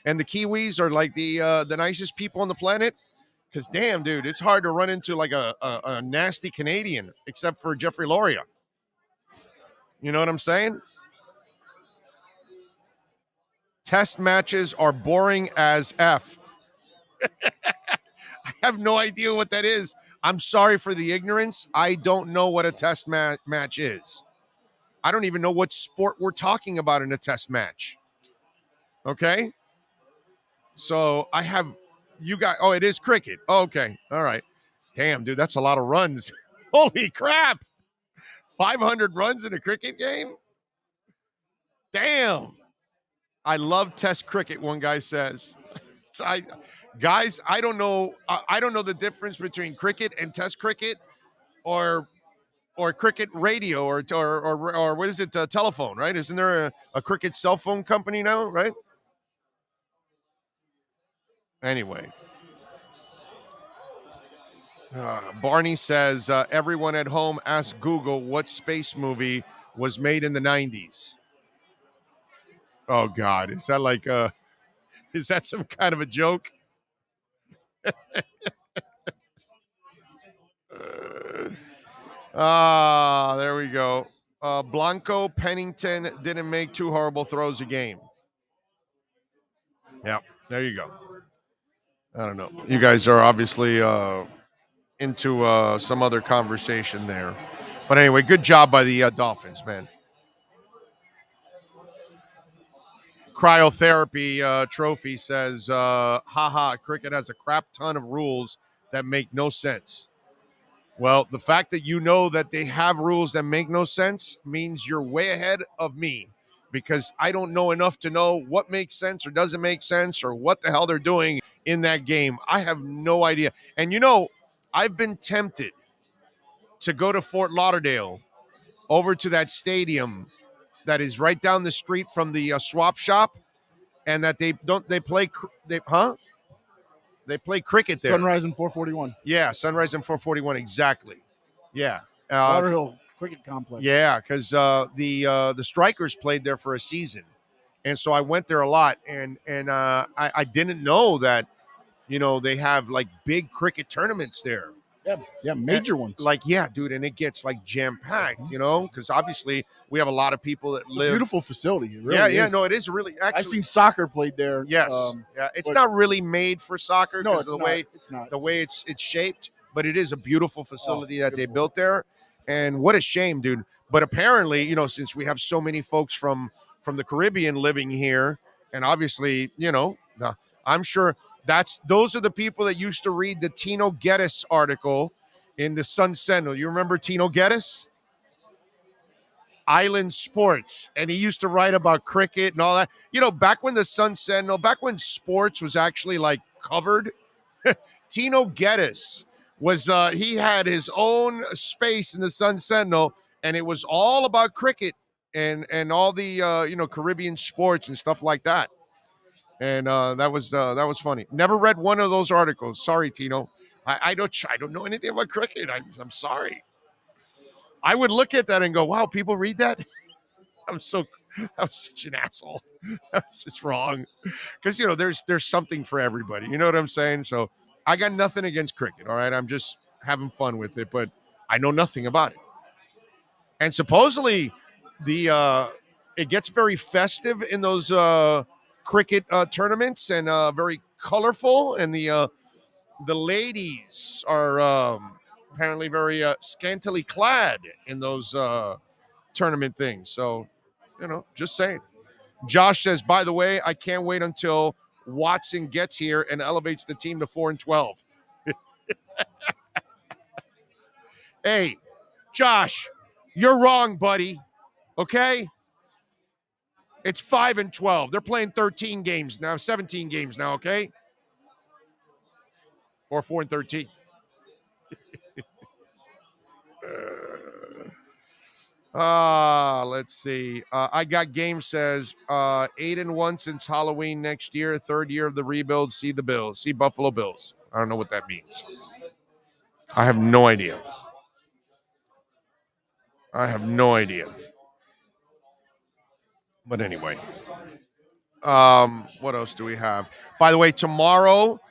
the Kiwis are like the nicest people on the planet? Because damn, dude, it's hard to run into like a nasty Canadian, except for Jeffrey Loria. You know what I'm saying? Test matches are boring as F. I have no idea what that is. I'm sorry for the ignorance. I don't know what a test match is. I don't even know what sport we're talking about in a test match. Okay? So it is cricket. Oh, okay. All right. Damn, dude, that's a lot of runs. Holy crap. 500 runs in a cricket game? Damn. I love test cricket, one guy says. I don't know. I don't know the difference between cricket and test cricket, or cricket radio, or what is it? Telephone, right? Isn't there a cricket cell phone company now, right? Anyway, Barney says, everyone at home ask Google what space movie was made in the 90s. Oh, God. Is that like is that some kind of a joke? There we go. Blanco Pennington didn't make 2 horrible throws a game. Yeah, there you go. I don't know. You guys are obviously into some other conversation there. But anyway, good job by the Dolphins, man. Cryotherapy trophy says, haha, cricket has a crap ton of rules that make no sense. Well, the fact that you know that they have rules that make no sense means you're way ahead of me, because I don't know enough to know what makes sense or doesn't make sense or what the hell they're doing in that game. I have no idea. And I've been tempted to go to Fort Lauderdale, over to that stadium that is right down the street from the swap shop, and that they play cricket there.
Sunrise and 441.
Yeah, Sunrise and 441, exactly. Yeah.
Lauderhill Cricket Complex.
Yeah, because the Strikers played there for a season. And so I went there a lot, and I didn't know that, they have like big cricket tournaments there.
Yeah, major ones.
Like, yeah, dude, and it gets like jam-packed, because obviously we have a lot of people that live.
Beautiful facility. It really is.
No, it is really. Actually,
I've seen soccer played there.
Yes, it's not really made for soccer.
No,
it's not. The way it's shaped, but it is a beautiful facility that they built there. And what a shame, dude. But apparently, since we have so many folks from the Caribbean living here, and obviously, I'm sure those are the people that used to read the Tino Geddes article in the Sun Sentinel. You remember Tino Geddes? Island Sports. And he used to write about cricket and all that. Back when the Sun Sentinel, back when sports was actually like covered, Tino Geddes was, he had his own space in the Sun Sentinel, and it was all about cricket and all the, Caribbean sports and stuff like that. And that was funny. Never read one of those articles. Sorry, Tino. I don't know anything about cricket. I'm sorry. I would look at that and go, wow, people read that? I was such an asshole. I was just wrong. Because, there's something for everybody. You know what I'm saying? So I got nothing against cricket, all right? I'm just having fun with it, but I know nothing about it. And supposedly it gets very festive in those cricket tournaments, and very colorful, and the ladies are apparently very scantily clad in those tournament things. So, just saying. Josh says, by the way, I can't wait until Watson gets here and elevates the team to 4-12. Hey, Josh, you're wrong, buddy. Okay? It's 5-12. They're playing 13 games now, 17 games now, okay? Or 4-13. Let's see. I got game says 8-1 since Halloween next year, third year of the rebuild. See the Bills. See Buffalo Bills. I don't know what that means. I have no idea. But anyway, what else do we have? By the way, tomorrow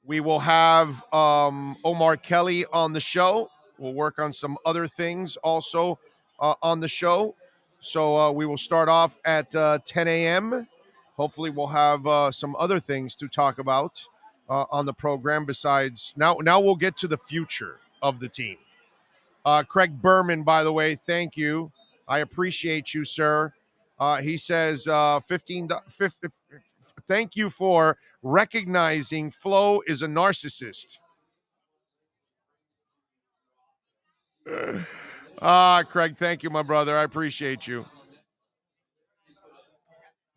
we will have Omar Kelly on the show. We'll work on some other things also on the show. So we will start off at 10 a.m. Hopefully we'll have some other things to talk about on the program besides now we'll get to the future of the team. Craig Berman, by the way, thank you. I appreciate you, sir. He says 15. Thank you for recognizing Flo is a narcissist. Craig, thank you, my brother. I appreciate you.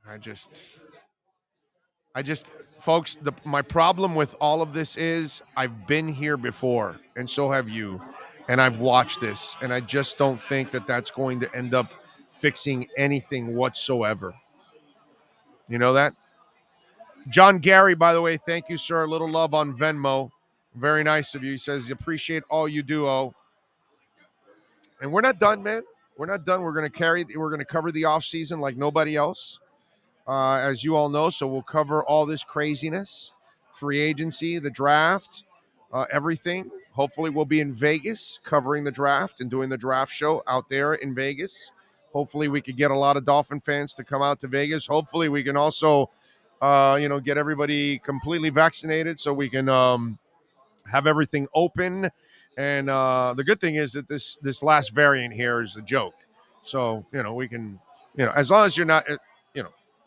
I just, folks, my problem with all of this is I've been here before, and so have you, and I've watched this, and I just don't think that that's going to end up fixing anything whatsoever. You know that? John Gary, by the way, thank you, sir. A little love on Venmo. Very nice of you. He says, appreciate all you do, O. And we're not done, man. We're not done. We're going to cover the offseason like nobody else, as you all know. So we'll cover all this craziness, free agency, the draft, everything. Hopefully we'll be in Vegas covering the draft and doing the draft show out there in Vegas. Hopefully we could get a lot of Dolphin fans to come out to Vegas. Hopefully we can also, get everybody completely vaccinated so we can have everything open. And the good thing is that this last variant here is a joke. So, we can, as long as you're not, if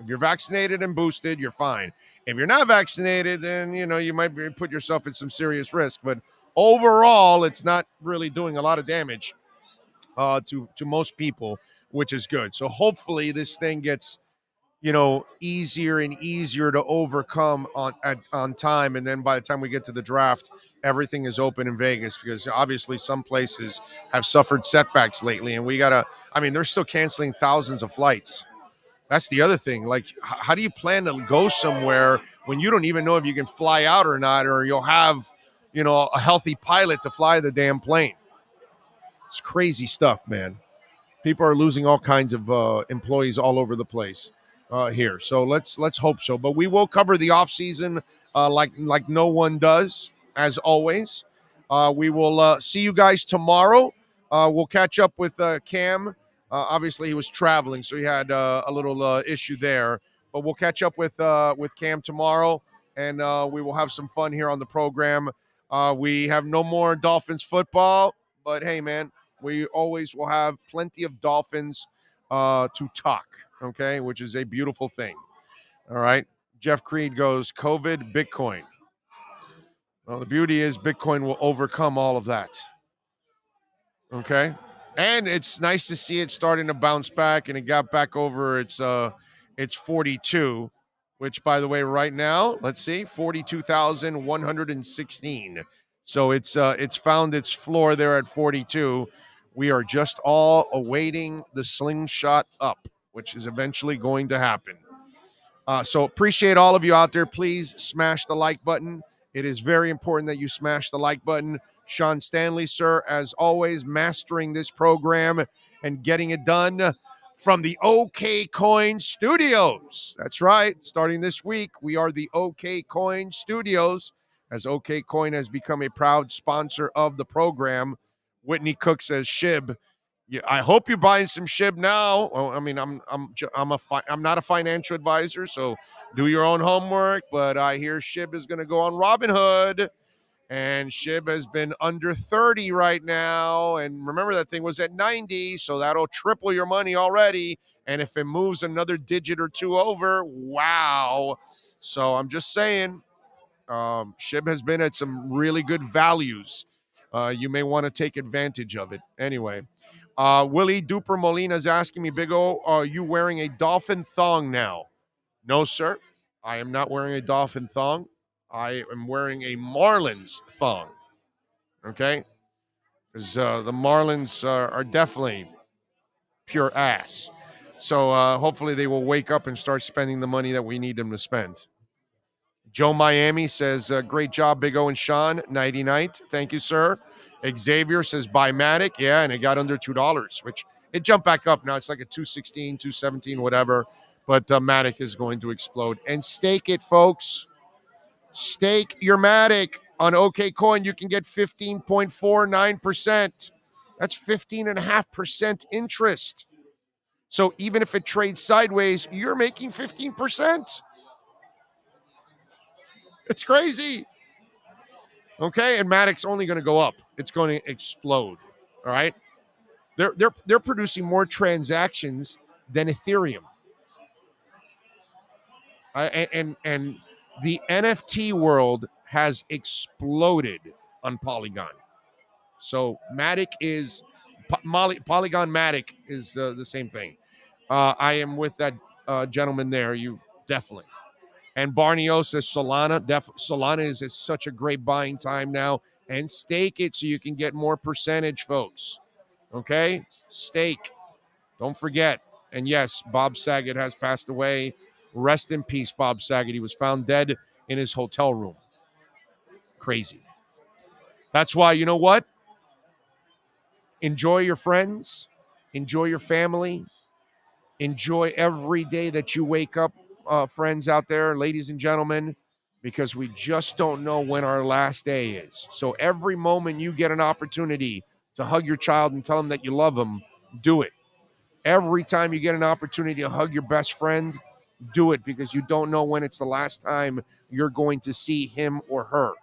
you're vaccinated and boosted, you're fine. If you're not vaccinated, then, you might put yourself in some serious risk. But overall, it's not really doing a lot of damage to most people, which is good. So hopefully this thing gets, easier and easier to overcome on time. And then by the time we get to the draft, everything is open in Vegas, because obviously some places have suffered setbacks lately. And they're still canceling thousands of flights. That's the other thing. Like, how do you plan to go somewhere when you don't even know if you can fly out or not, or you'll have, a healthy pilot to fly the damn plane? It's crazy stuff, man. People are losing all kinds of employees all over the place here. So let's hope so. But we will cover the offseason like no one does, as always. We will see you guys tomorrow. We'll catch up with Cam. Obviously, he was traveling, so he had a little issue there. But we'll catch up with Cam tomorrow, and we will have some fun here on the program. We have no more Dolphins football, but hey, man, we always will have plenty of Dolphins to talk, okay, which is a beautiful thing. All right. Jeff Creed goes, COVID, Bitcoin. Well, the beauty is Bitcoin will overcome all of that. Okay. And it's nice to see it starting to bounce back, and it got back over its 42, which, by the way, right now, let's see, 42,116. So it's found its floor there at 42. We are just all awaiting the slingshot up, which is eventually going to happen. So appreciate all of you out there. Please smash the like button. It is very important that you smash the like button. Sean Stanley, sir, as always, mastering this program and getting it done from the OK Coin Studios. That's right. Starting this week, we are the OK Coin Studios, as OK Coin has become a proud sponsor of the program. Whitney Cook says, Shib, I hope you're buying some Shib now. Well, I mean, I'm not a financial advisor, so do your own homework. But I hear Shib is going to go on Robinhood, and Shib has been under 30 right now. And remember, that thing was at 90, so that'll triple your money already. And if it moves another digit or two over, wow. So I'm just saying, Shib has been at some really good values. You may want to take advantage of it. Anyway, Willie Duper Molina is asking me, Big O, are you wearing a dolphin thong now? No, sir. I am not wearing a dolphin thong. I am wearing a Marlins thong. Okay? Because the Marlins are definitely pure ass. So hopefully they will wake up and start spending the money that we need them to spend. Joe Miami says, great job, Big O and Sean. Nighty night. Thank you, sir. Xavier says, buy Matic. Yeah, and it got under $2, which it jumped back up. Now it's like a 216, 217, whatever. But Matic is going to explode. And stake it, folks. Stake your Matic on OK Coin. You can get 15.49%. That's 15.5% interest. So even if it trades sideways, you're making 15%. It's crazy. Okay, and Matic's only going to go up. It's going to explode. All right, they're producing more transactions than Ethereum. And the NFT world has exploded on Polygon. So Matic is Polygon Matic is the same thing. I am with that gentleman there. You definitely. And Barney says Solana. Solana is at such a great buying time now. And stake it so you can get more percentage, folks. Okay? Stake. Don't forget. And yes, Bob Saget has passed away. Rest in peace, Bob Saget. He was found dead in his hotel room. Crazy. That's why, you know what? Enjoy your friends. Enjoy your family. Enjoy every day that you wake up, friends out there, ladies and gentlemen, because we just don't know when our last day is. So every moment you get an opportunity to hug your child and tell them that you love them, do it. Every time you get an opportunity to hug your best friend, do it, because you don't know when it's the last time you're going to see him or her.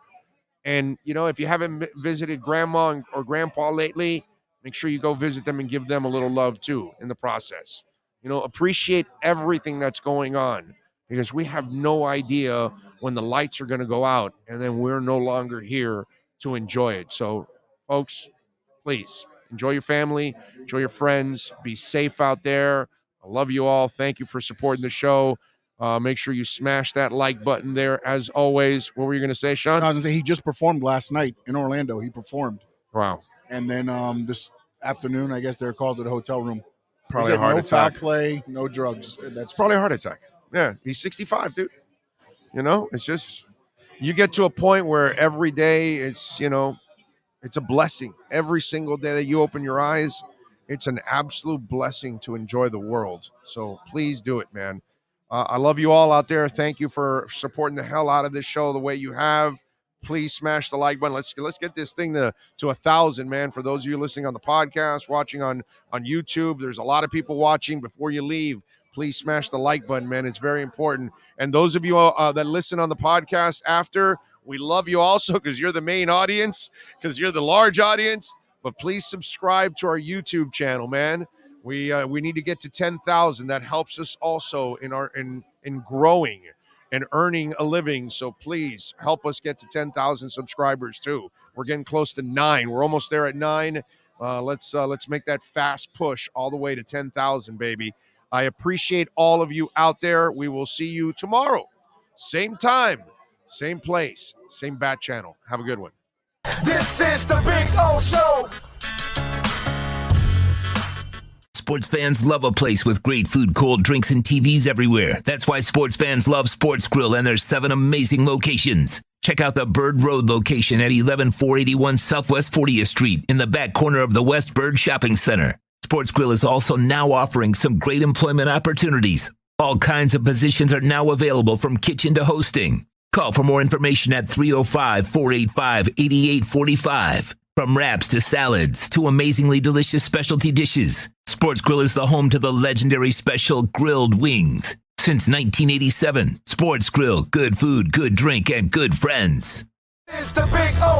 And, you know, if you haven't visited grandma or grandpa lately, make sure you go visit them and give them a little love too in the process. You know, appreciate everything that's going on, because we have no idea when the lights are going to go out and then we're no longer here to enjoy it. So, folks, please enjoy your family, enjoy your friends, be safe out there. I love you all. Thank you for supporting the show. Make sure you smash that like button there. As always, what were you going to say, Sean?
I was going to say he just performed last night in Orlando. He performed.
Wow.
And then this afternoon, I guess they were called to the hotel room.
Probably a heart
no
attack.
foul play, no drugs. That's
probably a heart attack. Yeah, he's 65, dude. You know, it's just, you get to a point where every day it's, you know, it's a blessing. Every single day that you open your eyes, it's an absolute blessing to enjoy the world. So please do it, man. I love you all out there. Thank you for supporting the hell out of this show the way you have. Please smash the like button. Let's get this thing to 1,000, man. For those of you listening on the podcast, watching on YouTube, there's a lot of people watching. Before you leave, please smash the like button, man. It's very important. And those of you that listen on the podcast after, we love you also, because you're the main audience, because you're the large audience. But please subscribe to our YouTube channel, man. We need to get to 10,000. That helps us also in growing and earning a living. So please help us get to 10,000 subscribers too. We're getting close to 9. We're almost there at 9. Let's make that fast push all the way to 10,000, baby. I appreciate all of you out there. We will see you tomorrow. Same time, same place, same bat channel. Have a good one.
This is the Big O Show.
Sports fans love a place with great food, cold drinks, and TVs everywhere. That's why sports fans love Sports Grill and their 7 amazing locations. Check out the Bird Road location at 11481 Southwest 40th Street in the back corner of the West Bird Shopping Center. Sports Grill is also now offering some great employment opportunities. All kinds of positions are now available, from kitchen to hosting. Call for more information at 305-485-8845. From wraps to salads to amazingly delicious specialty dishes, Sports Grill is the home to the legendary special grilled wings. Since 1987, Sports Grill, good food, good drink, and good friends.
It's the Big O.